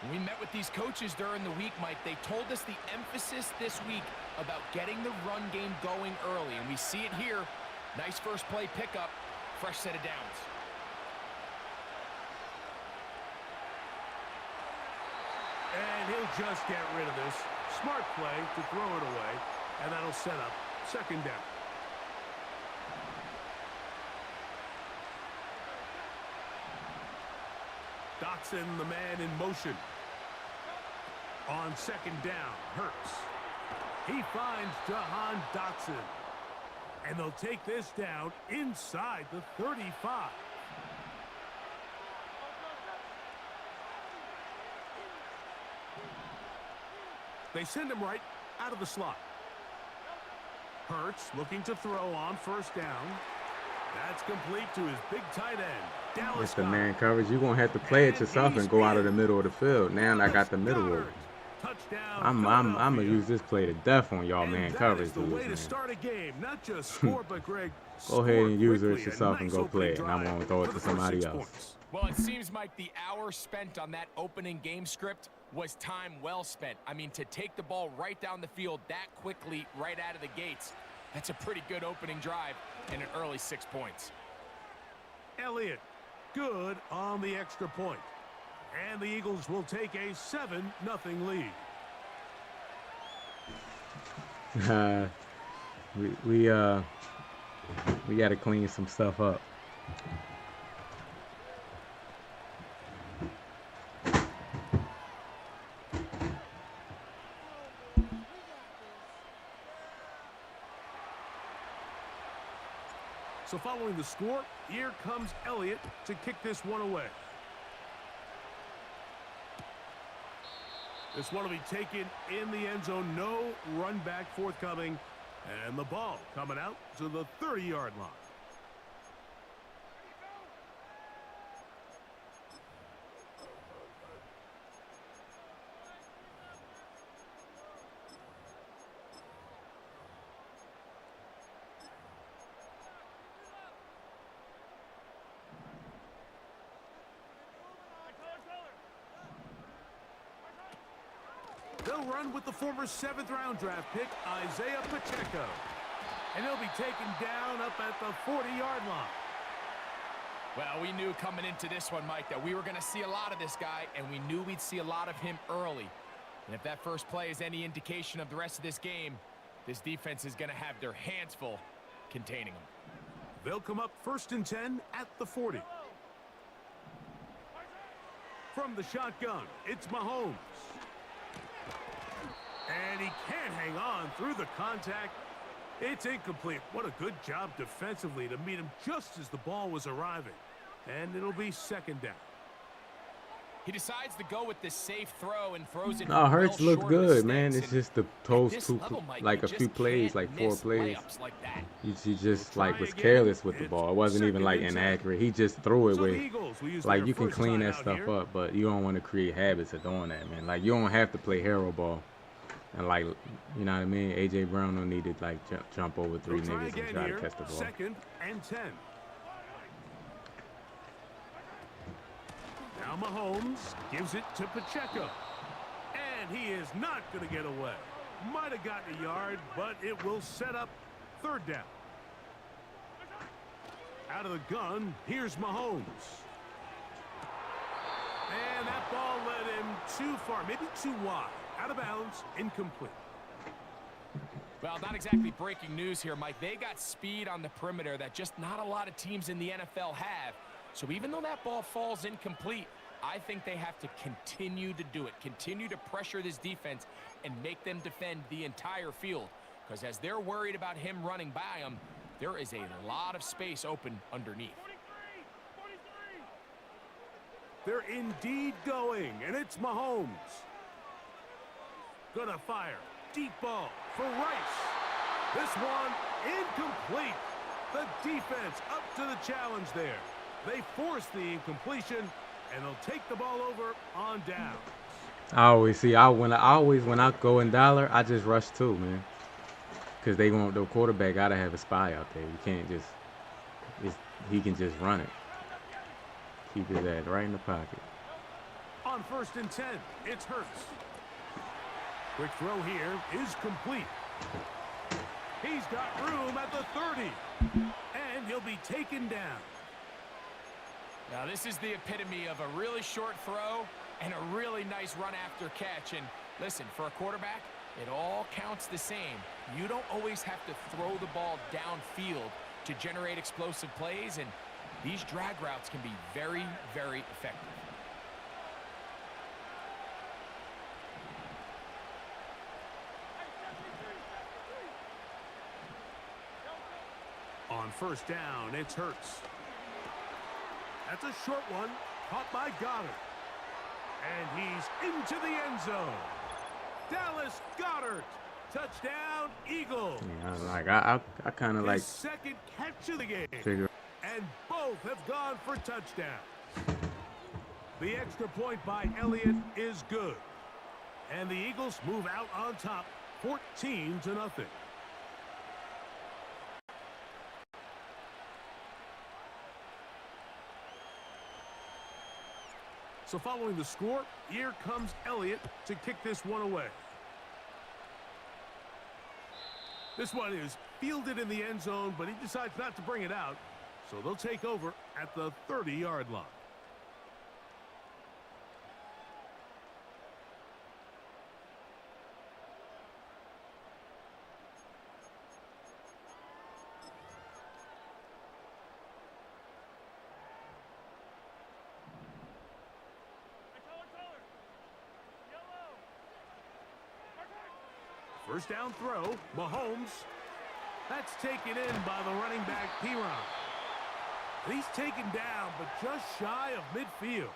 When we met with these coaches during the week, Mike, they told us the emphasis this week about getting the run game going early, and we see it here. Nice first play pickup, fresh set of downs. And he'll just get rid of this. Smart play to throw it away, and that'll set up 2nd down. Dotson, the man in motion. On 2nd down, Hurts. He finds Jahan Dotson. And they'll take this down inside the 35. They send him right out of the slot. Hurts looking to throw on 1st down. That's complete to his big tight end, Dallas It's the Goedert. man coverage. You're going to have to play it yourself and go out of the middle of the field. Now I got the middle open. I'm going to use this play to death on y'all man coverage. The way to Man. start a game, not just score, but Greg, Go ahead and use it quickly. yourself and Nice go play opening it. And I'm drive going to throw it for to the first somebody 6 else. points. Well, it seems, Mike, the hour spent on that opening game script was time well spent. I mean, to take the ball right down the field that quickly, right out of the gates, that's a pretty good opening drive and an early 6 points. Elliott, good on the extra point. And the Eagles will take a 7-0 lead. We got to clean some stuff up. So following the score, here comes Elliott to kick this one away. This one will be taken in the end zone. No run back forthcoming. And the ball coming out to the 30-yard line. They'll run with the former 7th-round draft pick, Isaiah Pacheco. And he'll be taken down up at the 40-yard line. Well, we knew coming into this one, Mike, that we were going to see a lot of this guy, and we knew we'd see a lot of him early. And if that first play is any indication of the rest of this game, this defense is going to have their hands full containing him. They'll come up 1st and 10 at the 40. From the shotgun, it's Mahomes. And he can't hang on through the contact. It's incomplete. What a good job defensively to meet him just as the ball was arriving. And it'll be 2nd down. He decides to go with this safe throw and throws it. No, Hurts well looked short of the good, man. sticks. It's just the At those this two, level, Mike, like you a few just plays, can't like 4 miss plays. layups like that. He just like was Try again. careless with the It's ball. It wasn't even 2nd like and 10. inaccurate. He just threw it So the with, Eagles will use like their you can first clean time that out stuff here. up, but you don't want to create habits of doing that, man. Like you don't have to play hero ball. And like, you know what I mean? AJ Brown don't need to like jump over 3 They'll try niggas and again try here. to catch the ball. 2nd and 10. Now Mahomes gives it to Pacheco. And he is not going to get away. Might have gotten a yard, but it will set up 3rd down. Out Out of the gun, here's Mahomes. And that ball led him too far, maybe too wide. Out of bounds, incomplete. Well, not exactly breaking news here, Mike. They got speed on the perimeter that just not a lot of teams in the NFL have. So even though that ball falls incomplete, I think they have to continue to do it, continue to pressure this defense and make them defend the entire field. Because as they're worried about him running by them, there is a lot of space open underneath. They're indeed going, and it's Mahomes. Gonna fire. Deep ball for Rice. This one incomplete. The defense up to the challenge there. They force the incompletion, and they'll take the ball over on down. I always see. When I go in dollar, I just rush too, man. Cause they want the quarterback gotta have a spy out there. You can't just. He can just run it. Keep his ass right in the pocket. On 1st and 10, it's Hurts. Quick throw here is complete. He's got room at the 30. And he'll be taken down. Now this is the epitome of a really short throw and a really nice run after catch. And listen, for a quarterback, it all counts the same. You don't always have to throw the ball downfield to generate explosive plays, and these drag routes can be very, very effective. On 1st down, it's Hurts. That's a short one, caught by Goddard. And he's into the end zone. Dallas Goedert, touchdown, Eagles. Yeah, I kind of like His second catch of the game. figure. And both have gone for touchdowns. The extra point by Elliott is good. And the Eagles move out on top, 14-0. So following the score, here comes Elliott to kick this one away. This one is fielded in the end zone, but he decides not to bring it out. So they'll take over at the 30-yard line. First down throw, Mahomes. That's taken in by the running back, Piron. He's taken down, but just shy of midfield.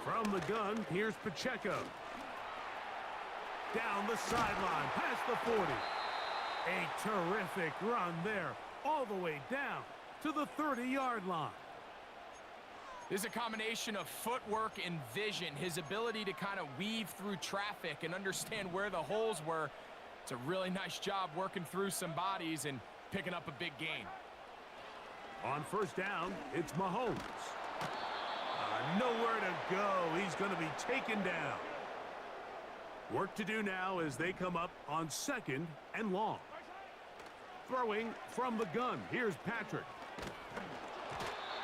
From the gun, here's Pacheco. Down the sideline, past the 40. A terrific run there, all the way down to the 30-yard line. There's a combination of footwork and vision, his ability to kind of weave through traffic and understand where the holes were. It's a really nice job working through some bodies and picking up a big gain. On first down, it's Mahomes. Nowhere to go. He's going to be taken down. Work to do now as they come up on 2nd and long. Throwing from the gun. Here's Patrick.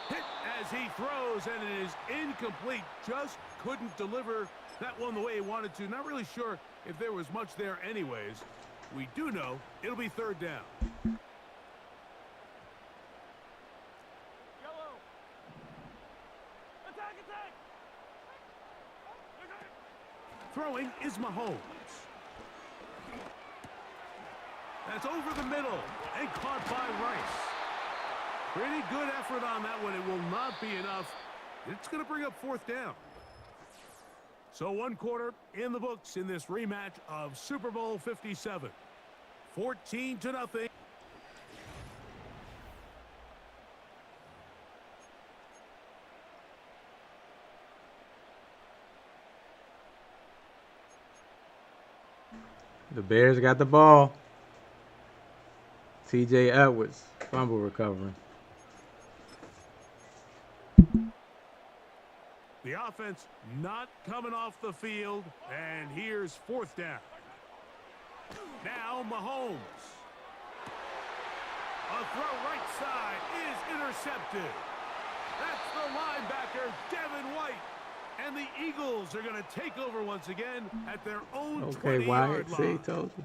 Hit as he throws, and it is incomplete. Just couldn't deliver that one the way he wanted to. Not really sure if there was much there anyways. We do know it'll be 3rd down. Throwing is Mahomes. That's over the middle and caught by Rice. Pretty good effort on that one. It will not be enough. It's going to bring up 4th down. So 1 quarter in the books in this rematch of Super Bowl 57. 14-0. The Bears got the ball. T.J. Edwards, fumble recovering. The offense not coming off the field, and here's 4th down. Now Mahomes. A throw right side is intercepted. That's the linebacker, Devin White. And the Eagles are going to take over once again at their own 20-yard line. See, told you.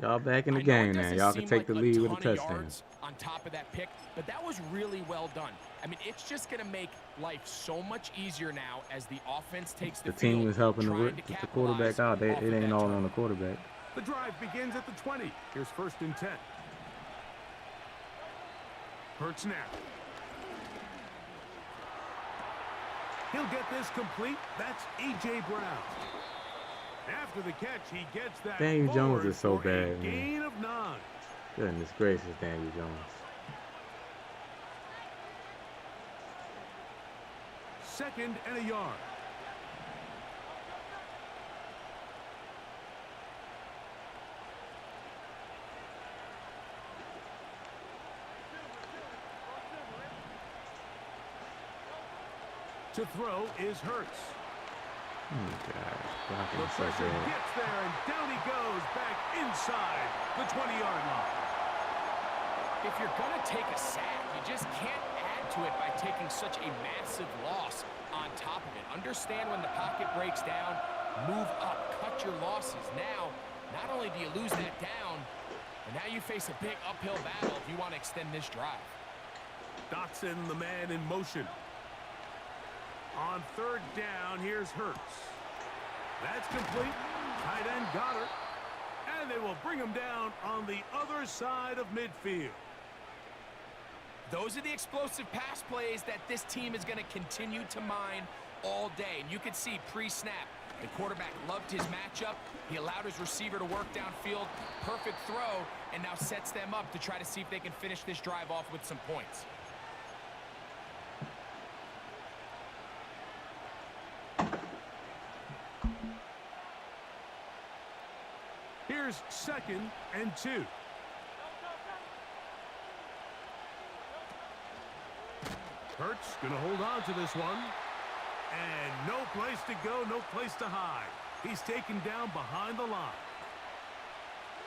Y'all back in the game now. Y'all can take the lead with a touchdown. On top of that pick, but that was really well done. I mean, it's just going to make life so much easier now as the offense takes the team field, is helping trying the to quarterback out. It ain't all on the quarterback. The drive begins at the 20. Here's 1st and 10. Hurts now. He'll get this complete. That's A.J. Brown. After the catch, he gets that. Daniel Jones is so for a bad, man. gain of 9. Goodness gracious, Daniel Jones. 2nd and a yard. To throw is Hurts. Oh my God. The pressure gets there, and down he goes back inside the 20-yard line. If you're going to take a sack, you just can't add to it by taking such a massive loss on top of it. Understand when the pocket breaks down, move up, cut your losses. Now, not only do you lose that down, but now you face a big uphill battle if you want to extend this drive. Dotson, the man in motion. On 3rd down, here's Hurts. That's complete. Tight end Goddard. And they will bring him down on the other side of midfield. Those are the explosive pass plays that this team is going to continue to mine all day. And you can see pre-snap, the quarterback loved his matchup. He allowed his receiver to work downfield. Perfect throw, and now sets them up to try to see if they can finish this drive off with some points. Here's 2nd and 2. Hurts going to hold on to this one. And no place to go, no place to hide. He's taken down behind the line.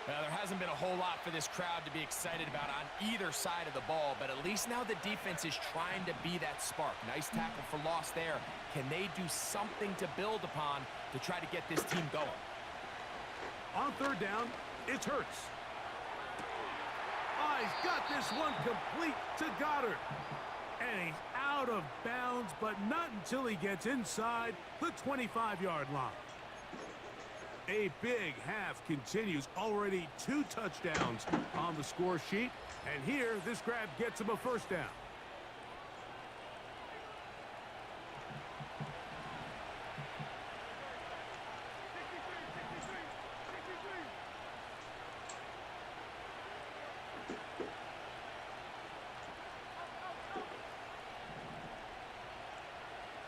Well, there hasn't been a whole lot for this crowd to be excited about on either side of the ball, but at least now the defense is trying to be that spark. Nice tackle for loss there. Can they do something to build upon to try to get this team going? On 3rd down, it's Hurts. Oh, he's got this one complete to Goddard. And he's out of bounds, but not until he gets inside the 25-yard line. A big half continues. Already 2 touchdowns on the score sheet. And here, this grab gets him a 1st down.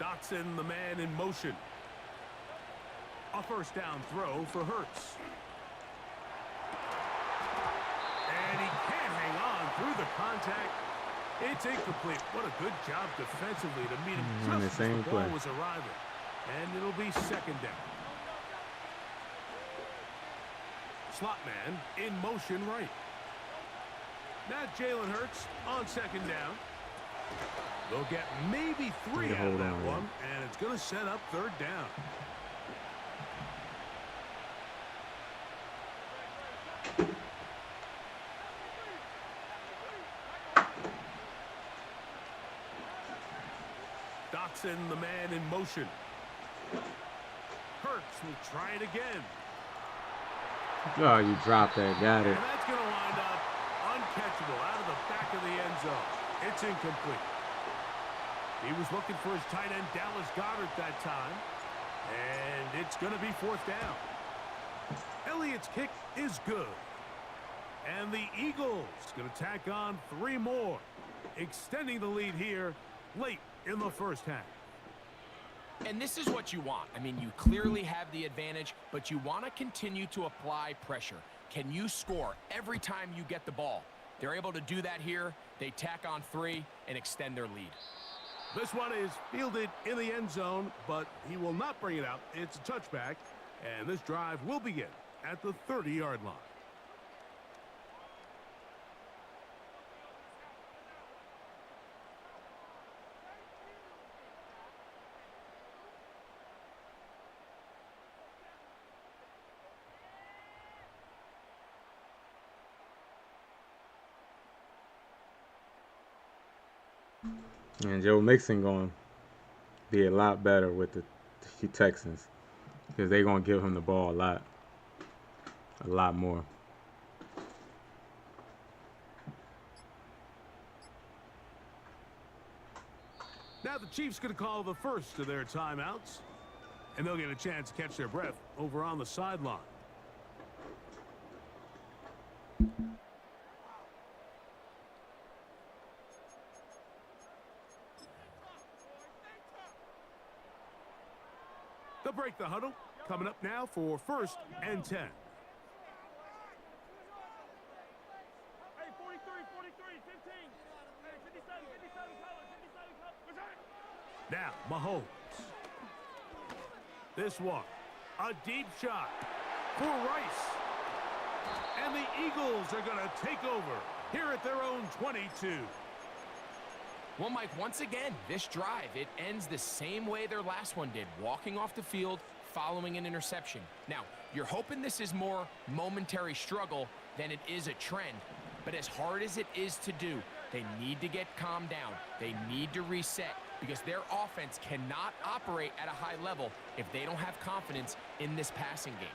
Dotson, the man in motion. A 1st down throw for Hurts. And he can't hang on through the contact. It's incomplete. What a good job defensively to meet him just as the ball was arriving. And it'll be 2nd down. Slot man in motion right. Now Jalen Hurts on 2nd down. They'll get maybe 3 out of that one, and it's going to set up 3rd down. Dotson, the man in motion. Hurts will try it again. Oh, you dropped that. Got it. And that's going to wind up uncatchable out of the back of the end zone. It's incomplete. He was looking for his tight end, Dallas Goedert, that time. And it's going to be 4th down. Elliott's kick is good. And the Eagles going to tack on 3 more, extending the lead here late in the 1st half. And this is what you want. I mean, you clearly have the advantage, but you want to continue to apply pressure. Can you score every time you get the ball? They're able to do that here. They tack on 3 and extend their lead. This one is fielded in the end zone, but he will not bring it out. It's a touchback, and this drive will begin at the 30-yard line. And Joe Mixon going to be a lot better with the Texans because they're going to give him the ball a lot more. Now the Chiefs going to call the first of their timeouts, and they'll get a chance to catch their breath over on the sideline. They'll break the huddle. Coming up now for 1st and 10. Now, Mahomes. This one, a deep shot for Rice. And the Eagles are going to take over here at their own 22. Well, Mike, once again, this drive, it ends the same way their last one did, walking off the field, following an interception. Now, you're hoping this is more momentary struggle than it is a trend, but as hard as it is to do, they need to get calmed down. They need to reset because their offense cannot operate at a high level if they don't have confidence in this passing game.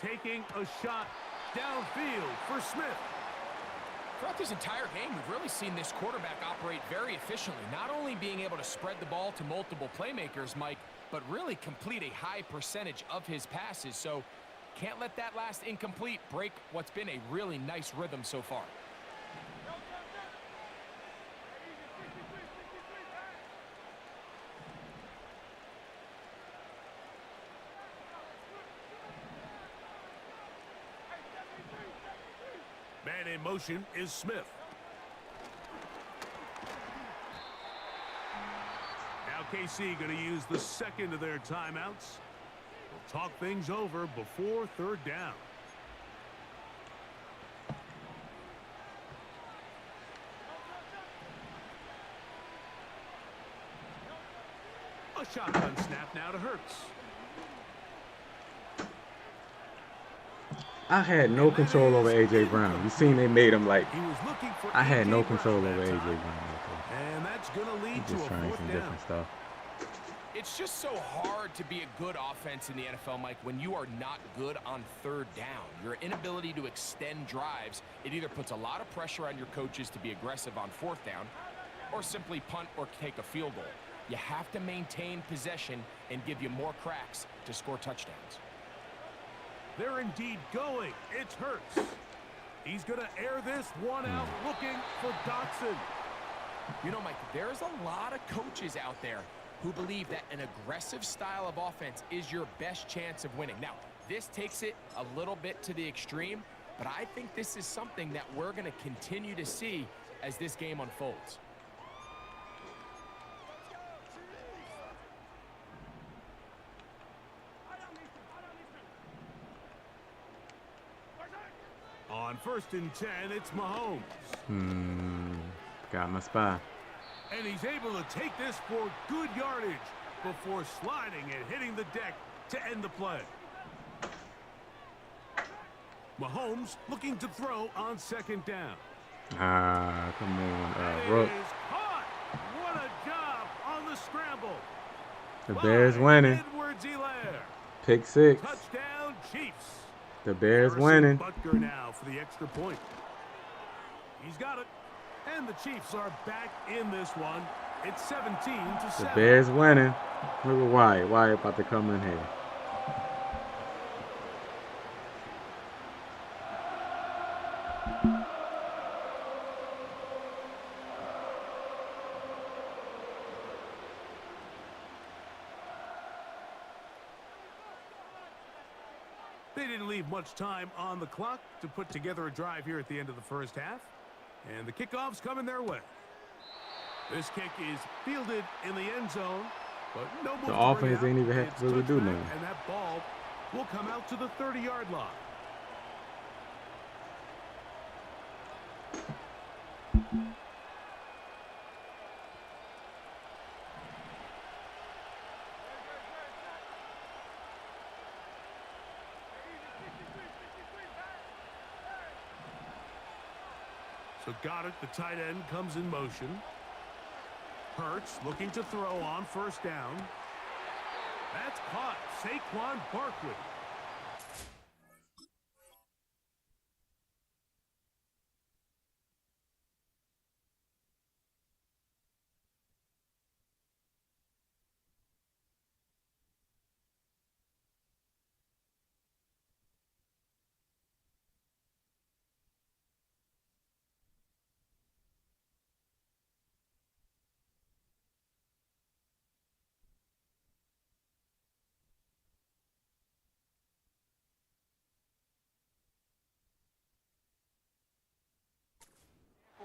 Taking a shot downfield for Smith. Throughout this entire game, we've really seen this quarterback operate very efficiently, not only being able to spread the ball to multiple playmakers, Mike, but really complete a high percentage of his passes. So can't let that last incomplete break what's been a really nice rhythm so far. Man in motion is Smith. Now KC going to use the second of their timeouts. They'll talk things over before 3rd down. A shotgun snap now to Hurts. I had no control over A.J. Brown. You seen they made him like, He was looking for I had no A.J. control Brown over that A.J. time. Brown. And that's going to lead He's to just a trying 4th some down. different stuff. It's just so hard to be a good offense in the NFL, Mike, when you are not good on 3rd down. Your inability to extend drives, it either puts a lot of pressure on your coaches to be aggressive on 4th down or simply punt or take a field goal. You have to maintain possession and give you more cracks to score touchdowns. They're indeed going. It's Hurts. He's going to air this one out looking for Dotson. You know, Mike, there's a lot of coaches out there who believe that an aggressive style of offense is your best chance of winning. Now, this takes it a little bit to the extreme, but I think this is something that we're going to continue to see as this game unfolds. On 1st and 10, it's Mahomes. Got my spy. And he's able to take this for good yardage before sliding and hitting the deck to end the play. Mahomes looking to throw on 2nd down. Ah, come on, And Rook. it is caught. What a job on the scramble. The Bears winning. Edwards-Helaire. Pick 6. Touchdown, Chiefs. The Bears Harrison winning. Butker now for the extra point. He's got it. And the Chiefs are back in this one. It's 17-7. The Bears winning. Look at Wyatt. Wyatt about to come in here. They didn't leave much time on the clock to put together a drive here at the end of the 1st half. And the kickoff's coming their way. This kick is fielded in the end zone, but no move The to offense bring it ain't out. even have It's to really do touchback, nothing. and that ball will come out to the 30-yard line. So Goddard, the tight end, comes in motion. Hurts looking to throw on first down. That's caught. Saquon Barkley.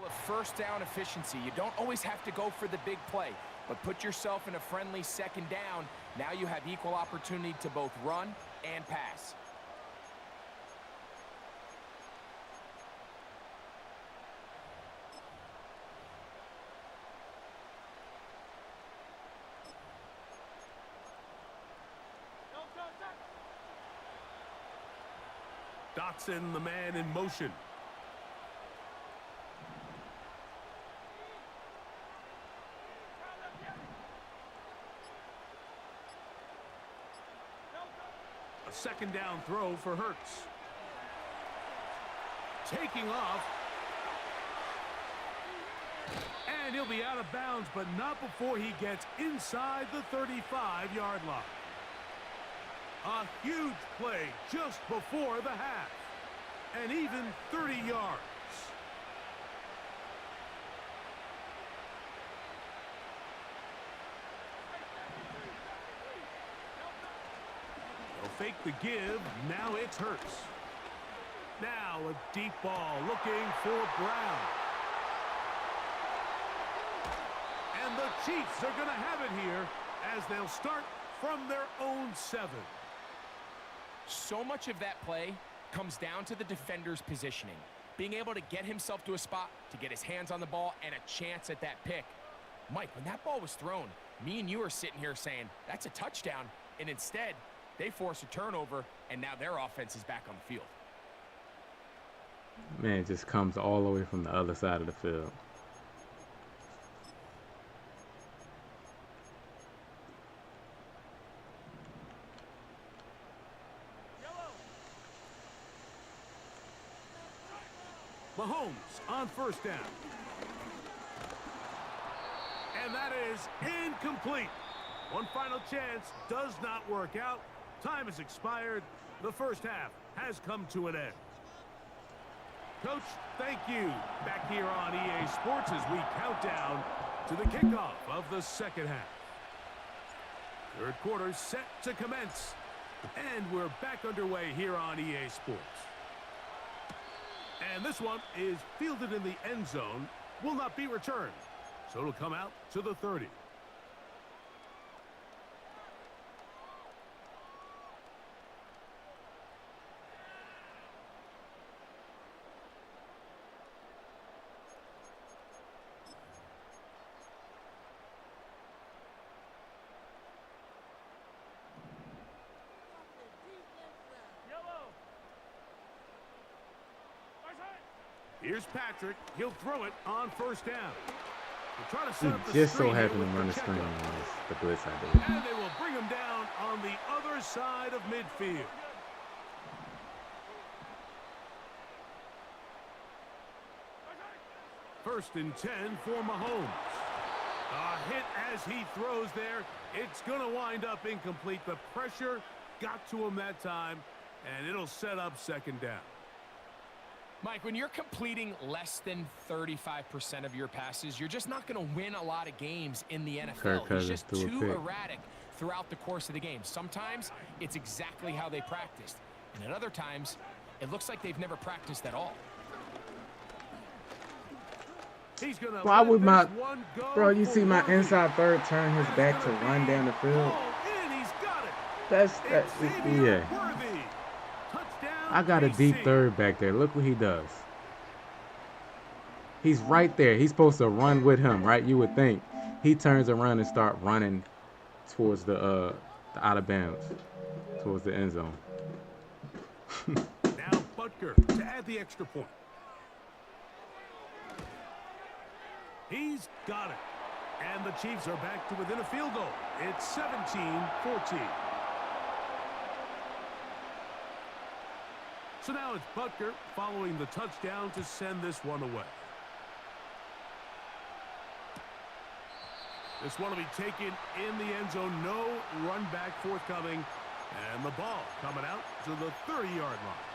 Of first down efficiency. You don't always have to go for the big play, but put yourself in a friendly second down. Now you have equal opportunity to both run and pass. Dotson, the man in motion. A second down throw for Hurts. Taking off. And he'll be out of bounds, but not before he gets inside the 35-yard line. A huge play just before the half. And even 30 yards. They'll fake the give. Now it's Hurts. Now a deep ball looking for Brown. And the Chiefs are going to have it here as they'll start from their own 7. So much of that play comes down to the defender's positioning. Being able to get himself to a spot, to get his hands on the ball, and a chance at that pick. Mike, when that ball was thrown, me and you are sitting here saying, that's a touchdown. And instead, they force a turnover, and now their offense is back on the field. Man, it just comes all the way from the other side of the field. Mahomes on first down. And that is incomplete. One final chance does not work out. Time has expired. The first half has come to an end. Coach, thank you. Back here on EA Sports as we count down to the kickoff of the second half. Third quarter set to commence. And we're back underway here on EA Sports. And this one is fielded in the end zone, will not be returned. So it'll come out to the 30. Here's Patrick. He'll throw it on first down. They'll try to set up the Just so screen happened here to with run the screen Pacheco. on this, the blitz I did. And they will bring him down on the other side of midfield. First and 10 for Mahomes. A hit as he throws there. It's going to wind up incomplete. The pressure got to him that time, and it'll set up second down. Mike, when you're completing less than 35% of your passes, you're just not going to win a lot of games in the NFL. Kirk He's Cousins just threw a too pick. erratic throughout the course of the game. Sometimes it's exactly how they practiced, and at other times it looks like they've never practiced at all. He's gonna Why let would my this one go bro? You for see my Worthy. inside third turn his It's back to gonna run be down the field. all in. He's got it. That's that. Xavier Yeah. Worthy. Touchdown, I got a deep KC. third back there. Look what he does. He's right there. He's supposed to run with him, right? You would think. He turns around and start running towards the out of bounds, towards the end zone. Now Butker to add the extra point. He's got it. And the Chiefs are back to within a field goal. It's 17-14. So now it's Butker following the touchdown to send this one away. This one will be taken in the end zone. No run back forthcoming. And the ball coming out to the 30-yard line.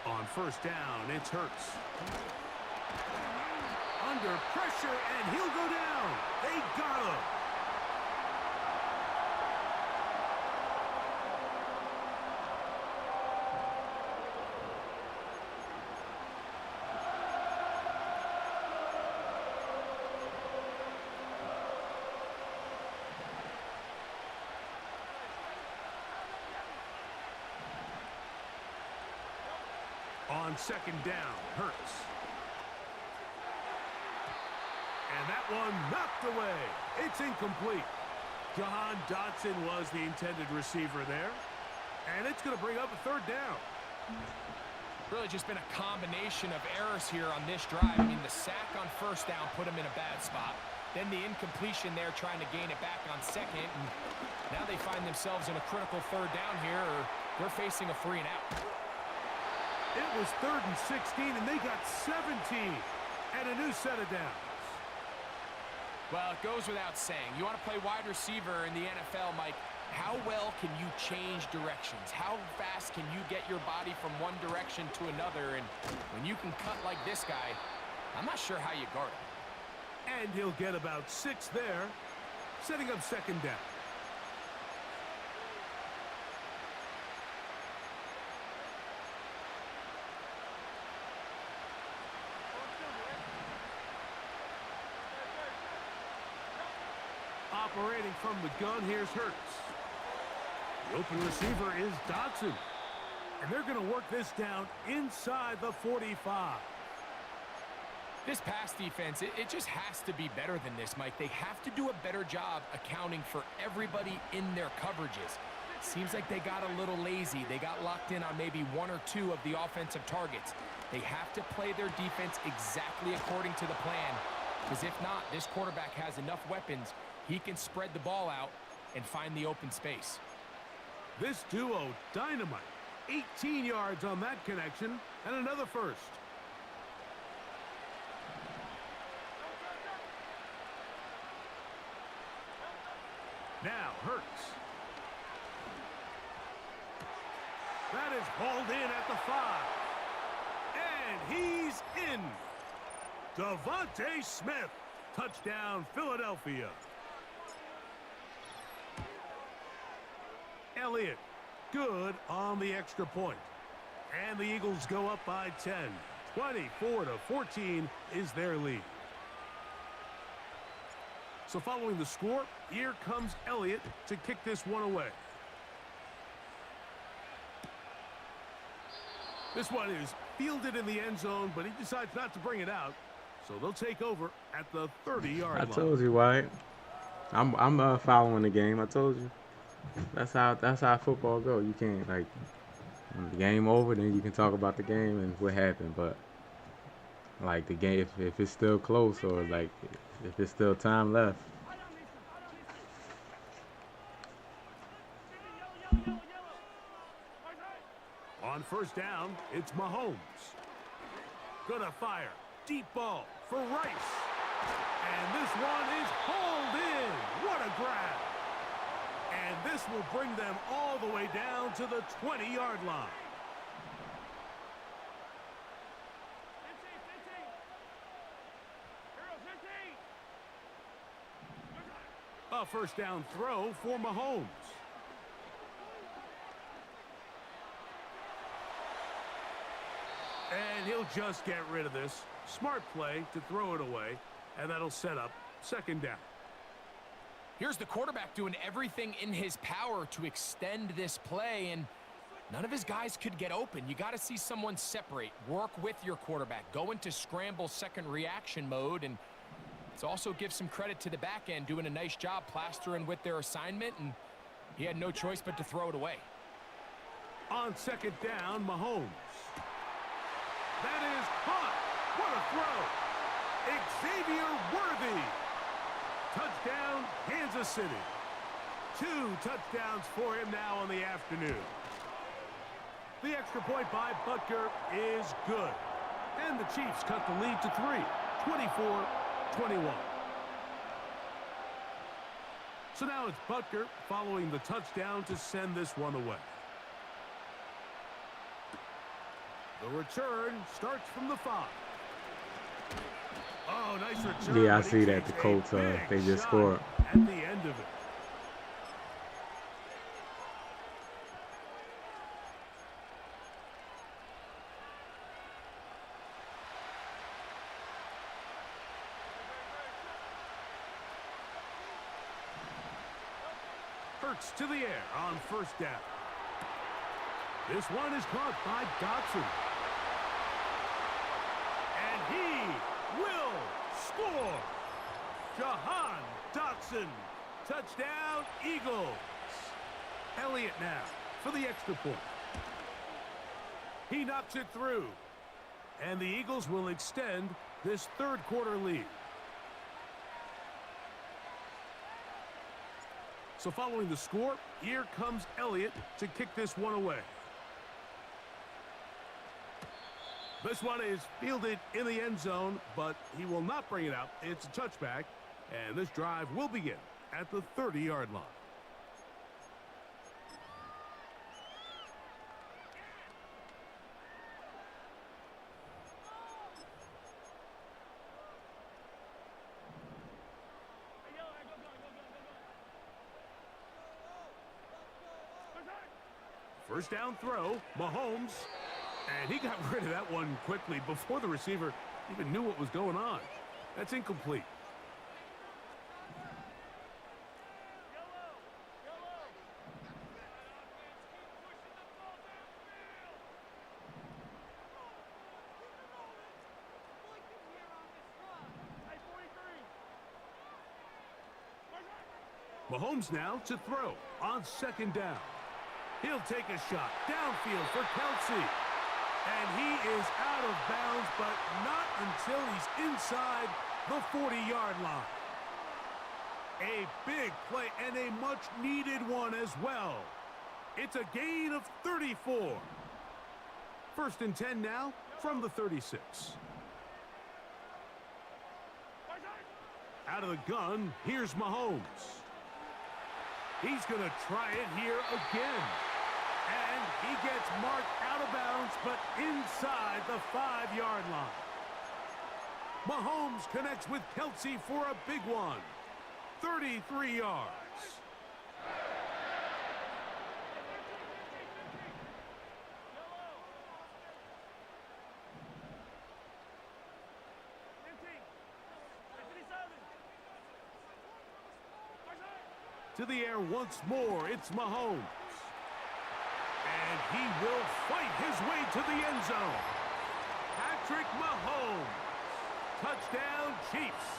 On first down, it's Hurts. Under pressure, and he'll go down. They got him. On second down, Hurts. And that one knocked away. It's incomplete. Jahan Dotson was the intended receiver there. And it's going to bring up a third down. Really just been a combination of errors here on this drive. I mean, the sack on first down put him in a bad spot. Then the incompletion there trying to gain it back on second. And now they find themselves in a critical third down here, or they're facing a 3 and out. It was 3rd and 16, and they got 17 and a new set of downs. Well, it goes without saying. You want to play wide receiver in the NFL, Mike, how well can you change directions? How fast can you get your body from one direction to another? And when you can cut like this guy, I'm not sure how you guard him. And he'll get about 6 there, setting up second down. Operating from the gun, here's Hurts. The open receiver is Dotson. And they're going to work this down inside the 45. This pass defense, it just has to be better than this, Mike. They have to do a better job accounting for everybody in their coverages. Seems like they got a little lazy. They got locked in on maybe 1 or 2 of the offensive targets. They have to play their defense exactly according to the plan. Because if not, this quarterback has enough weapons. He can spread the ball out and find the open space. This duo, dynamite. 18 yards on that connection and another first. Now Hurts. That is hauled in at the 5. And he's in. Devontae Smith. Touchdown, Philadelphia. Elliott, good on the extra point. And the Eagles go up by 10. 24-14 is their lead. So following the score, here comes Elliott to kick this one away. This one is fielded in the end zone, but he decides not to bring it out. So they'll take over at the 30-yard line. I told you, Wyatt. I'm following the game. I told you. That's how football go. You can't, like, when the game over, then you can talk about the game and what happened. But like the game, if it's still close, or like if it's still time left. On first down, it's Mahomes. Gonna fire. Deep ball for Rice. And this one is hauled in. What a grab. And this will bring them all the way down to the 20-yard line. A A first down throw for Mahomes. And he'll just get rid of this. Smart play to throw it away, and that'll set up second down. Here's the quarterback doing everything in his power to extend this play, and none of his guys could get open. You got to see someone separate, work with your quarterback, go into scramble second reaction mode, and let's also give some credit to the back end doing a nice job plastering with their assignment, and he had no choice but to throw it away. On second down, Mahomes. That is caught. What a throw. Xavier Worthy. Touchdown, Kansas City. 2 touchdowns for him now on the afternoon. The extra point by Butker is good. And the Chiefs cut the lead to 3, 24-21. So now it's Butker following the touchdown to send this one away. The return starts from the 5. Oh, nice return. Yeah, I see that the Colts, they just scored. At the end of it. Hurts to the air on first down. This one is caught by Dotson. And he will score. Jahan Dotson. Touchdown, Eagles. Elliott now for the extra point. He knocks it through. And the Eagles will extend this third quarter lead. So following the score, here comes Elliott to kick this one away. This one is fielded in the end zone, but he will not bring it out. It's a touchback, and this drive will begin at the 30-yard line. First down throw, Mahomes. And he got rid of that one quickly before the receiver even knew what was going on. That's incomplete. Mahomes now to throw on second down. He'll take a shot downfield for Kelsey. And he is out of bounds, but not until he's inside the 40-yard line. A big play and a much-needed one as well. It's a gain of 34. First and 10 now from the 36. Out of the gun, here's Mahomes. He's going to try it here again. And he gets marked out of bounds, but inside the 5-yard line. Mahomes connects with Kelsey for a big one. 33 yards. To the air once more, it's Mahomes. And he will fight his way to the end zone. Patrick Mahomes. Touchdown, Chiefs.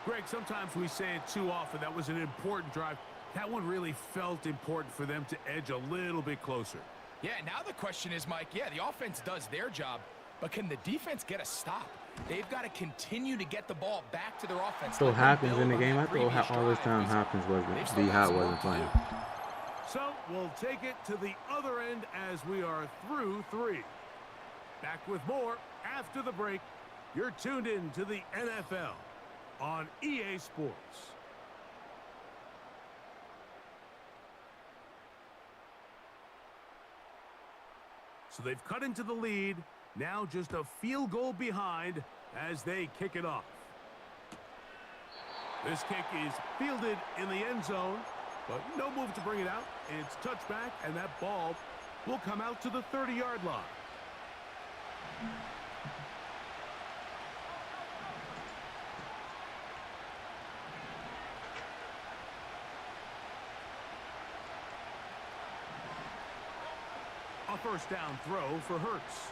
Greg, sometimes we say it too often. That was an important drive. That one really felt important for them to edge a little bit closer. Yeah, now the question is, Mike, yeah, the offense does their job, but can the defense get a stop? They've got to continue to get the ball back to their offense. So Hopkins in the game, I thought all this time Hopkins wasn't, D-Hop wasn't playing. So we'll take it to the other end as we are through 3. Back with more after the break. You're tuned in to the NFL on EA Sports. So they've cut into the lead. Now just a field goal behind as they kick it off. This kick is fielded in the end zone, but no move to bring it out. It's touchback, and that ball will come out to the 30-yard line. A first down throw for Hurts.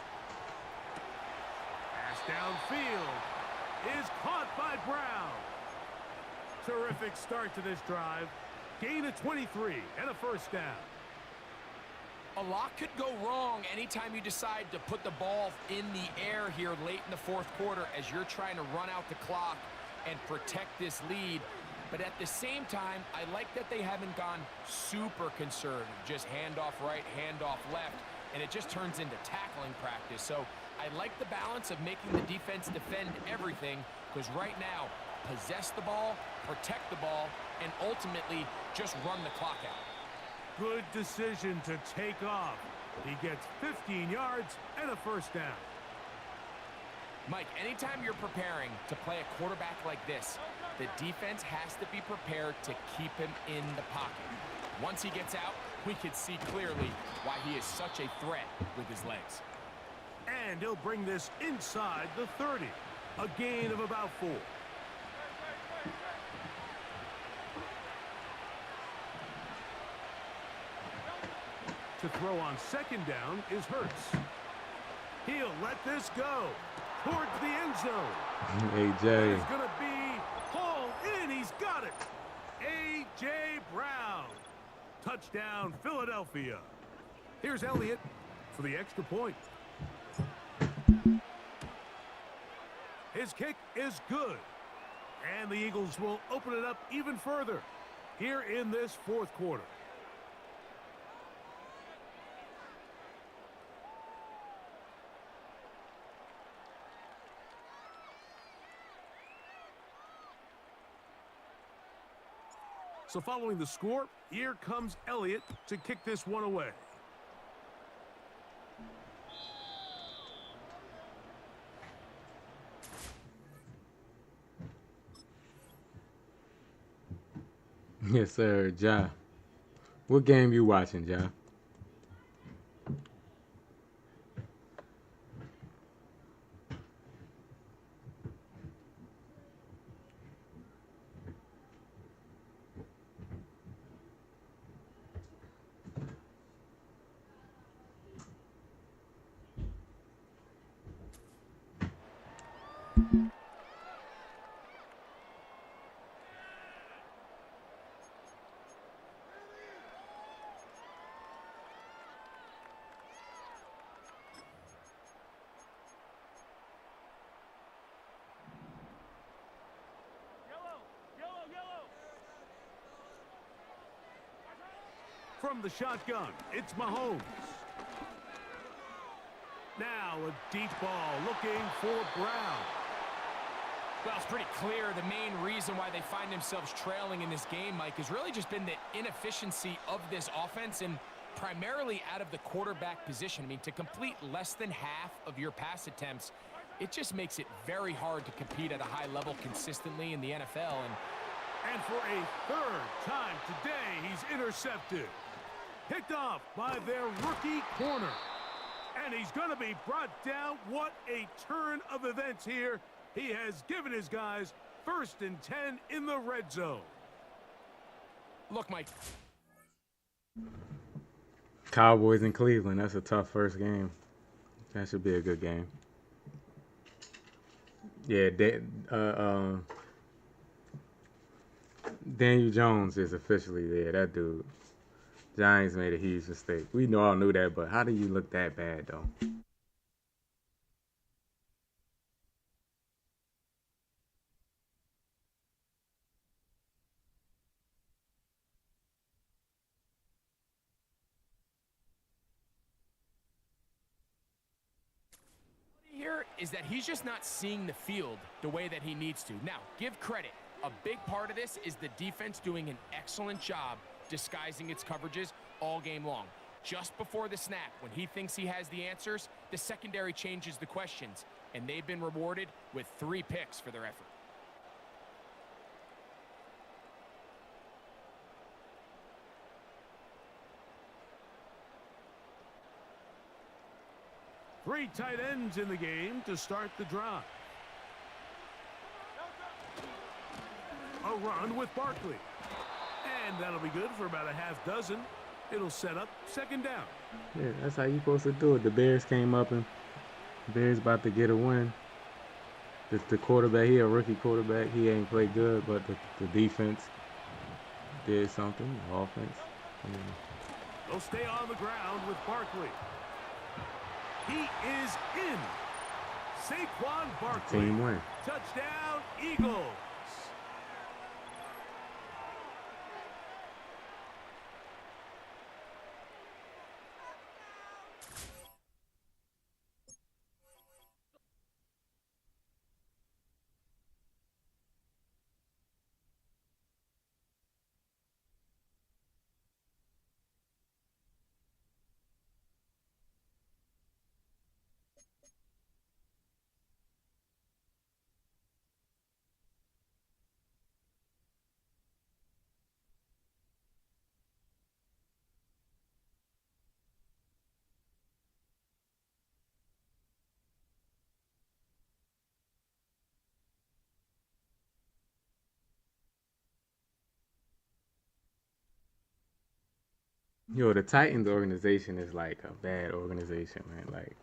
Pass downfield is caught by Brown. Terrific start to this drive. Gain of 23 and a first down. A lot could go wrong anytime you decide to put the ball in the air here late in the fourth quarter as you're trying to run out the clock and protect this lead. But at the same time, I like that they haven't gone super conservative. Just handoff right, handoff left, and it just turns into tackling practice. So I like the balance of making the defense defend everything, because right now, possess the ball, protect the ball, and ultimately just run the clock out. Good decision to take off. He gets 15 yards and a first down. Mike, anytime you're preparing to play a quarterback like this, the defense has to be prepared to keep him in the pocket. Once he gets out, we can see clearly why he is such a threat with his legs. And he'll bring this inside the 30. A gain of about 4. To throw on second down is Hurts. He'll let this go towards the end zone. AJ. It's going to be hauled in. He's got it. A.J. Brown. Touchdown, Philadelphia. Here's Elliott for the extra point. His kick is good. And the Eagles will open it up even further here in this fourth quarter. So following the score, here comes Elliott to kick this one away. Yes, sir, Ja. What game you watching, Ja? From the shotgun, it's Mahomes. Now a deep ball looking for Brown. Well, it's pretty clear the main reason why they find themselves trailing in this game, Mike, has really just been the inefficiency of this offense and primarily out of the quarterback position. I mean, to complete less than half of your pass attempts, it just makes it very hard to compete at a high level consistently in the NFL. And for a third time today, he's intercepted. Picked off by their rookie corner. And he's going to be brought down. What a turn of events here. He has given his guys 1st and 10 in the red zone. Look, Mike. Cowboys in Cleveland. That's a tough first game. That should be a good game. Yeah, Daniel Jones is officially there. That dude. Giants made a huge mistake. We all knew that, but how do you look that bad, though? Here is that he's just not seeing the field the way that he needs to. Now, give credit. A big part of this is the defense doing an excellent job disguising its coverages all game long. Just before the snap, when he thinks he has the answers, the secondary changes the questions, and they've been rewarded with 3 picks for their effort. 3 tight ends in the game to start the drive. A run with Barkley. And that'll be good for about a half dozen. It'll set up second down. Yeah, that's how you supposed to do it. The Bears came up and the Bears about to get a win. The quarterback, he a rookie quarterback. He ain't played good, but the defense did something. The offense. They'll stay on the ground with Barkley. He is in. Saquon Barkley. Team win. Touchdown, Eagles. Yo, the Titans organization is like a bad organization, man. Like,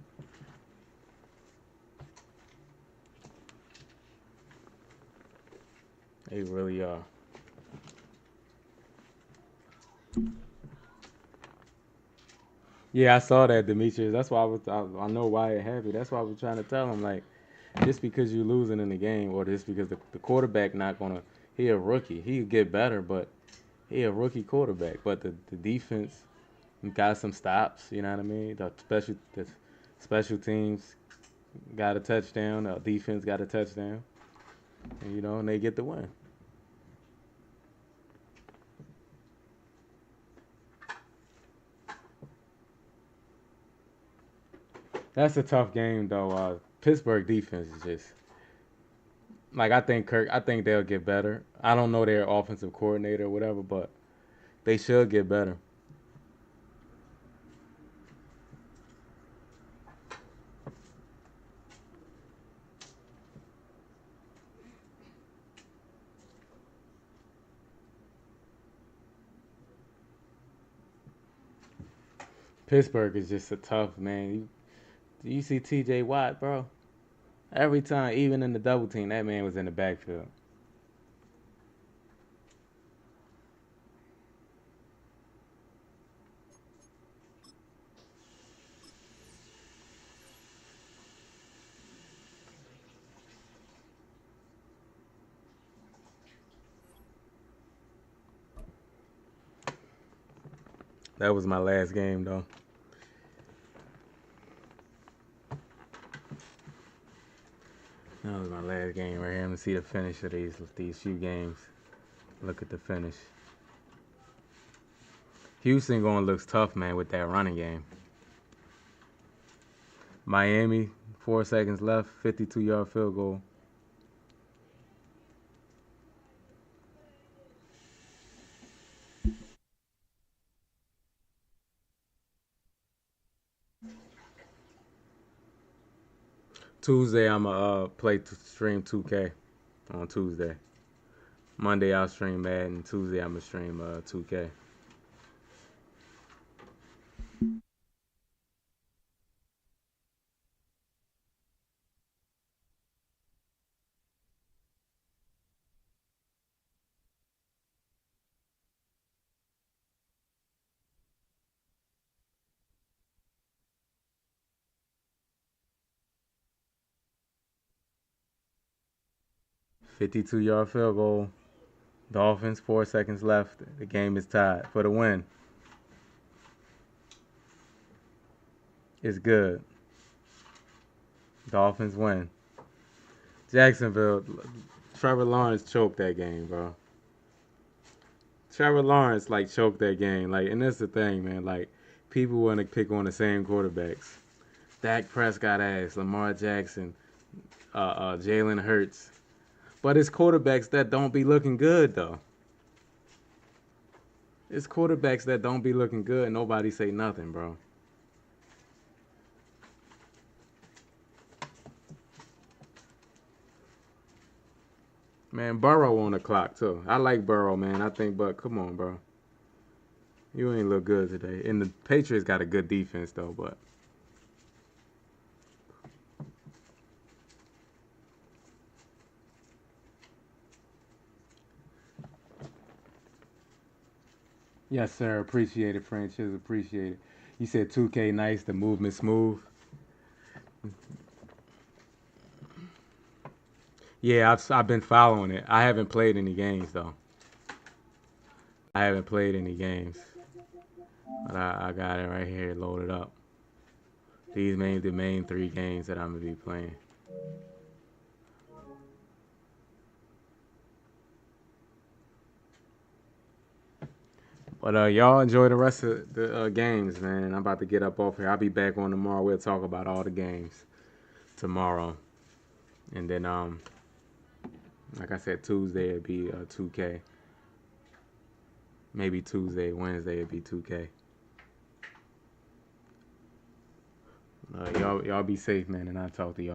they really are. Yeah, I saw that, Demetrius. That's why I know why it happened. That's why I was trying to tell him, like, just because you're losing in the game, or just because the quarterback not gonna, he a rookie, he could get better, but he a rookie quarterback. But the defense got some stops. You know what I mean? The special teams got a touchdown. The defense got a touchdown. And, you know, and they get the win. That's a tough game, though. Pittsburgh defense is just like, I think they'll get better. I don't know their offensive coordinator or whatever, but they should get better. Pittsburgh is just a tough, man. You see T.J. Watt, bro? Every time, even in the double team, that man was in the backfield. That was my last game, though. That was my last game right here. Let me see the finish of these few games. Look at the finish. Houston going looks tough, man, with that running game. Miami, 4 seconds left, 52-yard field goal. Tuesday, I'm going to stream 2K on Tuesday. Monday, I'll stream Madden. Tuesday, I'm going to stream 2K. $52-yard field goal. Dolphins, 4 seconds left. The game is tied for the win. It's good. Dolphins win. Jacksonville, Trevor Lawrence choked that game, bro. Trevor Lawrence, like, choked that game. Like, and that's the thing, man. Like, people want to pick on the same quarterbacks. Dak Prescott ass, Lamar Jackson, Jalen Hurts. But it's quarterbacks that don't be looking good, though. It's quarterbacks that don't be looking good and nobody say nothing, bro. Man, Burrow on the clock too. I like Burrow, man. I think, but come on, bro. You ain't look good today. And the Patriots got a good defense though, but yes, sir. Appreciate it, Francis. Appreciate it. You said 2K nice, the movement smooth. Yeah, I've been following it. I haven't played any games though. I haven't played any games, but I got it right here loaded up. These the main 3 games that I'm gonna be playing. But y'all enjoy the rest of the games, man. I'm about to get up off here. I'll be back on tomorrow. We'll talk about all the games tomorrow, and then like I said, Tuesday it'd be 2K. Maybe Tuesday, Wednesday it'd be 2K. Y'all be safe, man, and I'll talk to y'all.